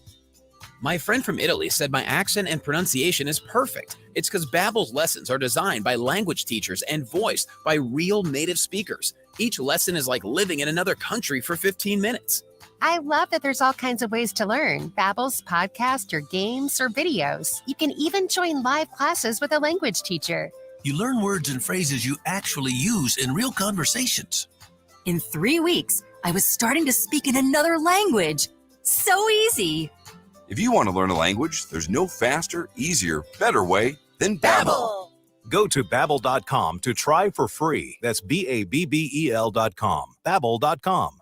My friend from Italy said my accent and pronunciation is perfect. It's because Babbel's lessons are designed by language teachers and voiced by real native speakers. Each lesson is like living in another country for 15 minutes. I love that there's all kinds of ways to learn. Babbel's podcast or games or videos. You can even join live classes with a language teacher. You learn words and phrases you actually use in real conversations. In 3 weeks, I was starting to speak in another language. So easy. If you want to learn a language, there's no faster, easier, better way than Babbel. Go to Babbel.com to try for free. That's Babbel.com. Babbel.com.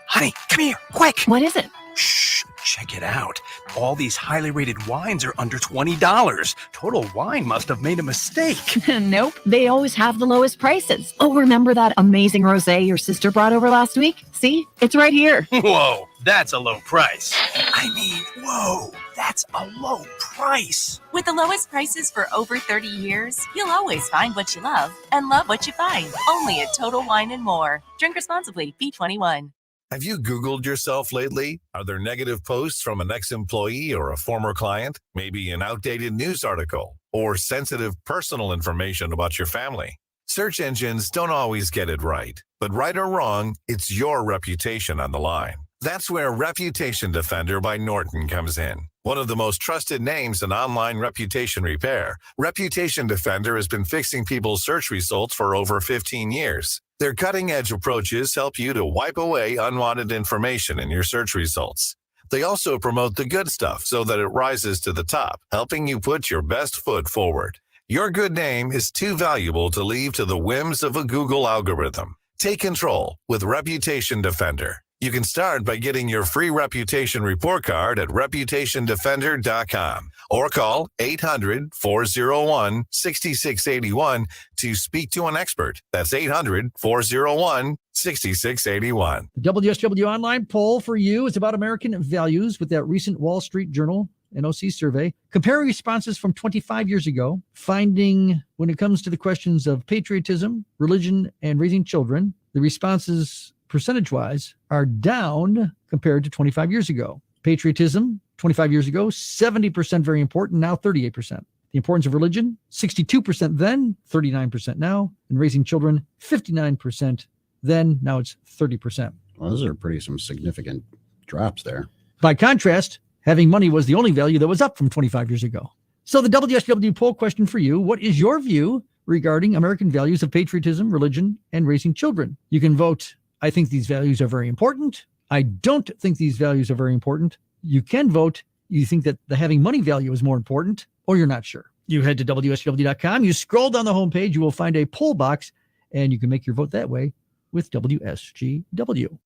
Honey, come here, quick. What is it? Shh, check it out. All these highly rated wines are under $20. Total Wine must have made a mistake. Nope, they always have the lowest prices. Oh, remember that amazing rosé your sister brought over last week? See, it's right here. Whoa, that's a low price. I mean, whoa, that's a low price. With the lowest prices for over 30 years, you'll always find what you love and love what you find. Only at Total Wine & More. Drink responsibly. B21. Have you Googled yourself lately? Are there negative posts from an ex-employee or a former client? Maybe an outdated news article or sensitive personal information about your family? Search engines don't always get it right, but right or wrong, it's your reputation on the line. That's where Reputation Defender by Norton comes in. One of the most trusted names in online reputation repair, Reputation Defender has been fixing people's search results for over 15 years. Their cutting-edge approaches help you to wipe away unwanted information in your search results. They also promote the good stuff so that it rises to the top, helping you put your best foot forward. Your good name is too valuable to leave to the whims of a Google algorithm. Take control with Reputation Defender. You can start by getting your free reputation report card at reputationdefender.com or call 800-401-6681 to speak to an expert. That's 800-401-6681. The WSW Online poll for you is about American values with that recent Wall Street Journal NOC survey, comparing responses from 25 years ago, finding when it comes to the questions of patriotism, religion, and raising children, the responses percentage-wise are down compared to 25 years ago. Patriotism, 25 years ago, 70% very important, now 38%. The importance of religion, 62% then, 39% now. And raising children, 59% then, now it's 30%. Well, those are some significant drops there. By contrast, having money was the only value that was up from 25 years ago. So the WSW poll question for you, what is your view regarding American values of patriotism, religion, and raising children? You can vote, I think these values are very important. I don't think these values are very important. You can vote, you think that the having money value is more important, or you're not sure. You head to WSW.com, you scroll down the homepage, you will find a poll box, and you can make your vote that way with WSGW.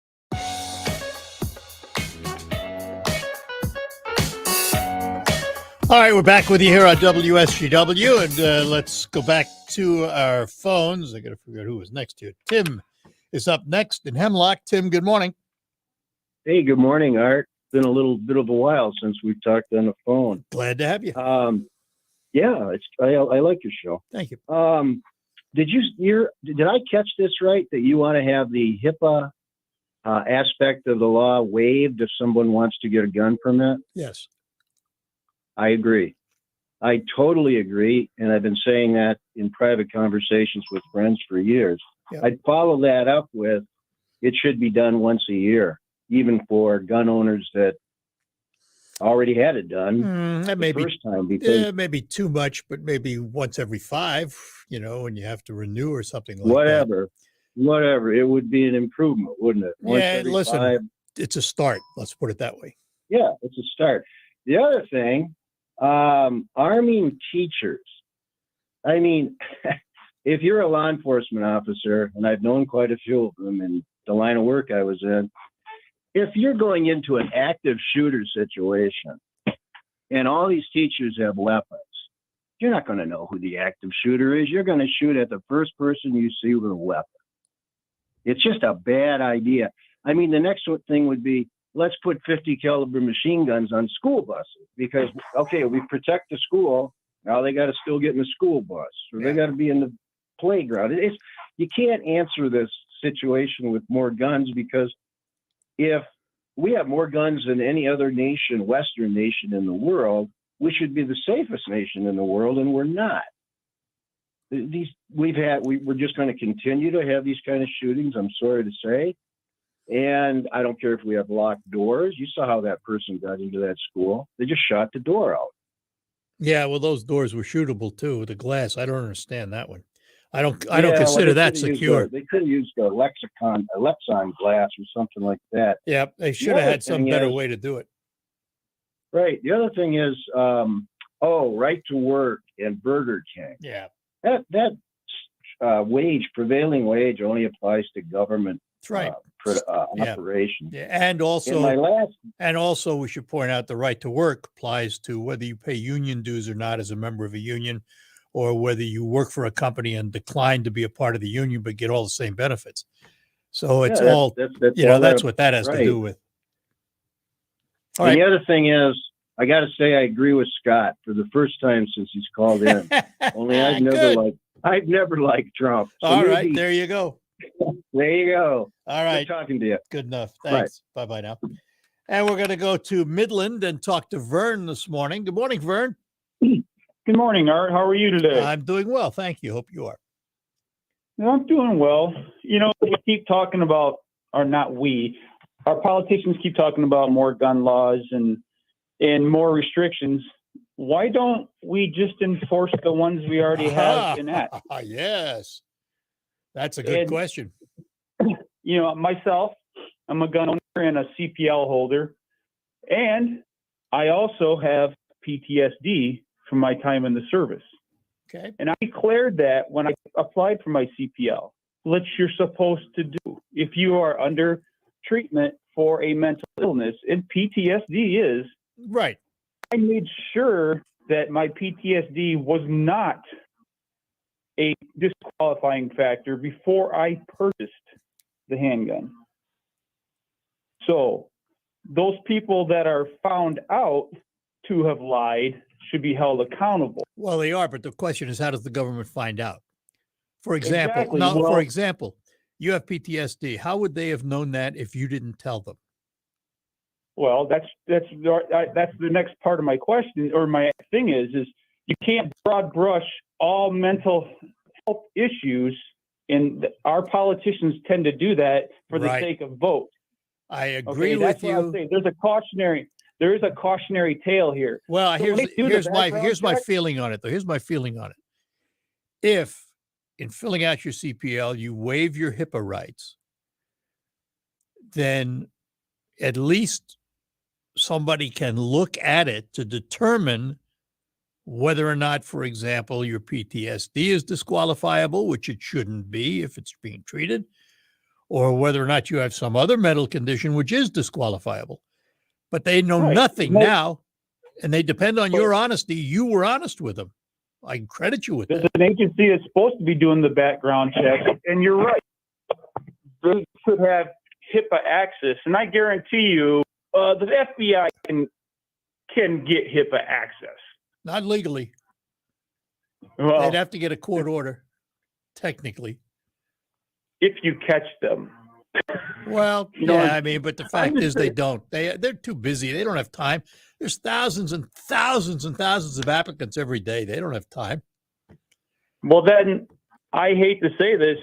All right, we're back with you here on WSGW, and let's go back to our phones. I got to figure out who was next here. Tim is up next in Hemlock. Tim, good morning. Hey, good morning, Art. It's been a little bit of a while since we've talked on the phone. Glad to have you. Yeah, I like your show. Thank you. Did I catch this right, that you want to have the HIPAA aspect of the law waived if someone wants to get a gun permit? Yes. I agree. I totally agree, and I've been saying that in private conversations with friends for years. Yep. I'd follow that up with, it should be done once a year, even for gun owners that already had it done That may be first time. Because maybe too much, but maybe once every 5, when you have to renew or something like whatever, it would be an improvement, wouldn't it? Once every listen, 5. It's a start. Let's put it that way. Yeah, it's a start. The other thing, arming teachers. I mean, if you're a law enforcement officer, and I've known quite a few of them in the line of work I was in, if you're going into an active shooter situation and all these teachers have weapons, you're not going to know who the active shooter is. You're going to shoot at the first person you see with a weapon. It's just a bad idea. I mean, the next thing would be, let's put 50 caliber machine guns on school buses because, okay, we protect the school. Now they got to still get in the school bus or they got to be in the playground. You can't answer this situation with more guns because if we have more guns than any other nation, Western nation in the world, we should be the safest nation in the world, and we're not. We're just going to continue to have these kind of shootings, I'm sorry to say. And I don't care if we have locked doors. You saw how that person got into that school. They just shot the door out. Yeah, well, those doors were shootable too with the glass. I don't understand that one. I don't consider that secure. They could have used a Lexicon glass or something like that. Yeah, they should have had some better way to do it. Right. The other thing is, right to work and Burger King. Yeah. That prevailing wage only applies to government. That's right. Operations. Yeah, and also we should point out the right to work applies to whether you pay union dues or not as a member of a union, or whether you work for a company and decline to be a part of the union but get all the same benefits. So it's that's what that has to do with. All right. The other thing is, I got to say, I agree with Scott for the first time since he's called in. Only I've never liked Trump. So all right, there you go. There you go. All right. Good talking to you. Good enough. Thanks. Right. Bye-bye now. And we're going to go to Midland and talk to Vern this morning. Good morning, Vern. Good morning, Art. How are you today? I'm doing well. Thank you. Hope you are. I'm doing well. We keep talking about, or not we, our politicians keep talking about more gun laws and more restrictions. Why don't we just enforce the ones we already have enact? Yes. That's a good question. Myself, I'm a gun owner and a CPL holder, and I also have PTSD from my time in the service. Okay. And I declared that when I applied for my CPL, which you're supposed to do if you are under treatment for a mental illness, and PTSD is. Right. I made sure that my PTSD was not a disqualifying factor before I purchased the handgun. So those people that are found out to have lied should be held accountable. Well, they are, but the question is, how does the government find out? For example, Exactly. now, Well, for example, you have PTSD. How would they have known that if you didn't tell them? Well, that's the next part of my question, or my thing is you can't broad brush all mental health issues, and our politicians tend to do that for the Right. sake of vote. I agree Okay, that's with what I'm you. saying. There is a cautionary tale here. Well, So when they do the here's my background check- feeling on it, though. Here's my feeling on it. If in filling out your CPL you waive your HIPAA rights, then at least somebody can look at it to determine whether or not, for example, your PTSD is disqualifiable, which it shouldn't be if it's being treated, or whether or not you have some other mental condition which is disqualifiable. But they know Right. nothing Well- now, and they depend on your honesty. You were honest with them. I can credit you with There's that. an agency that's supposed to be doing the background check, and you're right. They should have HIPAA access, and I guarantee you, the FBI can get HIPAA access. Not legally. Well, They'd have to get a court order, technically. if you catch them. Well, You know, yeah, I mean, but the fact just is they saying- don't. They're too busy. They don't have time. There's thousands and thousands and thousands of applicants every day. They don't have time. Well, then I hate to say this.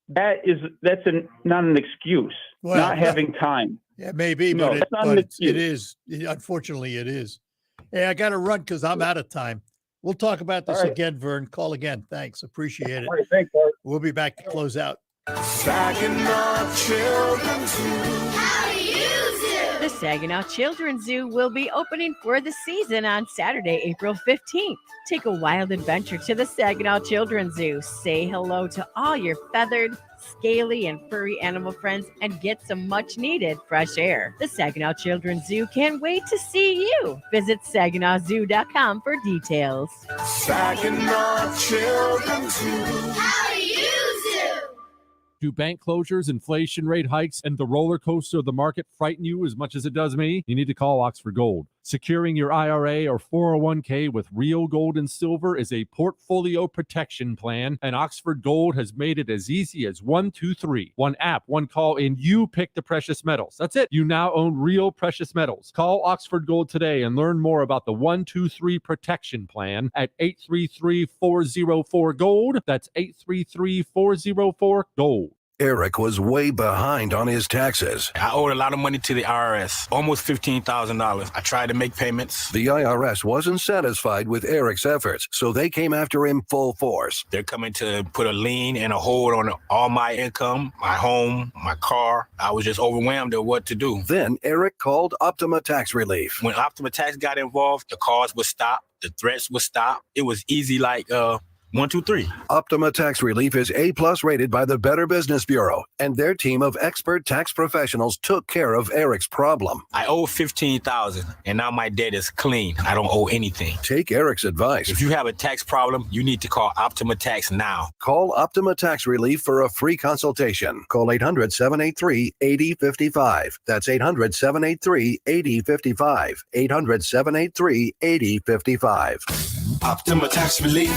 That's not an excuse. Well, not having time. Yeah, maybe, No, but, that's not an it excuse. is. Unfortunately, it is. Hey, I got to run because I'm out of time. We'll talk about this All right. again, Vern. Call again. Thanks. Appreciate it. All right, thanks, Art. We'll be back to close out. Saginaw Children's Zoo. How do you do? The Saginaw Children's Zoo will be opening for the season on Saturday, April 15th. Take a wild adventure to the Saginaw Children's Zoo. Say hello to all your feathered, scaly, and furry animal friends and get some much-needed fresh air. The Saginaw Children's Zoo can't wait to see you. Visit SaginawZoo.com for details. Saginaw Children's Zoo. How do you do? Do bank closures, inflation rate hikes, and the roller coaster of the market frighten you as much as it does me? You need to call Oxford Gold. Securing your IRA or 401k with real gold and silver is a portfolio protection plan, and Oxford Gold has made it as easy as 1, 2, 3. One app, one call, and you pick the precious metals. That's it. You now own real precious metals. Call Oxford Gold today and learn more about the 1, 2, 3 protection plan at 833-404-GOLD. That's 833-404-GOLD. Eric was way behind on his taxes. I owed a lot of money to the IRS, almost $15,000. I tried to make payments. The IRS wasn't satisfied with Eric's efforts, so they came after him full force. They're coming to put a lien and a hold on all my income, my home, my car. I was just overwhelmed at what to do. Then Eric called Optima Tax Relief. When Optima Tax got involved, the calls would stop, the threats would stop. It was easy like 1, 2, 3. Optima Tax Relief is A+ rated by the Better Business Bureau, and their team of expert tax professionals took care of Eric's problem. I owe $15,000, and now my debt is clean. I don't owe anything. Take Eric's advice. If you have a tax problem, you need to call Optima Tax now. Call Optima Tax Relief for a free consultation. Call 800-783-8055. That's 800-783-8055. 800-783-8055. Optima Tax Relief.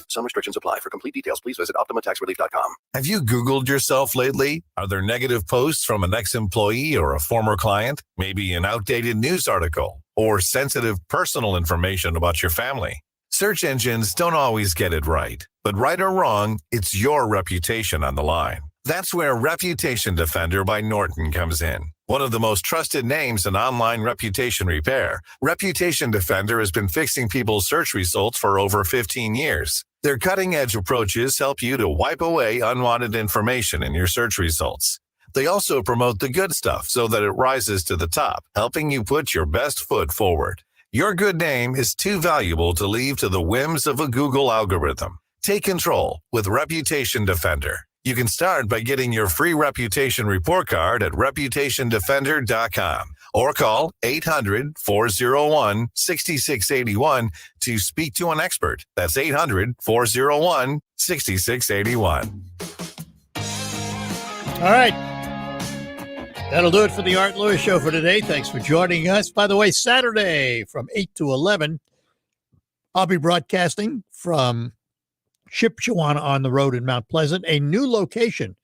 Some restrictions apply. For complete details, please visit OptimaTaxRelief.com. Have you Googled yourself lately? Are there negative posts from an ex-employee or a former client? Maybe an outdated news article or sensitive personal information about your family? Search engines don't always get it right, but right or wrong, it's your reputation on the line. That's where Reputation Defender by Norton comes in. One of the most trusted names in online reputation repair, Reputation Defender has been fixing people's search results for over 15 years. Their cutting-edge approaches help you to wipe away unwanted information in your search results. They also promote the good stuff so that it rises to the top, helping you put your best foot forward. Your good name is too valuable to leave to the whims of a Google algorithm. Take control with Reputation Defender. You can start by getting your free reputation report card at reputationdefender.com or call 800-401-6681 to speak to an expert. That's 800-401-6681. All right. That'll do it for the Art Lewis Show for today. Thanks for joining us. By the way, Saturday from 8 to 11, I'll be broadcasting from Shipshewana on the road in Mount Pleasant, a new location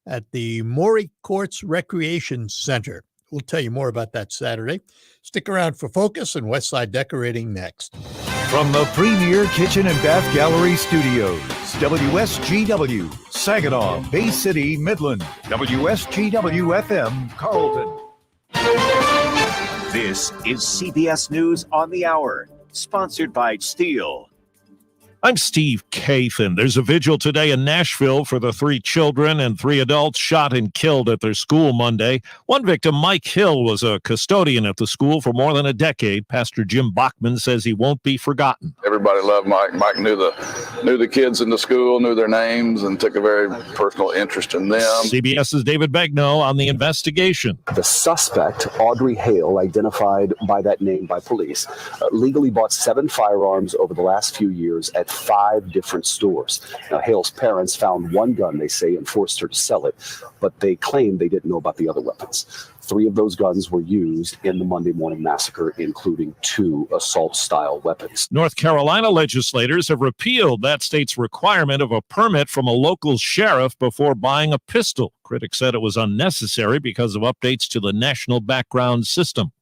at the Maury Courts Recreation Center. We'll tell you more about that Saturday. Stick around for Focus and Westside Decorating next. From the Premier Kitchen and Bath Gallery Studios, WSGW, Saginaw, Bay City, Midland, WSGW-FM, Carlton. This is CBS News on the Hour, sponsored by Steel. I'm Steve Kathan. There's a vigil today in Nashville for the 3 children and 3 adults shot and killed at their school Monday. One victim, Mike Hill, was a custodian at the school for more than a decade. Pastor Jim Bachman says he won't be forgotten. Everybody loved Mike. Mike knew the kids in the school, knew their names, and took a very personal interest in them. CBS's David Begnaud on the investigation. The suspect, Audrey Hale, identified by that name by police, legally bought 7 firearms over the last few years at 5 different stores. Now, Hale's parents found 1 gun, they say, and forced her to sell it, but they claim they didn't know about the other weapons. 3 of those guns were used in the Monday morning massacre, including 2 assault-style weapons. North Carolina legislators have repealed that state's requirement of a permit from a local sheriff before buying a pistol. Critics said it was unnecessary because of updates to the national background system.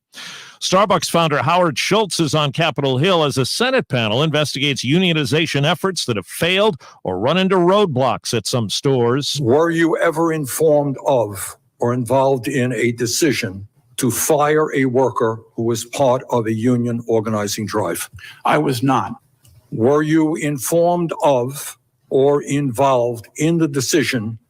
Starbucks founder Howard Schultz is on Capitol Hill as a Senate panel investigates unionization efforts that have failed or run into roadblocks at some stores. Were you ever informed of or involved in a decision to fire a worker who was part of a union organizing drive? I was not. Were you informed of or involved in the decision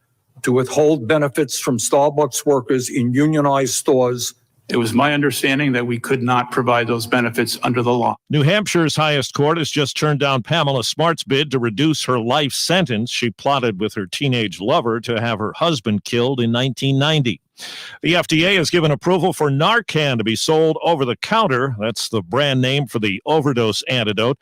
to withhold benefits from Starbucks workers in unionized stores? It was my understanding that we could not provide those benefits under the law. New Hampshire's highest court has just turned down Pamela Smart's bid to reduce her life sentence. She plotted with her teenage lover to have her husband killed in 1990. The FDA has given approval for Narcan to be sold over the counter. That's the brand name for the overdose antidote.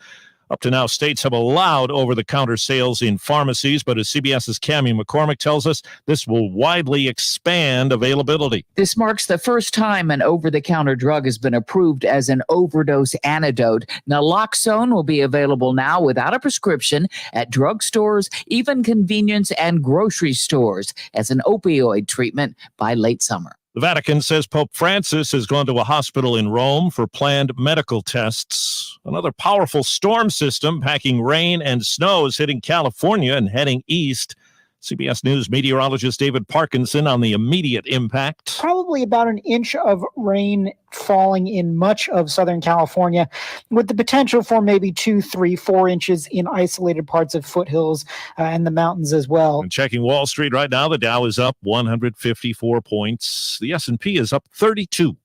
Up to now, states have allowed over-the-counter sales in pharmacies, but as CBS's Cammie McCormick tells us, this will widely expand availability. This marks the first time an over-the-counter drug has been approved as an overdose antidote. Naloxone will be available now without a prescription at drugstores, even convenience and grocery stores as an opioid treatment by late summer. The Vatican says Pope Francis has gone to a hospital in Rome for planned medical tests. Another powerful storm system packing rain and snow is hitting California and heading east. CBS News meteorologist David Parkinson on the immediate impact. Probably about an inch of rain falling in much of Southern California, with the potential for maybe 2, 3, 4 inches in isolated parts of foothills and the mountains as well. And checking Wall Street right now, the Dow is up 154 points. The S&P is up 32.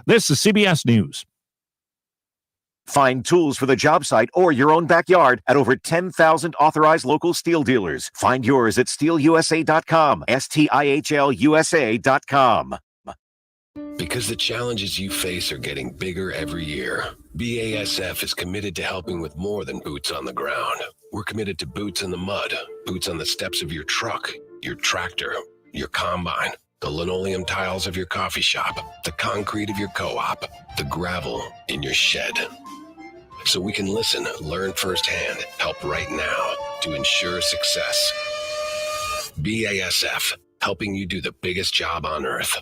This is CBS News. Find tools for the job site or your own backyard at over 10,000 authorized local steel dealers. Find yours at steelusa.com, STIHLUSA.com. Because the challenges you face are getting bigger every year, BASF is committed to helping with more than boots on the ground. We're committed to boots in the mud, boots on the steps of your truck, your tractor, your combine, the linoleum tiles of your coffee shop, the concrete of your co-op, the gravel in your shed. So we can listen, learn firsthand, help right now to ensure success. BASF, helping you do the biggest job on earth.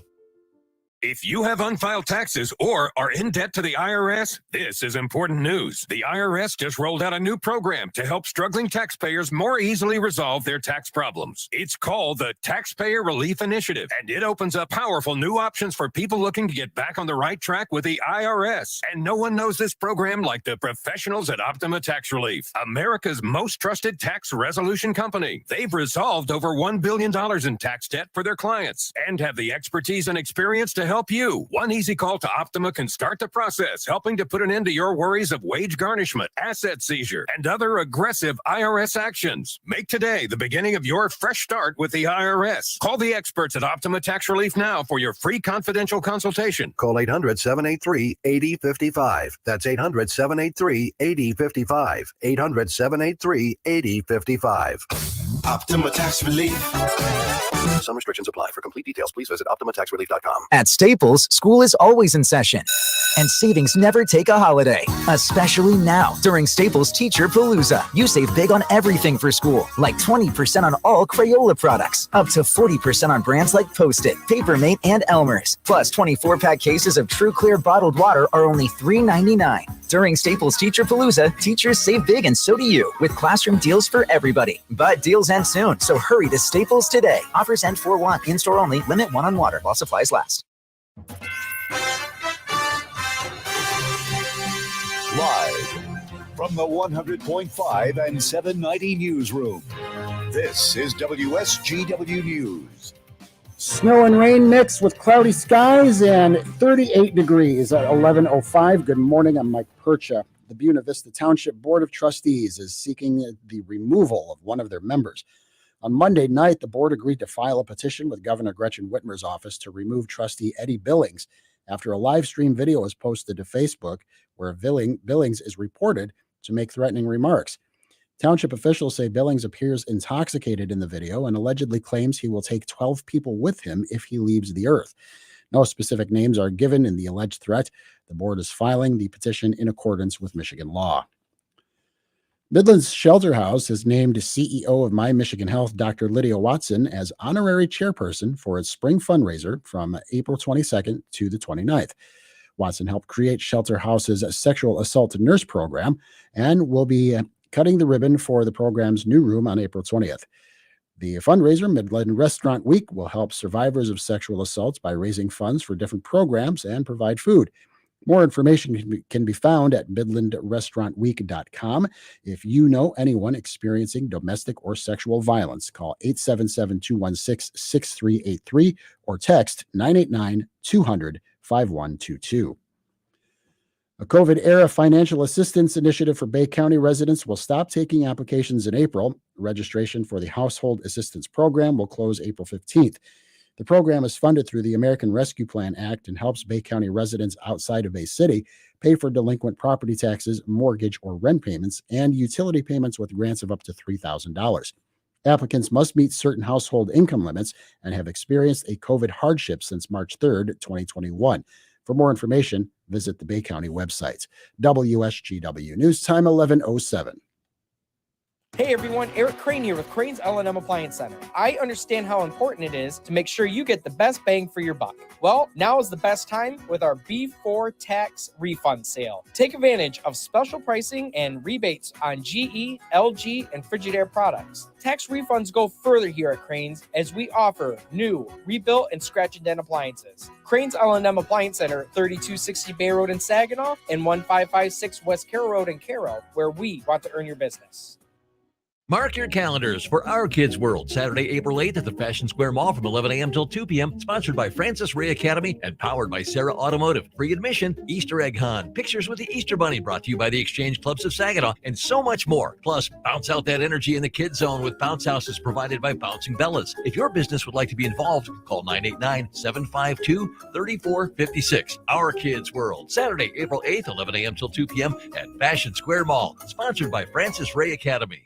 If you have unfiled taxes or are in debt to the IRS, this is important news. The IRS just rolled out a new program to help struggling taxpayers more easily resolve their tax problems. It's called the Taxpayer Relief Initiative, and it opens up powerful new options for people looking to get back on the right track with the IRS. And no one knows this program like the professionals at Optima Tax Relief, America's most trusted tax resolution company. They've resolved over $1 billion in tax debt for their clients and have the expertise and experience to help you. One easy call to Optima can start the process, helping to put an end to your worries of wage garnishment, asset seizure, and other aggressive IRS actions. Make today the beginning of your fresh start with the IRS. Call the experts at Optima Tax Relief now for your free confidential consultation. Call 800-783-8055. That's 800-783-8055. 800-783-8055. Optima Tax Relief. Some restrictions apply. For complete details, please visit OptimaTaxRelief.com. At Staples, school is always in session, and savings never take a holiday, especially now during Staples Teacher Palooza. You save big on everything for school, like 20% on all Crayola products, up to 40% on brands like Post-it, Papermate, and Elmer's. Plus, 24-pack cases of True Clear bottled water are only $3.99. During Staples Teacher Palooza, teachers save big and so do you, with classroom deals for everybody. But deals end soon, so hurry to Staples today. Offers end 4/1. In-store only. Limit 1 on water while supplies last. Live from the 100.5 and 790 newsroom, this is WSGW News. Snow and rain mixed with cloudy skies and 38 degrees at 11:05. Good morning. I'm Mike Percha. The Buena Vista Township Board of Trustees is seeking the removal of one of their members. On Monday night, the board agreed to file a petition with Governor Gretchen Whitmer's office to remove trustee Eddie Billings after a live stream video was posted to Facebook where Billings is reported to make threatening remarks. Township officials say Billings appears intoxicated in the video and allegedly claims he will take 12 people with him if he leaves the earth. No specific names are given in the alleged threat. The board is filing the petition in accordance with Michigan law. Midland's Shelter House has named CEO of My Michigan Health, Dr. Lydia Watson, as honorary chairperson for its spring fundraiser from April 22nd to the 29th. Watson helped create Shelter House's sexual assault nurse program and will be cutting the ribbon for the program's new room on April 20th. The fundraiser, Midland Restaurant Week, will help survivors of sexual assaults by raising funds for different programs and provide food. More information can be found at midlandrestaurantweek.com. If you know anyone experiencing domestic or sexual violence, call 877-216-6383 or text 989-200-5122. A COVID-era financial assistance initiative for Bay County residents will stop taking applications in April. Registration for the Household Assistance Program will close April 15th. The program is funded through the American Rescue Plan Act and helps Bay County residents outside of Bay City pay for delinquent property taxes, mortgage or rent payments, and utility payments with grants of up to $3,000. Applicants must meet certain household income limits and have experienced a COVID hardship since March 3rd, 2021. For more information, visit the Bay County website. WSGW News Time 11:07. Hey everyone, Eric Crane here with Crane's L&M Appliance Center. I understand how important it is to make sure you get the best bang for your buck. Well, now is the best time with our B4 tax refund sale. Take advantage of special pricing and rebates on GE, LG, and Frigidaire products. Tax refunds go further here at Crane's as we offer new, rebuilt, and scratch and dent appliances. Crane's L&M Appliance Center, 3260 Bay Road in Saginaw and 1556 West Carroll Road in Carroll, where we want to earn your business. Mark your calendars for Our Kids World, Saturday, April 8th at the Fashion Square Mall from 11 a.m. till 2 p.m. Sponsored by Francis Ray Academy and powered by Sarah Automotive. Free admission, Easter egg hunt, pictures with the Easter Bunny brought to you by the Exchange Clubs of Saginaw, and so much more. Plus, bounce out that energy in the kids zone with bounce houses provided by Bouncing Bellas. If your business would like to be involved, call 989-752-3456. Our Kids World, Saturday, April 8th, 11 a.m. till 2 p.m. at Fashion Square Mall. Sponsored by Francis Ray Academy.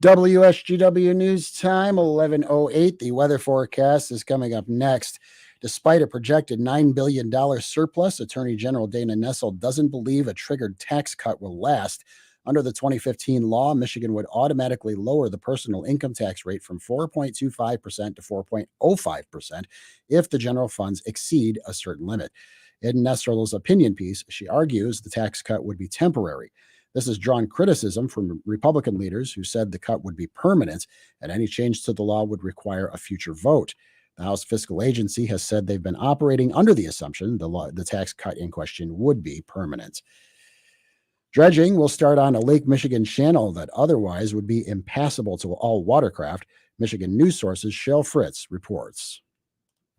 WSGW News Time 11:08. The weather forecast is coming up next. Despite a projected $9 billion surplus, Attorney General Dana Nessel doesn't believe a triggered tax cut will last. Under the 2015 law, Michigan would automatically lower the personal income tax rate from 4.25% to 4.05% if the general funds exceed a certain limit. In Nessel's opinion piece, she argues the tax cut would be temporary. This has drawn criticism from Republican leaders who said the cut would be permanent and any change to the law would require a future vote. The House Fiscal Agency has said they've been operating under the assumption the tax cut in question would be permanent. Dredging will start on a Lake Michigan channel that otherwise would be impassable to all watercraft. Michigan news sources Shell Fritz reports.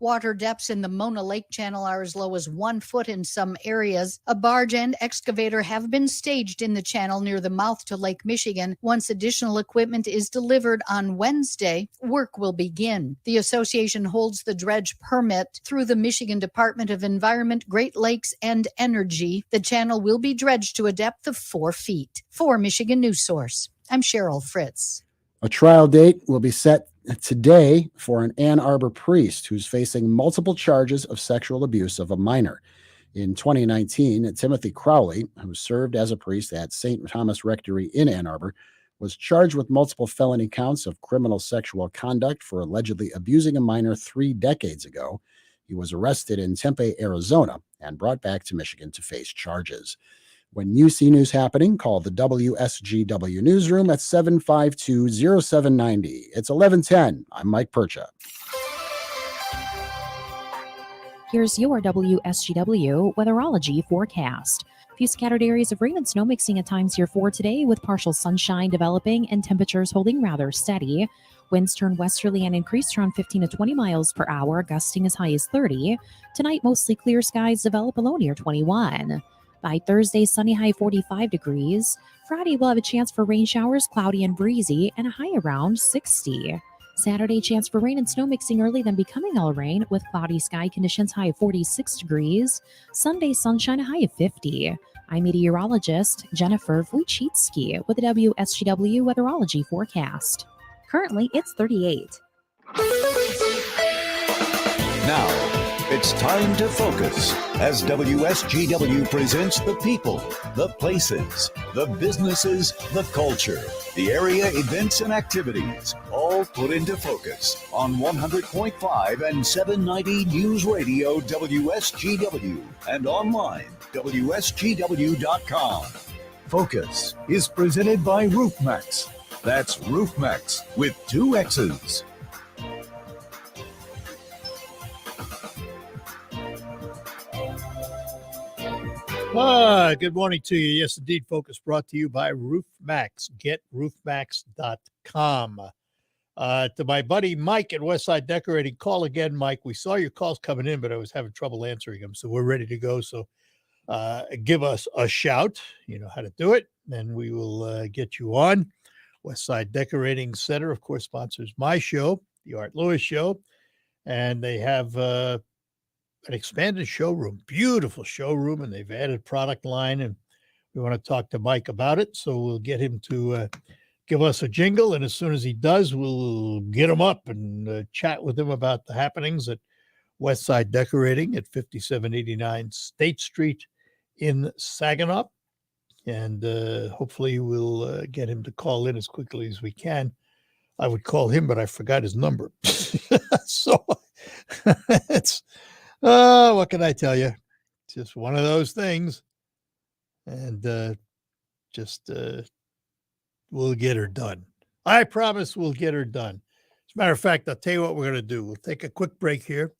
Water depths in the Mona Lake Channel are as low as 1 foot in some areas. A barge and excavator have been staged in the channel near the mouth to Lake Michigan. Once additional equipment is delivered on Wednesday, work will begin. The association holds the dredge permit through the Michigan Department of Environment, Great Lakes, and Energy. The channel will be dredged to a depth of 4 feet. For Michigan News Source, I'm Cheryl Fritz. A trial date will be set today for an Ann Arbor priest who's facing multiple charges of sexual abuse of a minor. In 2019, Timothy Crowley, who served as a priest at St. Thomas Rectory in Ann Arbor, was charged with multiple felony counts of criminal sexual conduct for allegedly abusing a minor 3 decades ago. He was arrested in Tempe, Arizona, and brought back to Michigan to face charges. When you see news happening, call the WSGW newsroom at 752-0790. It's 11:10. I'm Mike Percha. Here's your WSGW weatherology forecast. Few scattered areas of rain and snow mixing at times here for today, with partial sunshine developing and temperatures holding rather steady. Winds turn westerly and increase around 15 to 20 miles per hour, gusting as high as 30. Tonight, mostly clear skies develop below near 21. By Thursday, sunny, high 45 degrees. Friday, we'll have a chance for rain showers, cloudy and breezy, and a high around 60. Saturday, chance for rain and snow mixing early, then becoming all rain, with cloudy sky conditions, high of 46 degrees. Sunday, sunshine, a high of 50. I'm meteorologist Jennifer Wojcicki with the WSGW weatherology forecast. Currently, it's 38. Now, it's time to focus as WSGW presents the people, the places, the businesses, the culture, the area events and activities, all put into focus on 100.5 and 790 News Radio WSGW and online WSGW.com. Focus is presented by RoofMax. That's RoofMax with 2 X's. Good morning to you. Yes, indeed, Focus brought to you by RoofMax. GetRoofMax.com. To my buddy Mike at Westside Decorating, call again, Mike. We saw your calls coming in, but I was having trouble answering them, so we're ready to go. So give us a shout. You know how to do it, and we will get you on. Westside Decorating Center, of course, sponsors my show, The Art Lewis Show, and they have an expanded showroom, beautiful showroom, and they've added product line, and we want to talk to Mike about it. So we'll get him to give us a jingle, and as soon as he does, we'll get him up and chat with him about the happenings at Westside Decorating at 5789 State Street in Saginaw, and hopefully we'll get him to call in as quickly as we can. I would call him, but I forgot his number. So it's what can I tell you? It's just one of those things. And we'll get her done. I promise we'll get her done. As a matter of fact, I'll tell you what we're going to do. We'll take a quick break here,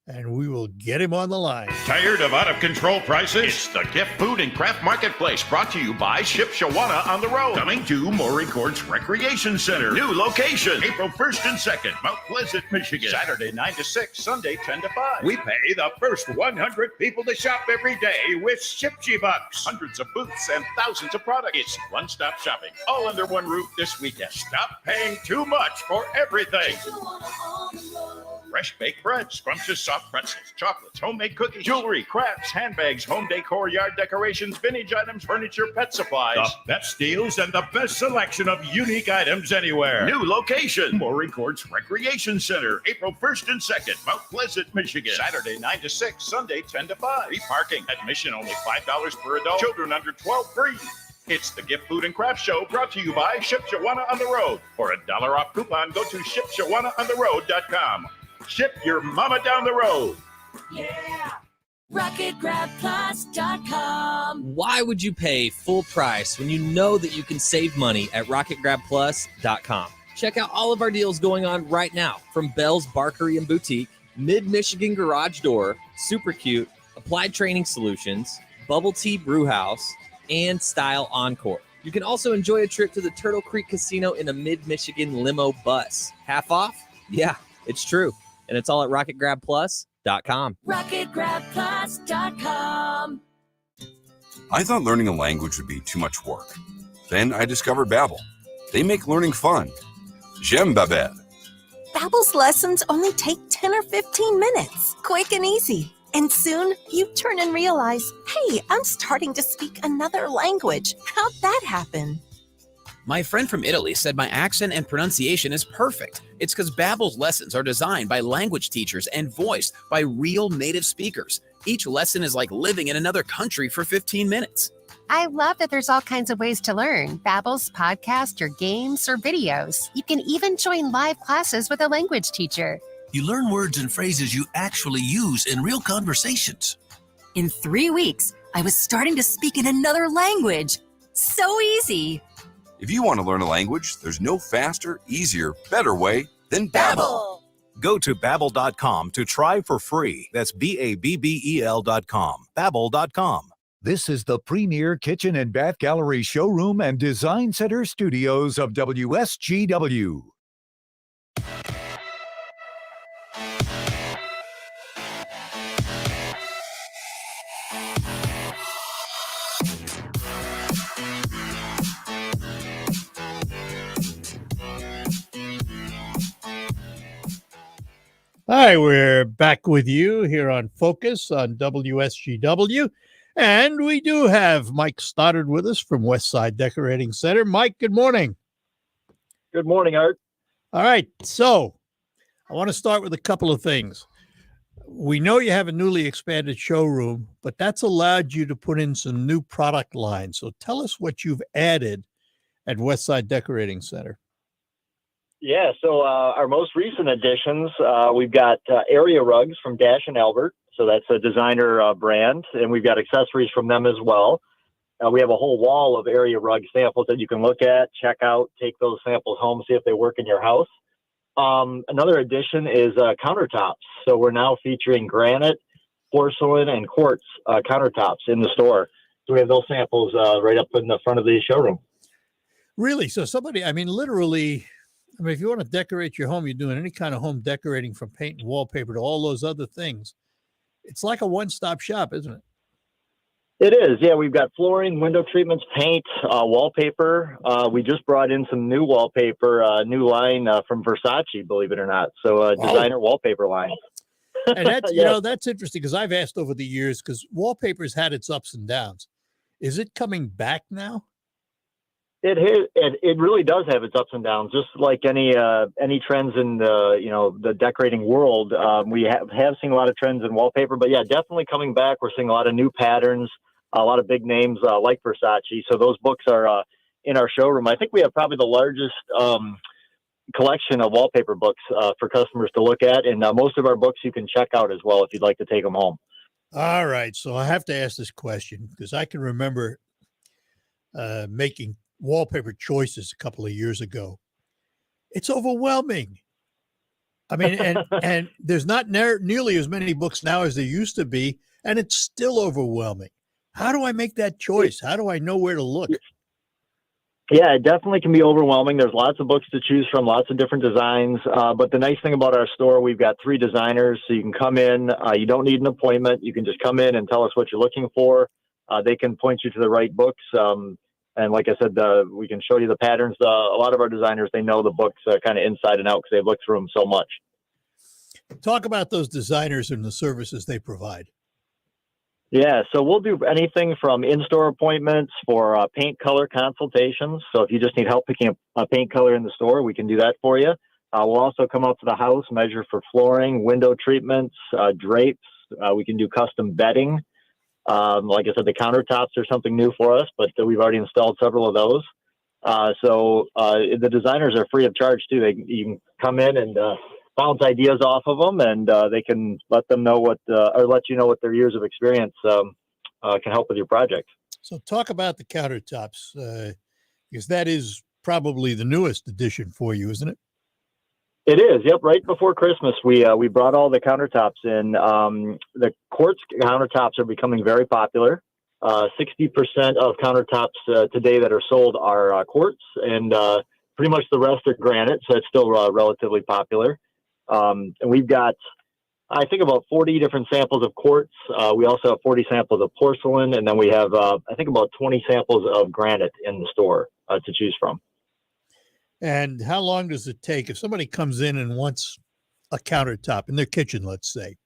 and we will get him on the line. Tired of out-of-control prices? It's the Gift Food and Craft Marketplace, brought to you by Ship Shawana on the Road. Coming to Maury Courts Recreation Center. New location, April 1st and 2nd, Mount Pleasant, Michigan. Saturday 9 to 6, Sunday 10 to 5. We pay the first 100 people to shop every day with Shipsy Bucks. Hundreds of booths and thousands of products. It's one-stop shopping, all under one roof this weekend. Stop paying too much for everything. Fresh baked bread, scrumptious soft pretzels, chocolates, homemade cookies, jewelry, crafts, handbags, home decor, yard decorations, vintage items, furniture, pet supplies. The best deals and the best selection of unique items anywhere. New location, Maury Courts Recreation Center, April 1st and 2nd, Mount Pleasant, Michigan. Saturday 9 to 6, Sunday 10 to 5. Free parking. Admission only $5 per adult. Children under 12 free. It's the Gift Food and Craft Show, brought to you by Ship Shawana on the Road. For a $1 off coupon, go to shipshawanaontheroad.com. Ship your mama down the road. Yeah. RocketGrabPlus.com. Why would you pay full price when you know that you can save money at RocketGrabPlus.com? Check out all of our deals going on right now, from Bell's Barkery and Boutique, Mid-Michigan Garage Door, Super Cute, Applied Training Solutions, Bubble Tea Brew House, and Style Encore. You can also enjoy a trip to the Turtle Creek Casino in a Mid-Michigan limo bus. Half off? Yeah, it's true. And it's all at rocketgrabplus.com. RocketGrabPlus.com. I thought learning a language would be too much work. Then I discovered Babbel. They make learning fun. J'aime Babbel. Babbel's lessons only take 10 or 15 minutes, quick and easy. And soon you turn and realize, hey, I'm starting to speak another language. How'd that happen? My friend from Italy said my accent and pronunciation is perfect. It's because Babbel's lessons are designed by language teachers and voiced by real native speakers. Each lesson is like living in another country for 15 minutes. I love that there's all kinds of ways to learn. Babbel's podcast or games or videos. You can even join live classes with a language teacher. You learn words and phrases you actually use in real conversations. In 3 weeks, I was starting to speak in another language. So easy. If you want to learn a language, there's no faster, easier, better way than Babbel. Go to Babbel.com to try for free. That's BABBEL.com. Babbel.com. This is the premier kitchen and bath gallery showroom and design center studios of WSGW. Hi, we're back with you here on Focus on WSGW. And we do have Mike Stoddard with us from Westside Decorating Center. Mike, good morning. Good morning, Art. All right, so I want to start with a couple of things. We know you have a newly expanded showroom, but that's allowed you to put in some new product lines. So tell us what you've added at Westside Decorating Center. Yeah, so our most recent additions, we've got area rugs from Dash and Albert. So that's a designer brand, and we've got accessories from them as well. We have a whole wall of area rug samples that you can look at, check out, take those samples home, see if they work in your house. Another addition is countertops. So we're now featuring granite, porcelain, and quartz countertops in the store. So we have those samples right up in the front of the showroom. Really? So somebody, literally, if you want to decorate your home, you're doing any kind of home decorating from paint and wallpaper to all those other things. It's like a one-stop shop, isn't it? It is. Yeah, we've got flooring, window treatments, paint, wallpaper. We just brought in some new wallpaper, new line from Versace, believe it or not. So designer wallpaper line. And that's, Yeah. that's interesting because I've asked over the years because wallpaper's had its ups and downs. Is it coming back now? It really does have its ups and downs, just like any trends in the decorating world. We have seen a lot of trends in wallpaper, but yeah, definitely coming back. We're seeing a lot of new patterns, a lot of big names like Versace. So those books are in our showroom. I think we have probably the largest collection of wallpaper books for customers to look at, and most of our books you can check out as well if you'd like to take them home. All right, so I have to ask this question because I can remember making wallpaper choices a couple of years ago. It's overwhelming. And there's not nearly as many books now as there used to be, and it's still overwhelming. How do I make that choice? How do I know where to look? Yeah, it definitely can be overwhelming. There's lots of books to choose from, lots of different designs. But the nice thing about our store, we've got 3 designers, so you can come in. You don't need an appointment. You can just come in and tell us what you're looking for. They can point you to the right books. And like I said, we can show you the patterns. A lot of our designers, they know the books kind of inside and out because they've looked through them so much. Talk about those designers and the services they provide. Yeah, so we'll do anything from in-store appointments for paint color consultations. So if you just need help picking a paint color in the store, we can do that for you. We'll also come out to the house, measure for flooring, window treatments, drapes. We can do custom bedding. Like I said, the countertops are something new for us, but we've already installed several of those. So the designers are free of charge too. You can come in and bounce ideas off of them, and they can let you know what their years of experience can help with your project. So talk about the countertops, because that is probably the newest addition for you, isn't it? It is. Yep. Right before Christmas, we brought all the countertops in. The quartz countertops are becoming very popular. 60% of countertops today that are sold are quartz, and pretty much the rest are granite. So it's still relatively popular. And we've got, I think, about 40 different samples of quartz. We also have 40 samples of porcelain, and then we have, I think, about 20 samples of granite in the store to choose from. And how long does it take if somebody comes in and wants a countertop in their kitchen, let's say?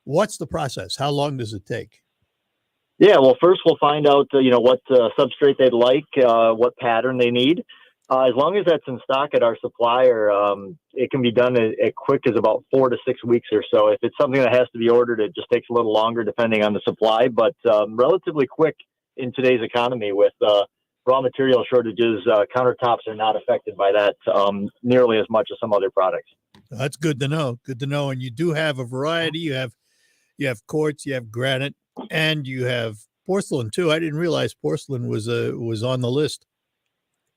What's the process? How long does it take? Yeah, well, first we'll find out, what substrate they'd like, what pattern they need. As long as that's in stock at our supplier, it can be done as quick as about 4 to 6 weeks or so. If it's something that has to be ordered, it just takes a little longer depending on the supply, but relatively quick in today's economy with raw material shortages. Countertops are not affected by that nearly as much as some other products. That's good to know. Good to know. And you do have a variety. You have quartz, you have granite, and you have porcelain too. I didn't realize porcelain was on the list.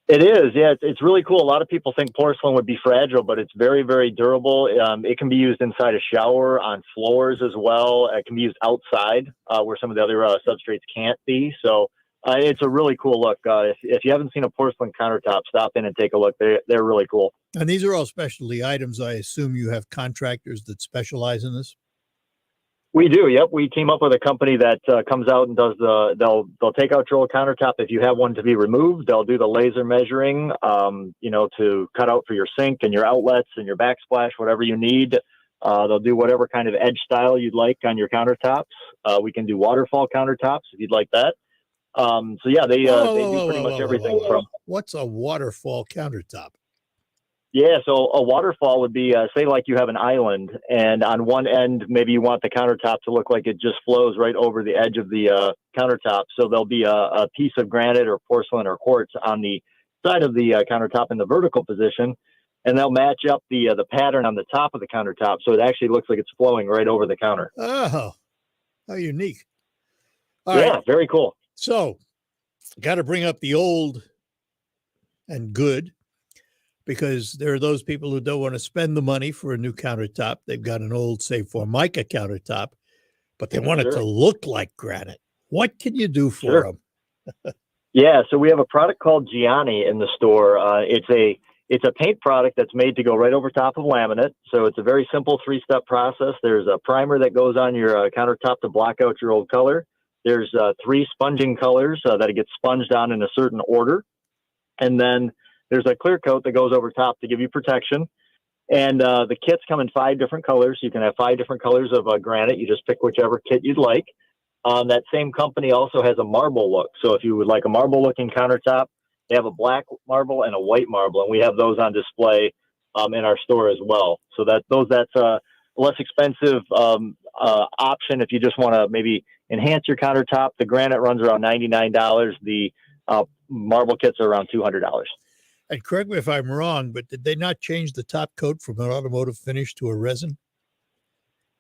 It is, yeah. It's really cool. A lot of people think porcelain would be fragile, but it's very, very durable. It can be used inside a shower, on floors as well. It can be used outside where some of the other substrates can't be. So it's a really cool look. If you haven't seen a porcelain countertop, stop in and take a look. They're really cool. And these are all specialty items. I assume you have contractors that specialize in this. We do. Yep. We team up with a company that comes out and does they'll take out your old countertop. If you have one to be removed, they'll do the laser measuring, to cut out for your sink and your outlets and your backsplash, whatever you need. They'll do whatever kind of edge style you'd like on your countertops. We can do waterfall countertops if you'd like that. They do pretty much everything from. What's a waterfall countertop? Yeah, so a waterfall would be, say, like you have an island, and on one end, maybe you want the countertop to look like it just flows right over the edge of the countertop. So there'll be a piece of granite or porcelain or quartz on the side of the countertop in the vertical position, and they'll match up the pattern on the top of the countertop, so it actually looks like it's flowing right over the counter. Oh, how unique. All right. Very cool. So, got to bring up the old and good, because there are those people who don't want to spend the money for a new countertop. They've got an old, say, Formica countertop, but they want it to look like granite. What can you do for them? Yeah, so we have a product called Gianni in the store. It's a paint product that's made to go right over top of laminate. So it's a very simple 3-step process. There's a primer that goes on your countertop to block out your old color. There's 3 sponging colors that it gets sponged on in a certain order. And then there's a clear coat that goes over top to give you protection. And the kits come in 5 different colors. You can have 5 different colors of granite. You just pick whichever kit you'd like. That same company also has a marble look. So if you would like a marble looking countertop, they have a black marble and a white marble, and we have those on display in our store as well. So that's a less expensive option if you just want to maybe enhance your countertop. The granite runs around $99. The marble kits are around $200. And correct me if I'm wrong, but did they not change the top coat from an automotive finish to a resin?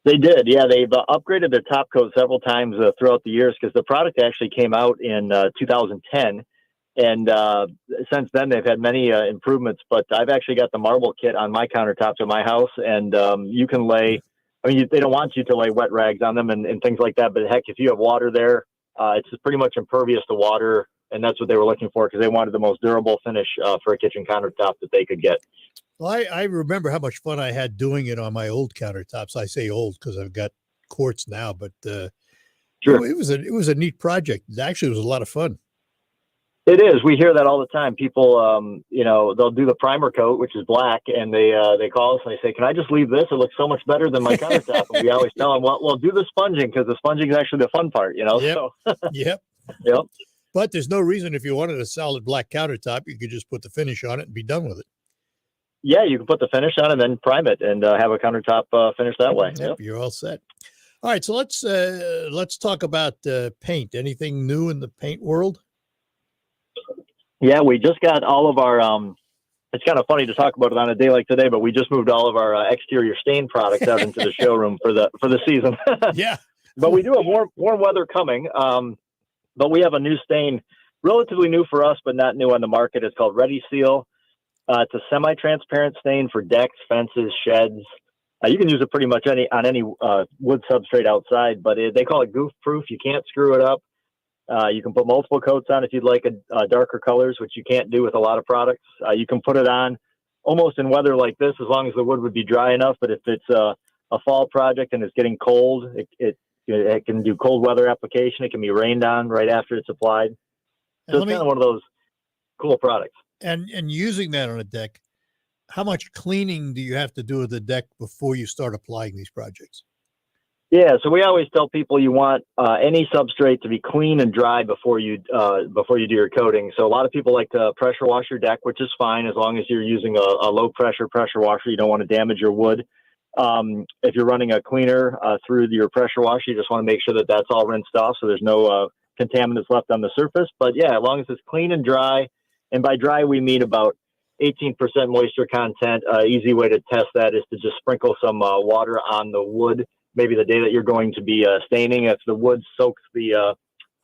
They did. Yeah, they've upgraded their top coat several times throughout the years, because the product actually came out in 2010. And since then, they've had many improvements. But I've actually got the marble kit on my countertops at my house, and you can lay, they don't want you to lay wet rags on them and things like that. But heck, if you have water there, it's pretty much impervious to water. And that's what they were looking for, because they wanted the most durable finish for a kitchen countertop that they could get. Well, I remember how much fun I had doing it on my old countertops. I say old because I've got quartz now, but sure, it was a neat project. Actually, it was a lot of fun. It is. We hear that all the time. People, they'll do the primer coat, which is black, and they call us and they say, "Can I just leave this? It looks so much better than my countertop." And we always tell them, "Well, do the sponging, because the sponging is actually the fun part." Yep. So, yep. Yep. But there's no reason, if you wanted a solid black countertop, you could just put the finish on it and be done with it. Yeah, you can put the finish on and then prime it and have a countertop finish that way. Yep, you're all set. All right, so let's talk about paint. Anything new in the paint world? Yeah, we just got all of our. It's kind of funny to talk about it on a day like today, but we just moved all of our exterior stain products out into the showroom for the season. Yeah, but we do have warm weather coming. But we have a new stain, relatively new for us, but not new on the market. It's called Ready Seal. It's a semi-transparent stain for decks, fences, sheds. You can use it pretty much on any wood substrate outside, but they call it goof-proof. You can't screw it up. You can put multiple coats on if you'd like darker colors, which you can't do with a lot of products. You can put it on almost in weather like this, as long as the wood would be dry enough. But if it's a fall project and it's getting cold, it can do cold weather application. It can be rained on right after it's applied. So it's kind of one of those cool products. And using that on a deck, how much cleaning do you have to do with the deck before you start applying these projects? Yeah, so we always tell people you want any substrate to be clean and dry before you do your coating. So a lot of people like to pressure wash your deck, which is fine as long as you're using a low pressure washer. You don't want to damage your wood. If you're running a cleaner through your pressure washer, you just want to make sure that that's all rinsed off so there's no contaminants left on the surface. But yeah, as long as it's clean and dry, and by dry we mean about 18% moisture content. Easy way to test that is to just sprinkle some water on the wood. Maybe the day that you're going to be staining, if the wood soaks the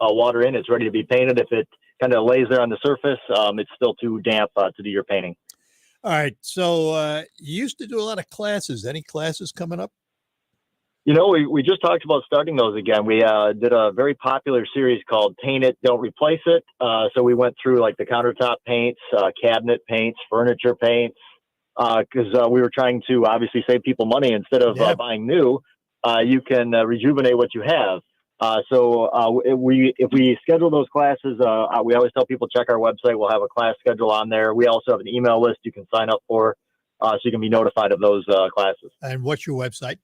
water in, it's ready to be painted. If it kind of lays there on the surface, it's still too damp to do your painting. All right. So you used to do a lot of classes. Any classes coming up? We just talked about starting those again. We did a very popular series called Paint It, Don't Replace It. So we went through like the countertop paints, cabinet paints, furniture paints, because we were trying to obviously save people money. Instead of buying new, you can rejuvenate what you have. So if we schedule those classes, we always tell people check our website. We'll have a class schedule on there. We also have an email list you can sign up for, so you can be notified of those classes. And what's your website?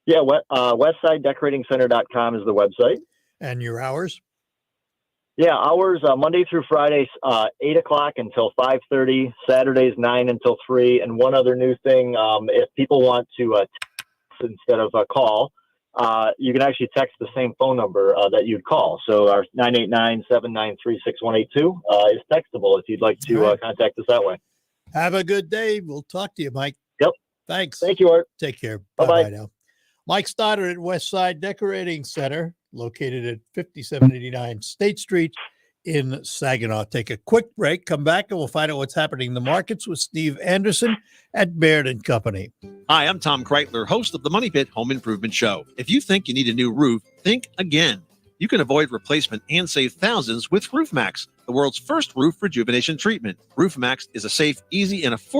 Yeah, westsidedecoratingcenter.com is the website. And your hours? Yeah, hours Monday through Friday, 8 o'clock until 5:30. Saturdays 9 until 3. And one other new thing, if people want to text instead of a call, you can actually text the same phone number that you'd call. So our 989-793-6182 is textable if you'd like to contact us that way. Have a good day. We'll talk to you, Mike. Yep. Thanks. Thank you, Art. Take care. Bye-bye. Bye-bye now. Mike Stoddard at Westside Decorating Center, located at 5789 State Street in Saginaw. Take a quick break, come back, and we'll find out what's happening in the markets with Steve Anderson at Baird & Company. Hi, I'm Tom Kreitler, host of the Money Pit Home Improvement Show. If you think you need a new roof, think again. You can avoid replacement and save thousands with RoofMax, the world's first roof rejuvenation treatment. RoofMax is a safe, easy, and affordable